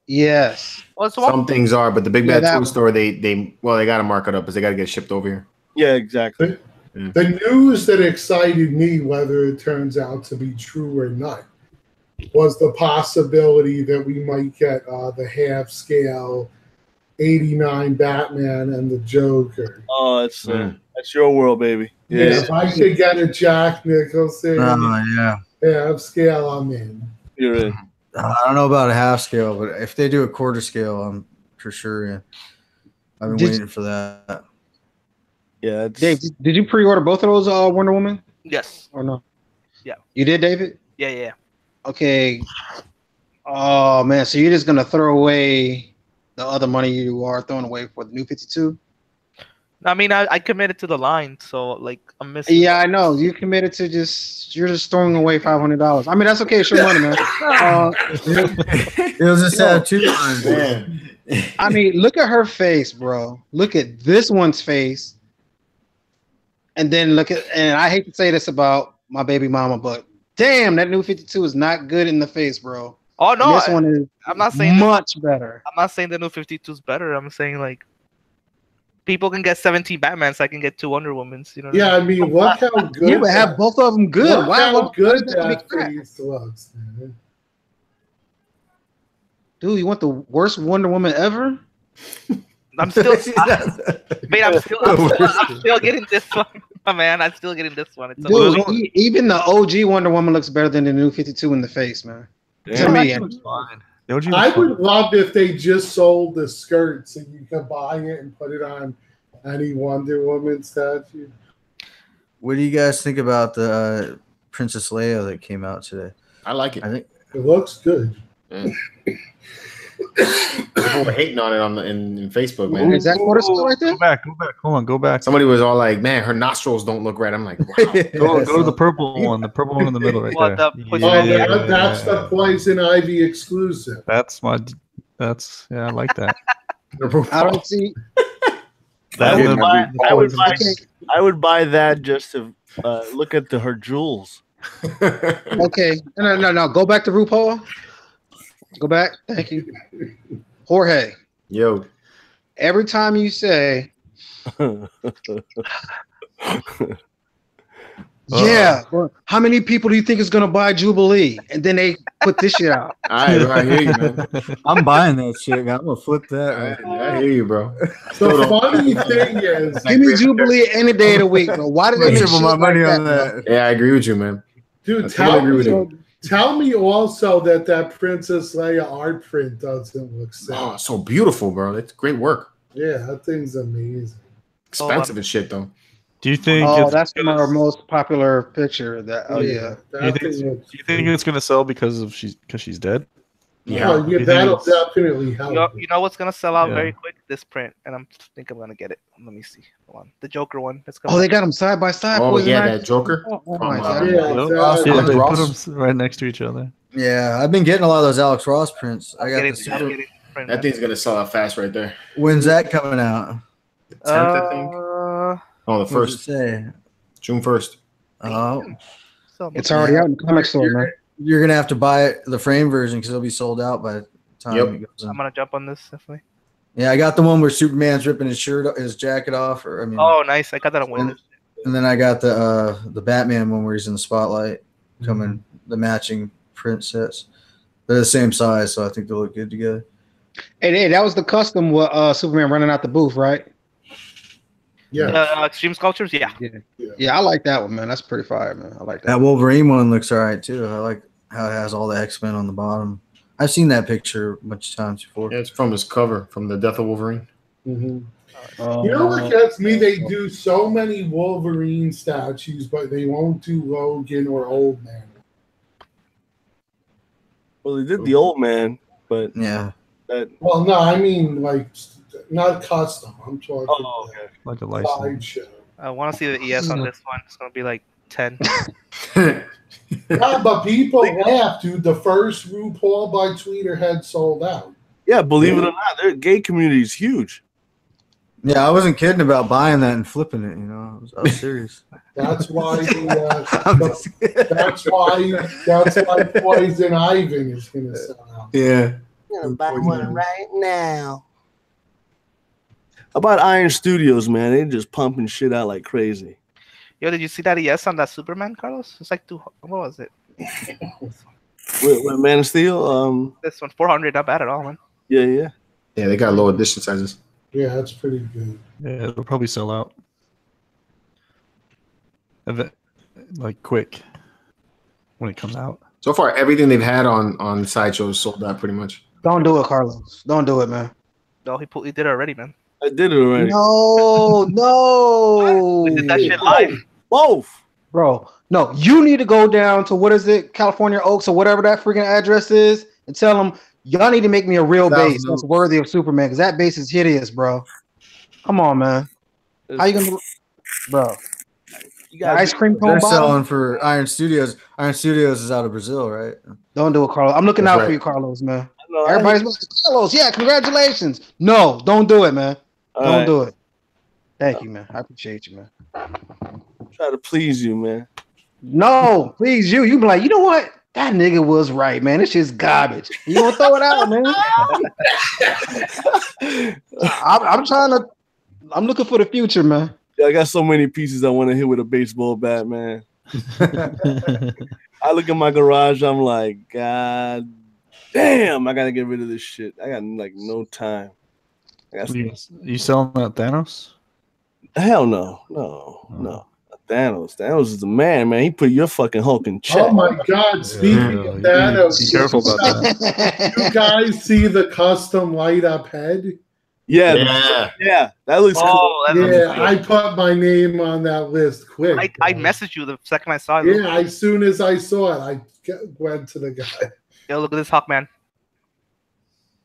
Speaker 6: Yes.
Speaker 5: What's the one?
Speaker 4: Some things are, but the Big Bad
Speaker 6: that
Speaker 4: Toy
Speaker 6: one.
Speaker 4: Store, they got to mark it up because they got to get shipped over here.
Speaker 2: Yeah, exactly.
Speaker 3: The news that excited me, whether it turns out to be true or not, was the possibility that we might get the half-scale 89 Batman and the Joker.
Speaker 2: Oh, that's your world, baby.
Speaker 3: Yeah, if I could get a Jack Nicholson half-scale, I'm in.
Speaker 2: You're in.
Speaker 8: I don't know about a half scale, but if they do a quarter scale, I'm for sure in. I've been waiting for that.
Speaker 2: Yeah,
Speaker 6: Dave, did you pre-order both of those Wonder Woman?
Speaker 5: Yes.
Speaker 6: Or no?
Speaker 5: Yeah.
Speaker 6: You did, David?
Speaker 5: Yeah.
Speaker 6: Okay. Oh man, so you're just gonna throw away the other money you are throwing away for the new 52?
Speaker 5: I mean, I committed to the line, so like I'm missing.
Speaker 6: Yeah, I know. You committed to you're just throwing away $500. I mean, that's okay. It's your money, man.
Speaker 8: It was a sad 2 times, man.
Speaker 6: I mean, look at her face, bro. Look at this one's face. And then and I hate to say this about my baby mama, but damn, that new 52 is not good in the face, bro.
Speaker 5: Oh no,
Speaker 6: this one is
Speaker 5: I'm not saying
Speaker 6: much better.
Speaker 5: I'm not saying the new 52 is better. I'm saying like people can get 17 Batmans, I can get 2 Wonder Womans. You know?
Speaker 3: Yeah, I mean, look how good.
Speaker 6: You would have both of them good.
Speaker 3: Look how good that face looks, man.
Speaker 6: Dude, you want the worst Wonder Woman ever?
Speaker 5: I'm still getting this one, my man. I'm still getting this one.
Speaker 6: Dude, even the OG Wonder Woman looks better than the new 52 in the face, man.
Speaker 1: Yeah,
Speaker 6: to me,
Speaker 3: I would love if they just sold the skirts and you could buy it and put it on any Wonder Woman statue.
Speaker 8: What do you guys think about the Princess Leia that came out today?
Speaker 4: I like it.
Speaker 8: I think
Speaker 3: it looks good.
Speaker 4: People were hating on it in Facebook, man.
Speaker 6: Is that quarter scale right there?
Speaker 1: Go back. Hold on, go back.
Speaker 4: Somebody was all like, "Man, her nostrils don't look right." I'm like, "Wow."
Speaker 1: Go to the purple one. The purple one in the middle, right there.
Speaker 3: That's the Poison Ivy exclusive.
Speaker 1: I like that.
Speaker 6: I don't see.
Speaker 2: I would buy that just to look at her jewels.
Speaker 6: Okay, no. Go back to RuPaul. Go back. Thank you, Jorge.
Speaker 4: Yo.
Speaker 6: Every time you say, yeah, how many people do you think is gonna buy Jubilee? And then they put this shit out.
Speaker 4: I hear you, man.
Speaker 8: I'm buying that shit. I'm gonna flip that.
Speaker 4: I hear you, bro.
Speaker 3: The funny thing is,
Speaker 6: give me Jubilee any day of the week, bro. Why did they
Speaker 8: triple my money on that?
Speaker 4: Yeah, I agree with you, man.
Speaker 3: Dude, tell me also that Princess Leia art print doesn't look sad.
Speaker 4: Oh, so beautiful, bro. It's great work.
Speaker 3: Yeah, that thing's amazing.
Speaker 4: Expensive as shit, though.
Speaker 1: Do you think?
Speaker 6: That's our most popular picture. Do you
Speaker 1: think it's gonna sell because she's dead?
Speaker 3: Yeah, that'll definitely help.
Speaker 5: You know what's gonna sell out very quick? This print, and I think I'm gonna get it. Let me see. Hold on. The Joker one.
Speaker 6: They got them side by side.
Speaker 4: Oh yeah, that Joker.
Speaker 6: Oh my god.
Speaker 1: They put them right next to each other.
Speaker 8: Yeah, I've been getting a lot of those Alex Ross prints. I got
Speaker 4: that thing's gonna sell out fast right there.
Speaker 8: When's that coming out?
Speaker 4: The 10th, I think. Oh, the first. June 1st.
Speaker 8: Oh,
Speaker 6: it's already out in the comic store, man.
Speaker 8: You're gonna have to buy the frame version because it'll be sold out by the time it goes in.
Speaker 5: I'm gonna jump on this definitely.
Speaker 8: Yeah, I got the one where Superman's ripping his jacket off,
Speaker 5: oh, nice! I got that on Windows.
Speaker 8: And then I got the Batman one where he's in the spotlight, coming the matching print sets. They're the same size, so I think they look good together.
Speaker 6: Hey, that was the custom with Superman running out the booth, right?
Speaker 2: Yeah.
Speaker 5: Extreme Sculptures, yeah.
Speaker 6: Yeah, I like that one, man. That's pretty fire, man. I like that.
Speaker 8: That Wolverine one looks all right too. I like how it has all the X-Men on the bottom. I've seen that picture a bunch of times before.
Speaker 4: Yeah, it's from his cover, from the Death of Wolverine.
Speaker 3: You know what gets me? They do so many Wolverine statues, but they won't do Logan or Old Man.
Speaker 2: Well, they did the Old Man, but
Speaker 8: yeah.
Speaker 3: Well, no, I mean like not custom. I'm talking
Speaker 1: like a license.
Speaker 5: I want to see the ES on this one. It's gonna be like 10.
Speaker 3: Yeah, but people laugh, dude. The first RuPaul by Tweeter had sold out.
Speaker 2: Yeah, believe it or not, their gay community is huge.
Speaker 8: Yeah, I wasn't kidding about buying that and flipping it. You know, I was serious.
Speaker 3: That's why that's why Poison Ivan is gonna sell out.
Speaker 8: Yeah,
Speaker 2: I'm gonna buy one right now. How about Iron Studios, man? They're just pumping shit out like crazy.
Speaker 5: Yo, did you see that ES on that Superman, Carlos? It's like what was it?
Speaker 2: With Man of Steel?
Speaker 5: This one, 400, not bad at all, man.
Speaker 2: Yeah.
Speaker 4: Yeah, they got low edition sizes.
Speaker 3: Yeah, that's pretty good.
Speaker 1: Yeah, it'll probably sell out. Like quick when it comes out.
Speaker 4: So far, everything they've had on Sideshow is sold out pretty much.
Speaker 6: Don't do it, Carlos. Don't do it, man.
Speaker 5: No, he did it already, man.
Speaker 2: I did it already.
Speaker 6: No.
Speaker 5: We did that shit live.
Speaker 2: Both.
Speaker 6: Bro, no, you need to go down to what is it, California Oaks or whatever that freaking address is, and tell them y'all need to make me a real base that's worthy of Superman because that base is hideous, bro. Come on, man. How you gonna, bro? You got ice cream cone.
Speaker 8: They're selling for Iron Studios. Iron Studios is out of Brazil, right?
Speaker 6: Don't do it, Carlos. I'm looking out for you, Carlos, man. Everybody's like, Carlos, yeah, congratulations. No, don't do it, man. Don't do it. Thank you, man. I appreciate you, man.
Speaker 2: Try to please you, man.
Speaker 6: No, please you. You be like, you know what? That nigga was right, man. It's just garbage. You gonna throw it out, man? I'm looking for the future, man.
Speaker 2: Yeah, I got so many pieces I want to hit with a baseball bat, man. I look at my garage, I'm like, God damn, I gotta get rid of this shit. I got like no time.
Speaker 1: You selling that Thanos?
Speaker 2: Hell no. No. Thanos. Thanos is the man. He put your fucking Hulk in check.
Speaker 3: Oh my God! Speaking of Thanos,
Speaker 1: be careful about that.
Speaker 3: You guys see the custom light up head?
Speaker 2: Yeah, that looks cool.
Speaker 3: I put my name on that list quick.
Speaker 5: I messaged you the second I saw it.
Speaker 3: Yeah, as soon as I saw it, I went to the guy.
Speaker 5: Yo, look at this Hawkman.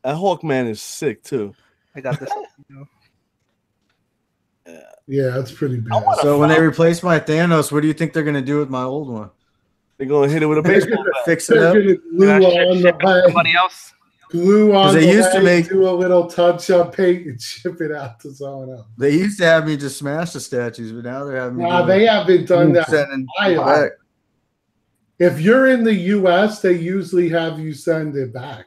Speaker 2: That Hawkman is sick too.
Speaker 5: I got this.
Speaker 3: Yeah, that's pretty bad.
Speaker 8: So when they replace my Thanos, what do you think they're gonna do with my old one?
Speaker 2: They're gonna hit it with a baseball bat.
Speaker 8: Fix it up.
Speaker 3: Glue on the head.
Speaker 5: Somebody else.
Speaker 3: Glue on
Speaker 8: they
Speaker 3: the
Speaker 8: used to
Speaker 3: head, do a little touch up paint and ship it out to someone else.
Speaker 8: They used to have me just smash the statues, but now they're having me.
Speaker 3: They haven't done that. If you're in the US, they usually have you send it back.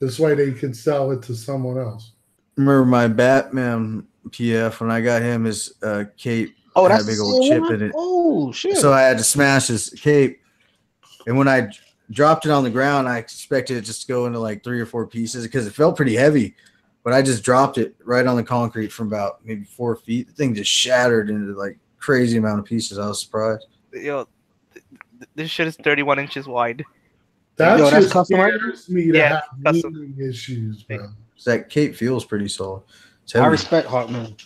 Speaker 3: This way they can sell it to someone else.
Speaker 8: Remember my Batman PF when I got him his cape had a big old chip in it.
Speaker 6: Oh shit.
Speaker 8: So I had to smash his cape. And when I dropped it on the ground, I expected it just to go into like 3 or 4 pieces because it felt pretty heavy. But I just dropped it right on the concrete from about maybe 4 feet. The thing just shattered into like crazy amount of pieces. I was surprised.
Speaker 5: Yo, this shit is 31 inches wide.
Speaker 3: That just
Speaker 6: custom
Speaker 3: scares me to have moving issues, bro.
Speaker 8: That cape feels pretty solid.
Speaker 6: I respect Hawkman.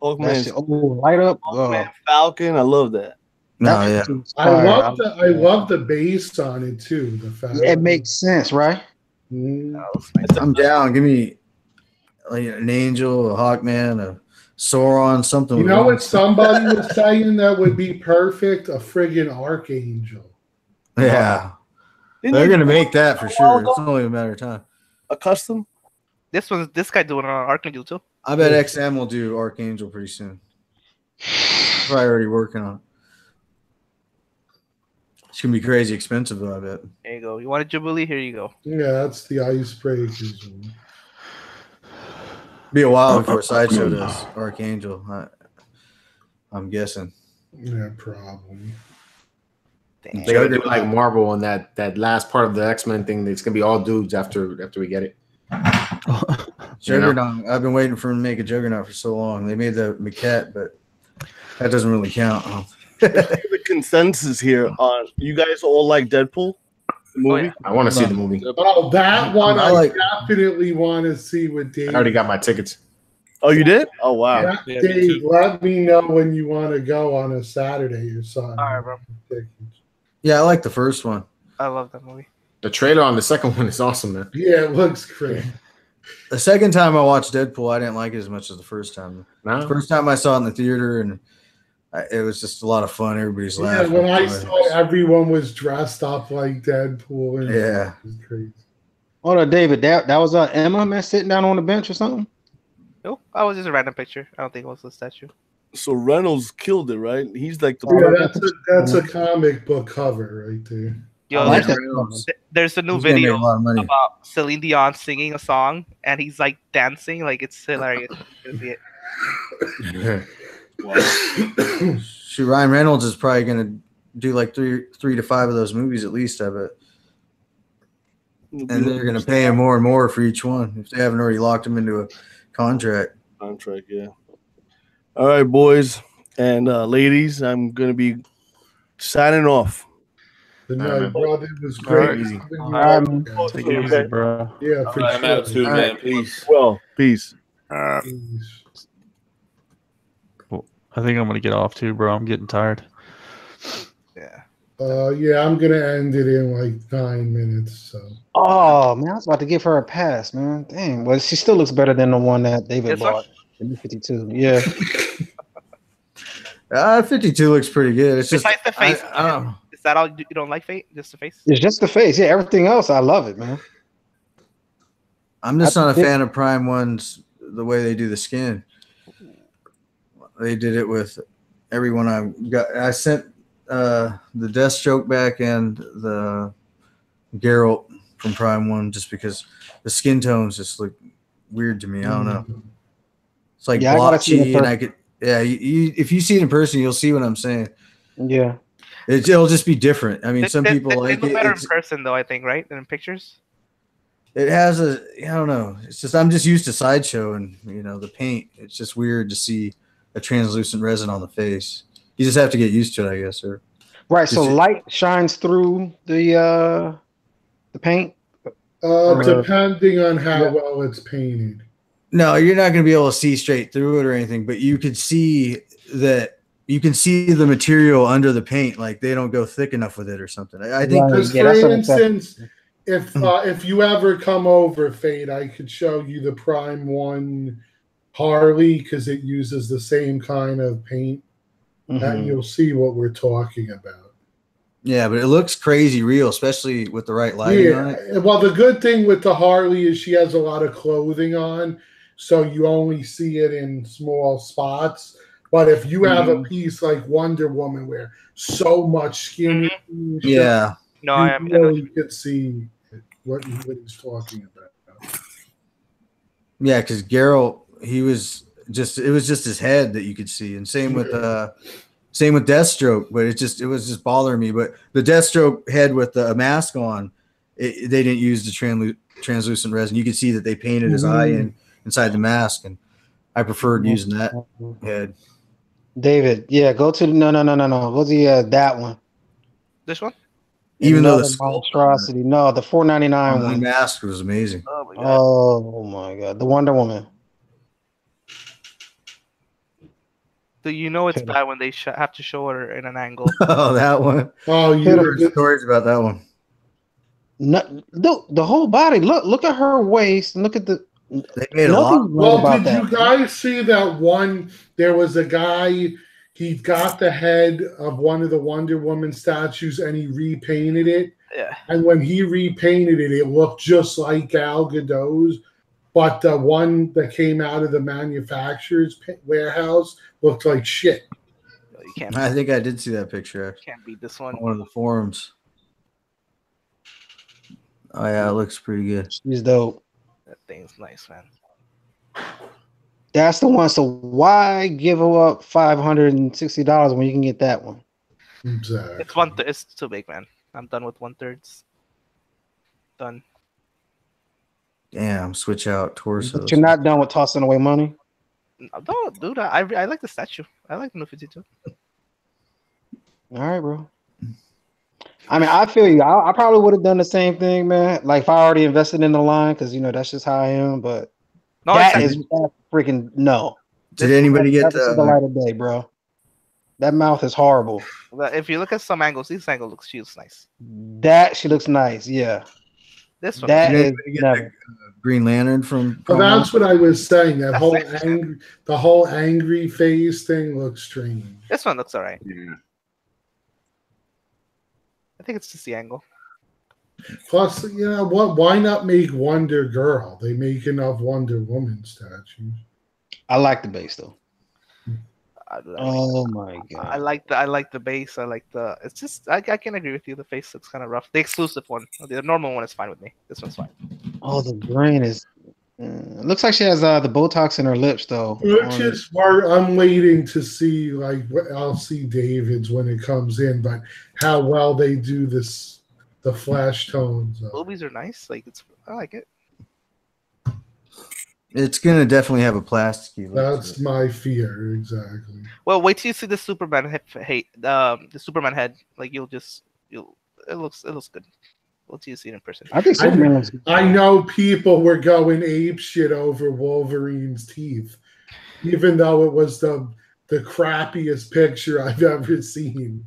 Speaker 2: Hawkman,
Speaker 6: light up.
Speaker 2: Hawkman, Falcon. I love that.
Speaker 8: No, yeah.
Speaker 3: I love the base on it too. The Falcon.
Speaker 6: It makes sense, right?
Speaker 8: I'm down. Give me like an angel, a Hawkman, a Sauron, something.
Speaker 3: You know what somebody was saying that would be perfect? A friggin' Archangel.
Speaker 8: Yeah. They're gonna make that for sure. It's only a matter of time.
Speaker 2: A custom?
Speaker 5: This guy doing an Archangel too.
Speaker 8: I bet XM will do Archangel pretty soon. Probably already working on it. It's gonna be crazy expensive though, I bet.
Speaker 5: There you go. You want a Jubilee? Here you go.
Speaker 3: Yeah, that's the icebreakers one.
Speaker 8: Be a while before Sideshow does Archangel. I'm guessing.
Speaker 3: Yeah, probably.
Speaker 4: They're gonna do like Marvel on that last part of the X-Men thing. It's gonna be all dudes after we get it.
Speaker 8: Juggernaut. I've been waiting for them to make a Juggernaut for so long. They made the maquette, but that doesn't really count.
Speaker 2: The consensus here on you guys all like Deadpool the movie?
Speaker 5: Oh, yeah.
Speaker 4: I want to see the movie.
Speaker 3: Oh, that one
Speaker 8: I
Speaker 3: definitely want to see with Dave.
Speaker 4: I already got my tickets.
Speaker 2: Oh, you did? Oh, wow.
Speaker 3: Yeah, Dave, let me know when you want to go on a Saturday or something.
Speaker 5: All right, bro.
Speaker 8: Yeah, I like the first one.
Speaker 5: I love that movie.
Speaker 4: The trailer on the second one is awesome, man.
Speaker 3: Yeah, it looks great.
Speaker 8: The second time I watched Deadpool, I didn't like it as much as the first time.
Speaker 4: No?
Speaker 8: The first time I saw it in the theater, and it was just a lot of fun. Everybody's laughing.
Speaker 3: Yeah, when I saw everyone was dressed up like Deadpool. And
Speaker 8: yeah.
Speaker 3: It was crazy.
Speaker 6: Hold on, David. That was Emma, man, sitting down on the bench or something?
Speaker 5: No, I was just a random picture. I don't think it was a statue.
Speaker 2: So Reynolds killed it, right? He's like the
Speaker 3: that's a comic book cover right there.
Speaker 5: Yo,
Speaker 8: like
Speaker 5: there's a new video about Celine Dion singing a song, and he's like dancing, like it's hilarious.
Speaker 8: Shoot, Ryan Reynolds is probably gonna do like three to five of those movies at least, I bet. And they're gonna pay him more and more for each one if they haven't already locked him into a contract.
Speaker 2: Yeah. All right, boys and ladies, I'm gonna be signing off.
Speaker 3: Good night, brother. It was great.
Speaker 1: Easy.
Speaker 3: Take it easy, bro. Yeah, for sure.
Speaker 7: I'm out too, man. Peace.
Speaker 2: Well, peace.
Speaker 1: Well, I think I'm gonna get off too, bro. I'm getting tired.
Speaker 3: Yeah, I'm gonna end it in like 9 minutes. So.
Speaker 6: Oh man, I was about to give her a pass, man. Dang. Well, she still looks better than the one that David bought. 52. Yeah.
Speaker 8: 52 looks pretty good. It's just
Speaker 5: besides the face.
Speaker 8: I
Speaker 5: Is that all you don't like? Just the face?
Speaker 6: It's just the face. Yeah, everything else, I love it, man.
Speaker 8: I'm just not a fan of Prime ones. The way they do the skin. They did it with everyone I got. I sent the Deathstroke back and the Geralt from Prime 1 just because the skin tones just look weird to me. I don't know. It's like blotchy, and I could. Yeah, if you see it in person, you'll see what I'm saying.
Speaker 6: Yeah,
Speaker 8: it'll just be different. I mean, some people like
Speaker 5: look
Speaker 8: it.
Speaker 5: Better in person, though. I think, right, than in pictures.
Speaker 8: It has I don't know. It's just I'm just used to Sideshow and the paint. It's just weird to see a translucent resin on the face. You just have to get used to it, I guess, sir.
Speaker 6: Right. So light shines through the paint.
Speaker 3: Depending on how well it's painted.
Speaker 8: No, you're not going to be able to see straight through it or anything, but you could see that. You can see the material under the paint, like they don't go thick enough with it or something. I think,
Speaker 3: for instance, if you ever come over, Fade, I could show you the Prime 1 Harley because it uses the same kind of paint, and you'll see what we're talking about.
Speaker 8: Yeah, but it looks crazy real, especially with the right lighting on it.
Speaker 3: Well, the good thing with the Harley is she has a lot of clothing on, so you only see it in small spots. But if you have a piece like Wonder Woman where so much skin,
Speaker 5: No,
Speaker 3: you could see what he's talking about.
Speaker 8: Yeah, because Geralt, it was just his head that you could see, and same with Deathstroke, but it was just bothering me. But the Deathstroke head with the mask on, they didn't use the translucent resin. You could see that they painted his eye inside the mask, and I preferred using that head.
Speaker 6: David, yeah, go to no. Go to that one.
Speaker 5: This one?
Speaker 8: Even though
Speaker 6: the monstrosity, no, the $4.99 one.
Speaker 8: The mask was amazing.
Speaker 5: Oh my god!
Speaker 6: Oh my god, the Wonder Woman.
Speaker 5: So you know it's bad when they have to show her in an angle.
Speaker 8: Oh, that one.
Speaker 3: Oh, you
Speaker 8: heard stories about that one.
Speaker 6: No, the whole body. Look at her waist and look at the.
Speaker 8: They made a lot.
Speaker 3: Well, did you guys see that one? There was a guy. He got the head of one of the Wonder Woman statues and he repainted it.
Speaker 5: Yeah.
Speaker 3: And when he repainted it, it looked just like Gal Gadot's. but the one that came out of the manufacturer's warehouse looked like shit.
Speaker 5: You can't.
Speaker 8: I think I did see that picture.
Speaker 5: Can't beat this one.
Speaker 8: On one of the forums. Oh yeah, it looks pretty good.
Speaker 6: She's dope.
Speaker 5: That thing's nice, man.
Speaker 6: That's the one. So why give up $560 when you can get that one?
Speaker 3: Exactly.
Speaker 5: It's too big, man. I'm done with 1/3. Done.
Speaker 8: Damn, switch out torso.
Speaker 6: But you're not done with tossing away money?
Speaker 5: No, dude. I like the statue. I like the new 52.
Speaker 6: All right, bro. I mean, I feel you. I probably would have done the same thing, man. Like if I already invested in the line, because that's just how I am. But
Speaker 5: no,
Speaker 6: that is freaking no.
Speaker 8: Did anybody get
Speaker 6: the light of day, bro? That mouth is horrible.
Speaker 5: If you look at some angles, she looks nice.
Speaker 6: That she looks nice, yeah.
Speaker 5: This one.
Speaker 6: That is
Speaker 8: the Green Lantern from.
Speaker 3: Well, that's what I was saying. That whole angry face thing looks strange.
Speaker 5: This one looks alright.
Speaker 10: Yeah.
Speaker 5: I think it's just the angle.
Speaker 3: Plus, what? Why not make Wonder Girl? They make enough Wonder Woman statues.
Speaker 6: I like the base though.
Speaker 5: Oh
Speaker 6: my god!
Speaker 5: I like the base. I like the. It's just I can agree with you. The face looks kind of rough. The exclusive one, the normal one is fine with me. This one's fine.
Speaker 6: Oh, the brain is. Looks like she has the Botox in her lips though.
Speaker 3: Which is where I'm waiting to see. Like I'll see David's when it comes in, but how well they do this, the flash tones.
Speaker 5: Movies are nice. I like it.
Speaker 8: It's gonna definitely have a plasticky look.
Speaker 3: That's my fear, exactly.
Speaker 5: Well, wait till you see the Superman the Superman head. Like it looks good. Wait till you see it in person.
Speaker 6: I think Superman looks good.
Speaker 3: I know people were going ape shit over Wolverine's teeth, even though it was the crappiest picture I've ever seen.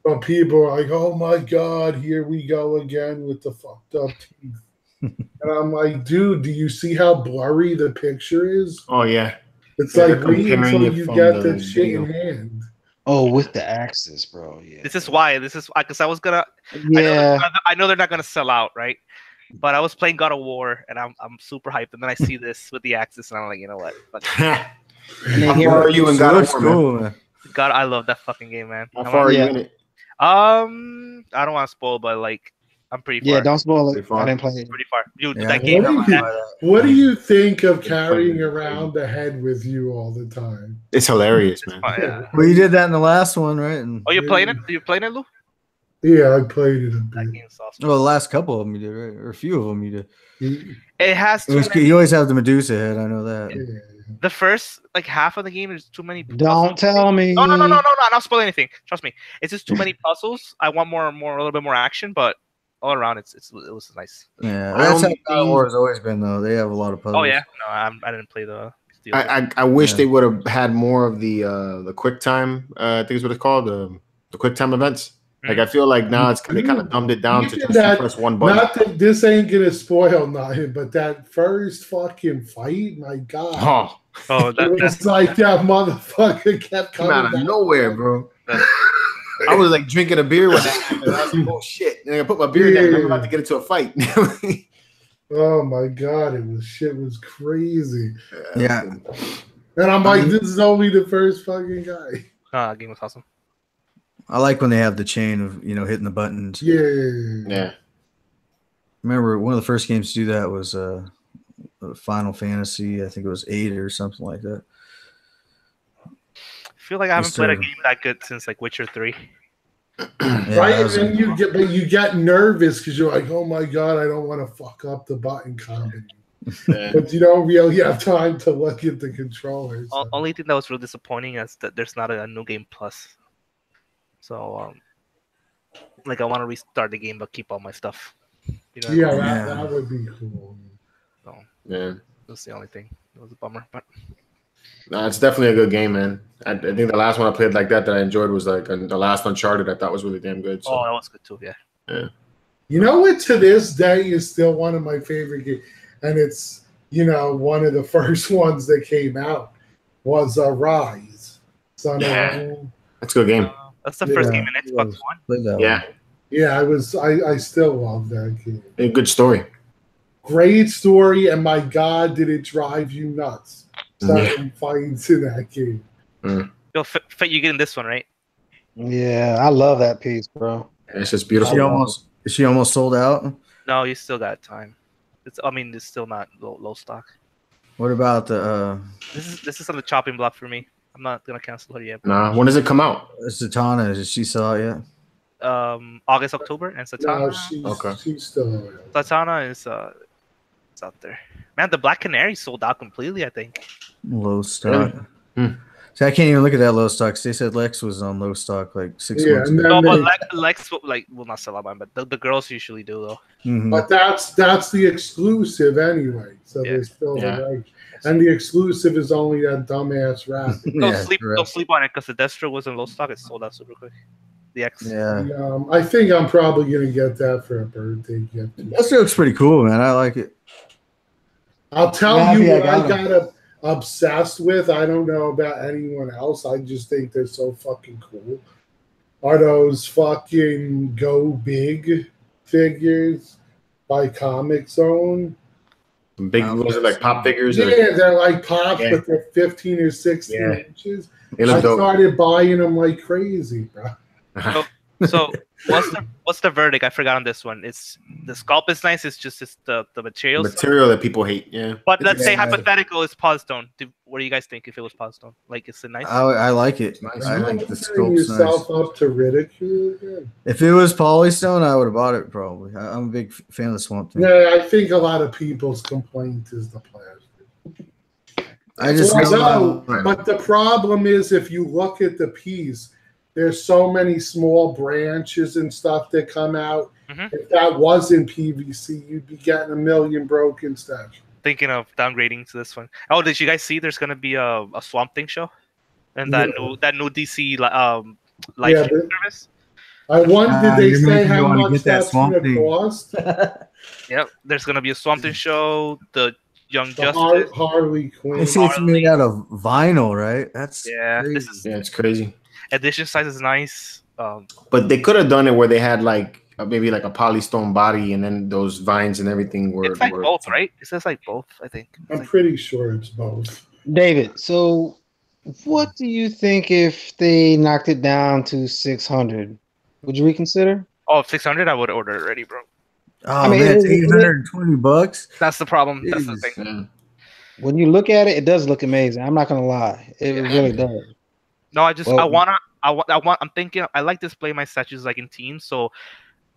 Speaker 3: But people are like, "Oh my god, here we go again with the fucked up teeth." And I'm like, dude, do you see how blurry the picture is?
Speaker 4: Oh yeah,
Speaker 3: it's like wait until you get the shit in hand.
Speaker 6: Oh, with the axes, bro. Yeah.
Speaker 5: This is why because I was gonna.
Speaker 6: Yeah.
Speaker 5: I know they're not gonna sell out, right? But I was playing God of War and I'm super hyped, and then I see this with the axis, and I'm like, you know what?
Speaker 4: How far are you in God of War, man?
Speaker 5: God, I love that fucking game, man.
Speaker 4: How far are you in it?
Speaker 5: I don't want to spoil, but I'm pretty far.
Speaker 6: Yeah, don't spoil it. I didn't play it.
Speaker 5: Pretty far. Dude,
Speaker 8: Yeah.
Speaker 5: that game.
Speaker 3: What do you think of carrying around the head with you all the time?
Speaker 4: It's hilarious, man.
Speaker 5: Yeah.
Speaker 8: Well, you did that in the last one, right? And,
Speaker 5: you're playing it? You're playing it, Lou?
Speaker 3: Yeah, I played it a bit.
Speaker 5: That game's awesome.
Speaker 8: well, the last couple of them you did, right? Or a few of them you did.
Speaker 5: It has
Speaker 8: You always have the Medusa head. I know that.
Speaker 3: Yeah.
Speaker 5: The first half of the game is too many.
Speaker 6: Don't tell me.
Speaker 5: No, not spoil anything. Trust me. It's just too many puzzles. I want a little bit more action, but all around it was nice.
Speaker 8: Yeah, that's how God of War has always been, though. They have a lot of puzzles.
Speaker 5: Oh yeah, no, I didn't play the.
Speaker 4: I wish they would have had more of the quick time. I think is what it's called, the quick time events. Like I feel like now they kind of dumbed it down to just press one button.
Speaker 3: Not that this ain't gonna spoil nothing, but that first fucking fight, my god!
Speaker 5: Oh,
Speaker 3: it's like that motherfucker kept coming
Speaker 4: out of nowhere, bro. I was like drinking a beer with that. And I was like, oh shit! And I put my beer down. I'm about to get into a fight.
Speaker 3: Oh my god! Shit was crazy.
Speaker 8: Yeah.
Speaker 3: And I'm like, this is only the first fucking guy.
Speaker 5: That game was awesome.
Speaker 8: I like when they have the chain of hitting the buttons.
Speaker 3: Yeah.
Speaker 8: Remember one of the first games to do that was Final Fantasy. I think it was 8 or something like that.
Speaker 5: I feel like I haven't played a game that good since Witcher 3.
Speaker 3: Right, and then you get nervous because you're like, oh my god, I don't want to fuck up the button combo. But you don't really have time to look at the controllers.
Speaker 5: Only thing that was really disappointing is that there's not a new game plus. So, I want to restart the game but keep all my stuff.
Speaker 3: That would be cool.
Speaker 5: So,
Speaker 4: yeah,
Speaker 5: that's the only thing. It was a bummer, but
Speaker 4: no, it's definitely a good game, man. I think the last one I played like that I enjoyed was the last Uncharted. I thought was really damn good. So.
Speaker 5: Oh, that was good too. Yeah.
Speaker 3: You know what? To this day, is still one of my favorite games, and it's one of the first ones that came out was Rise.
Speaker 4: That's a good game.
Speaker 5: That's the first game in Xbox One.
Speaker 3: Yeah, I still love that game.
Speaker 4: A good story.
Speaker 3: Great story, and my God, did it drive you nuts? Certain fights in that game.
Speaker 5: Yo, you getting this one, right?
Speaker 6: Yeah, I love that piece, bro.
Speaker 4: It's just beautiful.
Speaker 8: Is she almost sold out?
Speaker 5: No, you still got time. It's still not low stock.
Speaker 8: What about the?
Speaker 5: This is on the chopping block for me. I'm not gonna cancel her yet.
Speaker 4: Nah, when does it come out?
Speaker 8: Zatanna, did she sell it yet?
Speaker 5: August, October, and Zatanna.
Speaker 3: No, she's still around.
Speaker 5: Zatanna is it's out there. Man, the Black Canary sold out completely, I think.
Speaker 8: Low stock. Really? See, I can't even look at that low stock. They said Lex was on low stock like 6 months ago.
Speaker 5: No, but Lex will not sell out mine, but the girls usually do though.
Speaker 8: Mm-hmm.
Speaker 3: But that's the exclusive anyway. So there's still the right. And the exclusive is only that dumbass rap.
Speaker 5: Don't sleep on it because the Destro was in low stock. It sold out super quick. The X.
Speaker 8: Yeah.
Speaker 3: I think I'm probably gonna get that for a birthday gift.
Speaker 8: That looks pretty cool, man. I like it.
Speaker 3: I'll tell you what I got obsessed with. I don't know about anyone else. I just think they're so fucking cool. Are those fucking Go Big figures by Comic Zone?
Speaker 4: Big, was it like pop figures?
Speaker 3: Yeah, they're like pops, but they're 15 or 16 inches. I started buying them like crazy, bro.
Speaker 5: So what's the verdict? I forgot on this one. It's the sculpt is nice. It's just the material.
Speaker 4: Material that people hate. Yeah.
Speaker 5: But let's say hypothetical is Pausestone. What do you guys think if it was Pausestone? Like, it's a nice.
Speaker 8: I like it. Nice. I think the sculpt's
Speaker 3: nice. Up to ridicule again.
Speaker 8: If it was Polystone, I would have bought it probably. I'm a big fan of the Swamp Thing.
Speaker 3: Yeah, I think a lot of people's complaint is the plastic. But the problem is if you look at the piece. There's so many small branches and stuff that come out. If that wasn't PVC, you'd be getting a million broken stuff.
Speaker 5: Thinking of downgrading to this one. Oh, did you guys see? There's gonna be a Swamp Thing show, and that new DC live service.
Speaker 3: I wonder, did they say how much that's gonna cost?
Speaker 5: Yep, there's gonna be a Swamp Thing show. The Young Justice,
Speaker 3: Harley Quinn.
Speaker 8: It's made out of vinyl, right? That's
Speaker 5: crazy.
Speaker 4: It's crazy.
Speaker 5: Edition size is nice.
Speaker 4: But they could have done it where they had like maybe like a polystone body and then those vines and everything were.
Speaker 5: It's like both, right? It says like both, I think.
Speaker 3: I'm pretty sure it's both.
Speaker 6: David, so what do you think if they knocked it down to 600? Would you reconsider?
Speaker 5: Oh, 600, I would order it already, bro.
Speaker 8: Oh, man, it's $820.
Speaker 5: That's the problem. That's the thing.
Speaker 8: Man.
Speaker 6: When you look at it, it does look amazing. I'm not gonna lie, it really does.
Speaker 5: No, I'm thinking I like display my statues like in teams, so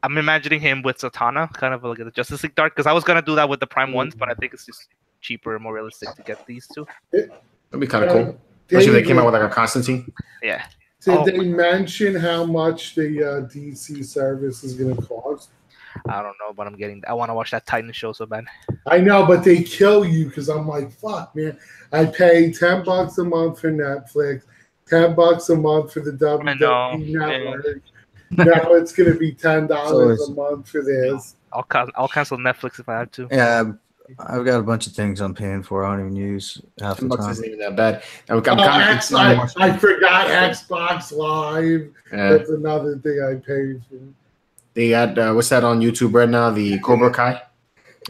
Speaker 5: I'm imagining him with Zatanna, kind of like a Justice League Dark, because I was gonna do that with the Prime ones, but I think it's just cheaper and more realistic to get these two.
Speaker 4: That'd be kind of cool. Especially if they came out with like a Constantine.
Speaker 5: Yeah.
Speaker 3: Did they mention how much the DC service is gonna cost?
Speaker 5: I don't know, but I want to watch that Titan show so bad.
Speaker 3: I know, but they kill you because I'm like, fuck, man. I pay $10 a month for Netflix. $10 a month for the WWE network. Now it's gonna be $10 a month for this.
Speaker 5: I'll cancel Netflix if I have to.
Speaker 8: Yeah, I've got a bunch of things I'm paying for. I don't even use half the time.
Speaker 4: Isn't even that bad.
Speaker 3: I forgot Xbox Live. Yeah. That's another thing I paid for.
Speaker 4: They got what's that on YouTube right now? The Cobra Kai.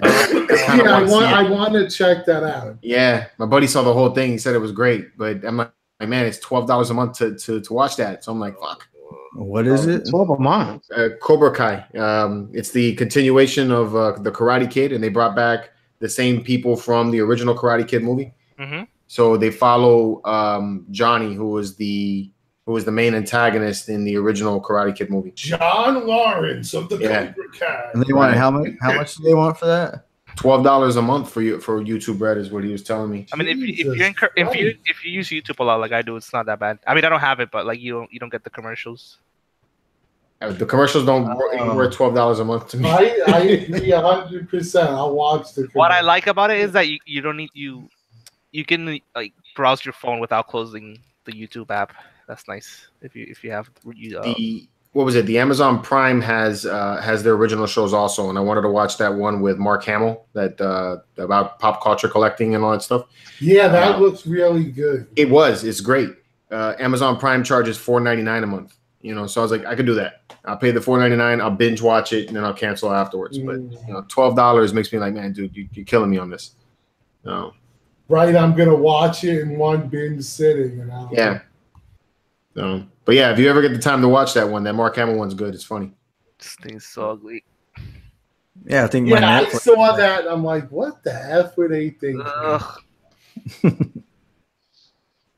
Speaker 3: I want to check that out.
Speaker 4: Yeah, my buddy saw the whole thing. He said it was great, but I'm like, man, it's $12 a month to watch that. So I'm like, fuck.
Speaker 8: What is it?
Speaker 6: 12 a month.
Speaker 4: Cobra Kai. It's the continuation of the Karate Kid, and they brought back the same people from the original Karate Kid movie. So they follow Johnny, who was the main antagonist in the original Karate Kid movie.
Speaker 3: John Lawrence of the Cobra Kai.
Speaker 8: And they want how much do they want for that?
Speaker 4: $12 a month for YouTube Red is what he was telling me.
Speaker 5: I mean, if you use YouTube a lot like I do, it's not that bad. I mean, I don't have it, but like you don't get the commercials.
Speaker 4: The commercials don't worth $12 a month to me.
Speaker 3: I agree 100%. I'll watch the.
Speaker 5: What I like about it is that you don't need you can like browse your phone without closing the YouTube app. That's nice if you have
Speaker 4: what was it? The Amazon Prime has their original shows also, and I wanted to watch that one with Mark Hamill that about pop culture collecting and all that stuff.
Speaker 3: Yeah, that looks really good.
Speaker 4: It's great. Amazon Prime charges $4.99 a month, You know, so I was like, I could do that. I'll pay the $4.99. I'll binge watch it and then I'll cancel afterwards. But you know, $12 makes me like, man, dude, you're killing me on this. No.
Speaker 3: Right, I'm gonna watch it in one binge sitting.
Speaker 4: Yeah. But yeah, if you ever get the time to watch that one, that Mark Hamill one's good. It's funny.
Speaker 5: This thing's so ugly.
Speaker 8: Yeah, I think.
Speaker 3: Yeah, I saw that. I'm like, what the F were they thinking?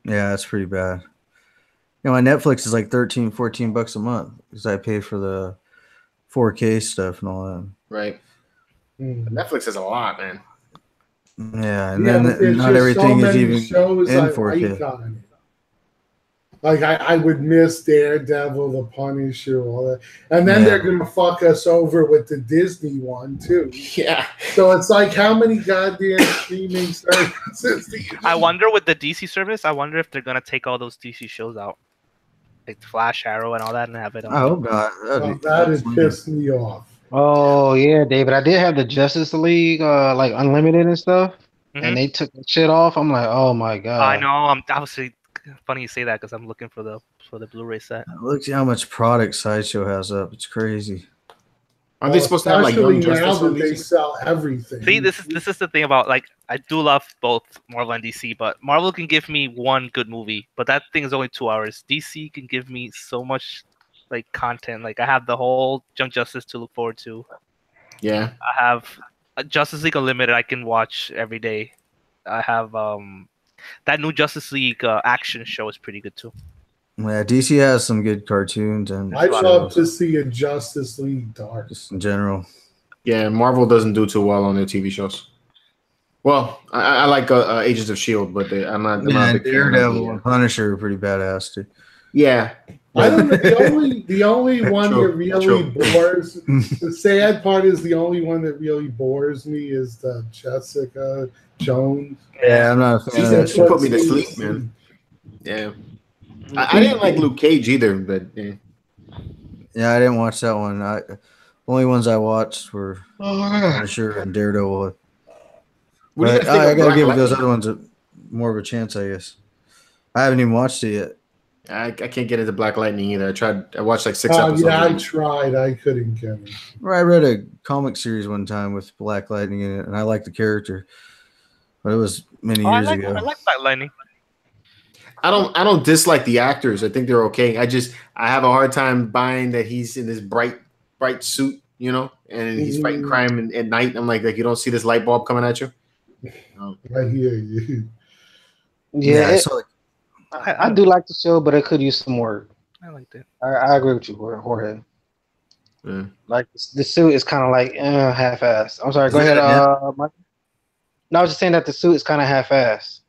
Speaker 8: Yeah, that's pretty bad. You know, my Netflix is like $13-14 a month because I pay for the 4K stuff and all that.
Speaker 4: Right. Netflix is a lot, man.
Speaker 8: Yeah, and then not everything is even in 4K.
Speaker 3: Like I would miss Daredevil, The Punisher, all that, and then they're gonna fuck us over with the Disney one too.
Speaker 4: Yeah.
Speaker 3: So it's like, how many goddamn streaming services do you?
Speaker 5: I wonder with the DC service. I wonder if they're gonna take all those DC shows out, like Flash, Arrow, and all that, and have it on.
Speaker 8: I hope not.
Speaker 3: That'd piss me off.
Speaker 6: Oh yeah, David. I did have the Justice League, like Unlimited and stuff, and they took the shit off. I'm like, oh my god.
Speaker 5: I know. I'm obviously funny you say that because I'm looking for the Blu-ray set.
Speaker 8: Look how much product Sideshow has up. It's crazy.
Speaker 4: Are they supposed to have like Young Justice?
Speaker 3: Now that they sell everything.
Speaker 5: See, this is the thing about, like, I do love both Marvel and DC, but Marvel can give me one good movie, but that thing is only 2 hours. DC can give me so much like content. Like I have the whole Young Justice to look forward to.
Speaker 4: Yeah.
Speaker 5: I have Justice League Unlimited I can watch every day. I have that new Justice League action show is pretty good too.
Speaker 8: Yeah, DC has some good cartoons, and
Speaker 3: I'd love to see a Justice League Dark.
Speaker 8: Just in general.
Speaker 4: Yeah, Marvel doesn't do too well on their TV shows. Well, I like Agents of S.H.I.E.L.D., but I'm not a big
Speaker 8: Daredevil and Punisher are pretty badass too.
Speaker 4: Yeah.
Speaker 3: I don't know. The only one that really bores. The sad part is the only one that really bores me is the Jessica Jones.
Speaker 8: Yeah, I'm not a fan of that.
Speaker 4: She put me to sleep, man. Yeah. I didn't like Luke Cage either, but
Speaker 8: yeah, I didn't watch that one. The only ones I watched were Punisher and Daredevil. But I gotta give those other ones more of a chance, I guess. I haven't even watched it yet.
Speaker 4: I can't get into Black Lightning either. I watched like 6 episodes.
Speaker 3: Yeah, I tried. I couldn't get it.
Speaker 8: I read a comic series one time with Black Lightning in it, and I liked the character. But it was many years ago.
Speaker 5: I like Black Lightning.
Speaker 4: I don't dislike the actors. I think they're okay. I have a hard time buying that he's in this bright suit, you know, and he's fighting crime at night. I'm like you don't see this light bulb coming at you.
Speaker 3: I hear you.
Speaker 6: Yeah, I do like the show, but it could use some work.
Speaker 5: I liked it.
Speaker 6: I agree with you, Jorge.
Speaker 4: Yeah.
Speaker 6: Like the suit is kind of like half-assed. I'm sorry. Go ahead, Mike. No, I was just saying that the suit is kind of half-assed.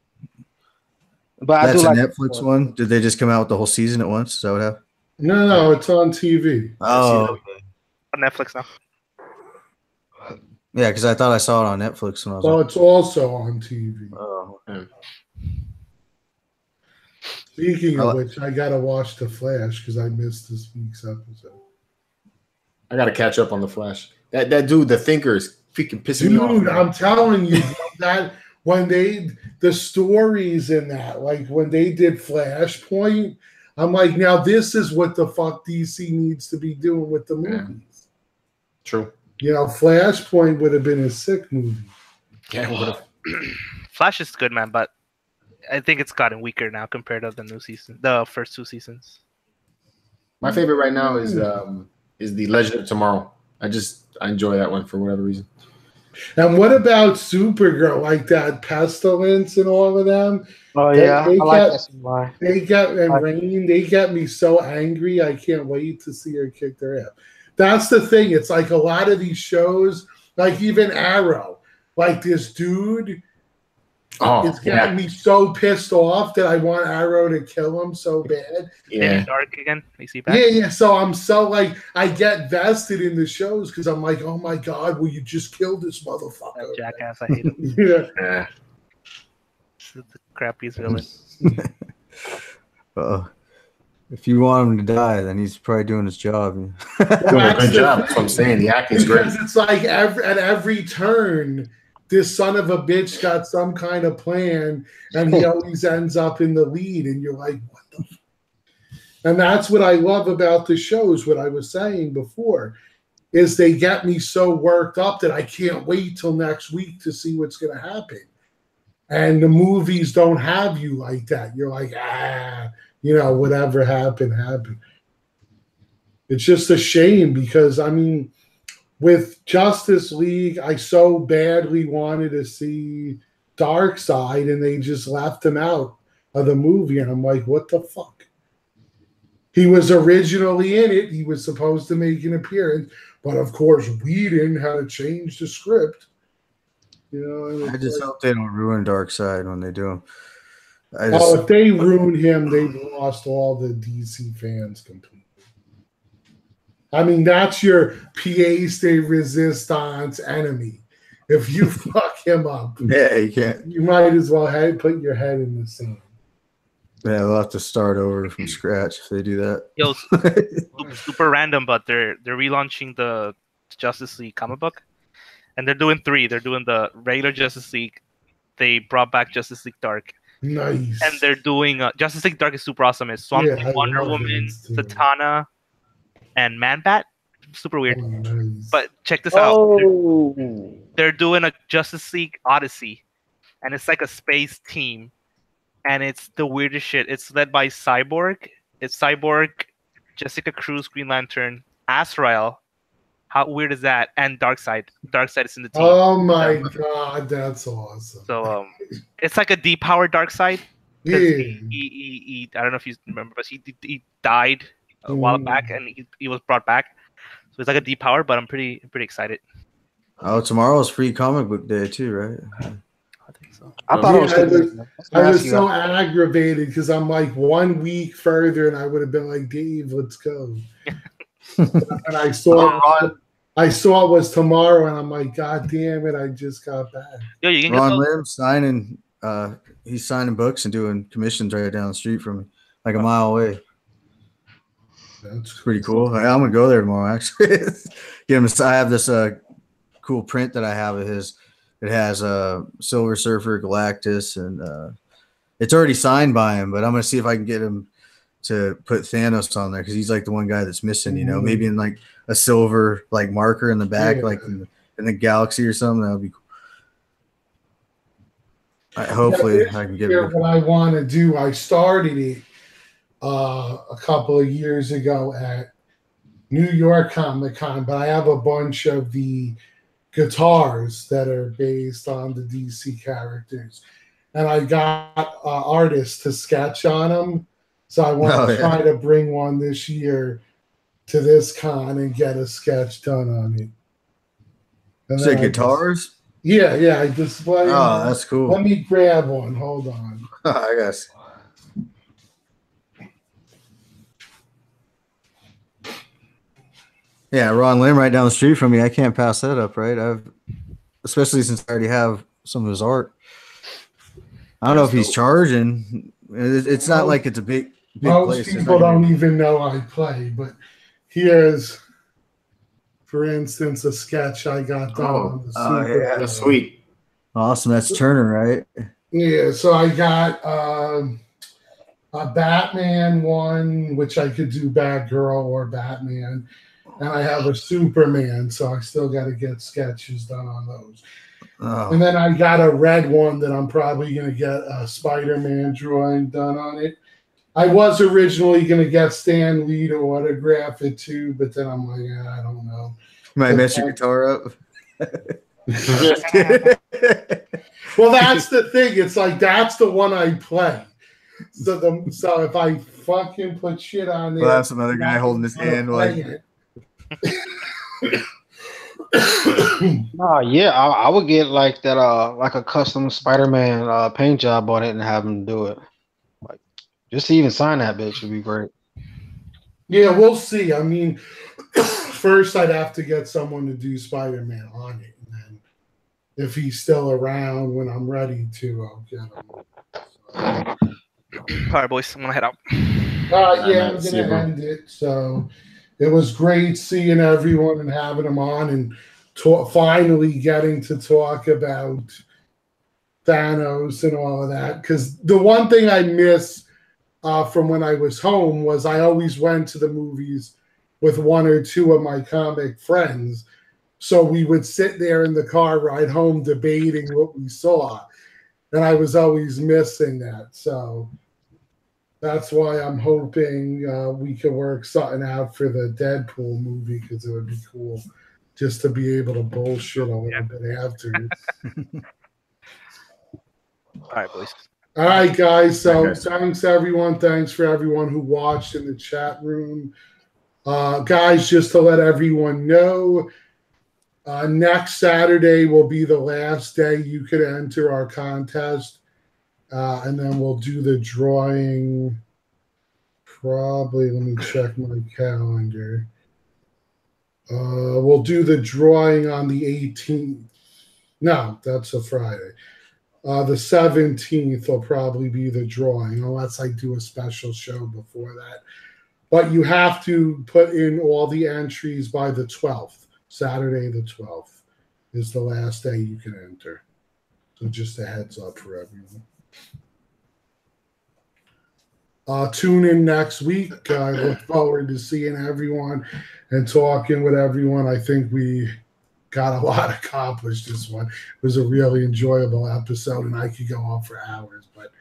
Speaker 6: But
Speaker 8: that's
Speaker 6: I do
Speaker 8: a Netflix one. Did they just come out with the whole season at once? Is that what happened?
Speaker 3: No, it's on TV.
Speaker 8: Oh, okay.
Speaker 5: On Netflix now.
Speaker 8: Yeah, because I thought I saw it on Netflix when I was.
Speaker 3: It's also on TV.
Speaker 8: Oh, okay.
Speaker 3: Speaking of which, I gotta watch The Flash because I missed this week's episode.
Speaker 4: I gotta catch up on The Flash. That dude, the Thinker, is freaking pissing me off.
Speaker 3: Dude, I'm telling you that when the stories in that, like when they did Flashpoint, I'm like, now this is what the fuck DC needs to be doing with the movies.
Speaker 4: Yeah. True.
Speaker 3: You know, Flashpoint would have been a sick movie.
Speaker 4: Yeah, it would have.
Speaker 5: Flash is good, man, but I think it's gotten weaker now compared to the new season, the first 2 seasons.
Speaker 4: My favorite right now is the Legend of Tomorrow. I enjoy that one for whatever reason.
Speaker 3: And what about Supergirl? Like that Pestilence and all of them?
Speaker 6: Oh yeah,
Speaker 3: they get me so angry. I can't wait to see her kick their ass. That's the thing. It's like a lot of these shows, like even Arrow, like this dude. It's getting me so pissed off that I want Arrow to kill him so bad.
Speaker 5: Yeah, dark again. You see back?
Speaker 3: Yeah. So I'm so like I get vested in the shows because I'm like, oh my god, will you just kill this motherfucker?
Speaker 5: That jackass, I hate him.
Speaker 3: Yeah.
Speaker 5: This is the crappiest villain.
Speaker 8: If you want him to die, then he's probably doing his job.
Speaker 4: Doing a good job. That's what I'm saying. The acting's great.
Speaker 3: Because it's like at every turn, this son of a bitch got some kind of plan, and he always ends up in the lead, and you're like, what the? And that's what I love about the shows, what I was saying before, is they get me so worked up that I can't wait till next week to see what's going to happen. And the movies don't have you like that. You're like, whatever happened, happened. It's just a shame because, I mean, with Justice League, I so badly wanted to see Darkseid, and they just left him out of the movie. And I'm like, what the fuck? He was originally in it. He was supposed to make an appearance. But, of course, Whedon had to change the script.
Speaker 8: I just hope they don't ruin Darkseid when they do.
Speaker 3: If they ruin him, they've lost all the DC fans completely. I mean, that's your pièce de resistance enemy. If you fuck him up,
Speaker 8: you can't.
Speaker 3: You might as well put your head in the sand.
Speaker 8: Yeah, they'll have to start over from scratch if they do that.
Speaker 5: Yo, super random, but they're relaunching the Justice League comic book, and they're doing 3. They're doing the regular Justice League. They brought back Justice League Dark.
Speaker 3: Nice.
Speaker 5: And they're doing Justice League Dark is super awesome. It's Swamp Thing, Wonder Woman, Zatanna, and Man-Bat. Super weird.
Speaker 3: Oh, nice.
Speaker 5: But check this out. They're doing a Justice League Odyssey, and it's like a space team. And it's the weirdest shit. It's led by Cyborg. It's Cyborg, Jessica Cruz, Green Lantern, Azrael. How weird is that? And Darkseid. Darkseid is in the team.
Speaker 3: Oh my god, that's awesome.
Speaker 5: So it's like a depowered Darkseid.
Speaker 3: Yeah.
Speaker 5: He I don't know if you remember, but he died a while back, and he was brought back. So it's like a depowered, but I'm pretty excited.
Speaker 8: Oh, tomorrow's free comic book day too, right?
Speaker 5: I think so.
Speaker 6: I thought
Speaker 3: I was so aggravated because I'm like 1 week further, and I would have been like, Dave, let's go. And I saw it was tomorrow, and I'm like, God damn it, I just got back.
Speaker 5: Yo, you can
Speaker 8: Ron Lim signing. He's signing books and doing commissions right down the street from me, like a mile away. That's pretty cool. I'm gonna go there tomorrow. Actually, get him. I have this cool print that I have of his. It has Silver Surfer, Galactus, and it's already signed by him. But I'm gonna see if I can get him to put Thanos on there because he's like the one guy that's missing. You know, maybe in like a silver like marker in the back, like in the galaxy or something. That would be cool. Hopefully, I can get it.
Speaker 3: What I want to do, I started it a couple of years ago at New York Comic Con, but I have a bunch of the guitars that are based on the DC characters, and I got artists to sketch on them. So I want to try to bring one this year to this con and get a sketch done on it.
Speaker 8: And say guitars?
Speaker 3: Yeah, I display.
Speaker 8: Oh, that's cool.
Speaker 3: Let me grab one. Hold on.
Speaker 8: I guess. Yeah, Ron Lim right down the street from me. I can't pass that up, right? Especially since I already have some of his art. I don't know if he's charging. It's not like it's a big
Speaker 3: most
Speaker 8: place.
Speaker 3: People don't even know I play, but here's, for instance, a sketch I got done.
Speaker 4: Yeah, that's sweet.
Speaker 8: Awesome. That's Turner, right?
Speaker 3: Yeah, so I got a Batman one, which I could do Batgirl or Batman, and I have a Superman, so I still got to get sketches done on those. Oh. And then I got a red one that I'm probably going to get a Spider-Man drawing done on it. I was originally going to get Stan Lee to autograph it too, but then I'm like, I don't know.
Speaker 8: Might mess your guitar up.
Speaker 3: Well, that's the thing. It's like that's the one I play. So if I fucking put shit on there,
Speaker 8: we'll have some other guy holding his hand like.
Speaker 6: I would get like that, like a custom Spider-Man paint job on it and have him do it. Like, just to even sign that bitch would be great.
Speaker 3: Yeah, we'll see. I mean, first I'd have to get someone to do Spider-Man on it, and then if he's still around when I'm ready to, I'll get him.
Speaker 5: All right, boys, I'm gonna head out.
Speaker 3: Yeah, I'm gonna end it. So it was great seeing everyone and having them on, and finally getting to talk about Thanos and all of that. Because the one thing I miss from when I was home was I always went to the movies with one or two of my comic friends. So we would sit there in the car ride home debating what we saw. And I was always missing that. So that's why I'm hoping we can work something out for the Deadpool movie, because it would be cool just to be able to bullshit a little bit after.
Speaker 5: All right, boys.
Speaker 3: All right, guys. So thanks, everyone. Thanks for everyone who watched in the chat room. Guys, just to let everyone know, next Saturday will be the last day you could enter our contest. And then we'll do the drawing probably, let me check my calendar. We'll do the drawing on the 18th. No, that's a Friday. The 17th will probably be the drawing, unless I do a special show before that. But you have to put in all the entries by the 12th. Saturday the 12th is the last day you can enter. So just a heads up for everyone. Tune in next week. I look forward to seeing everyone and talking with everyone. I think we got a lot accomplished this one. It was a really enjoyable episode, and I could go on for hours, but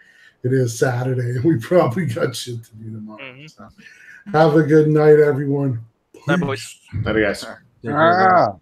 Speaker 3: it is Saturday, and we probably got shit to do tomorrow. So have a good night, everyone.
Speaker 5: Bye, boys.
Speaker 4: Later, guys.
Speaker 6: Ah.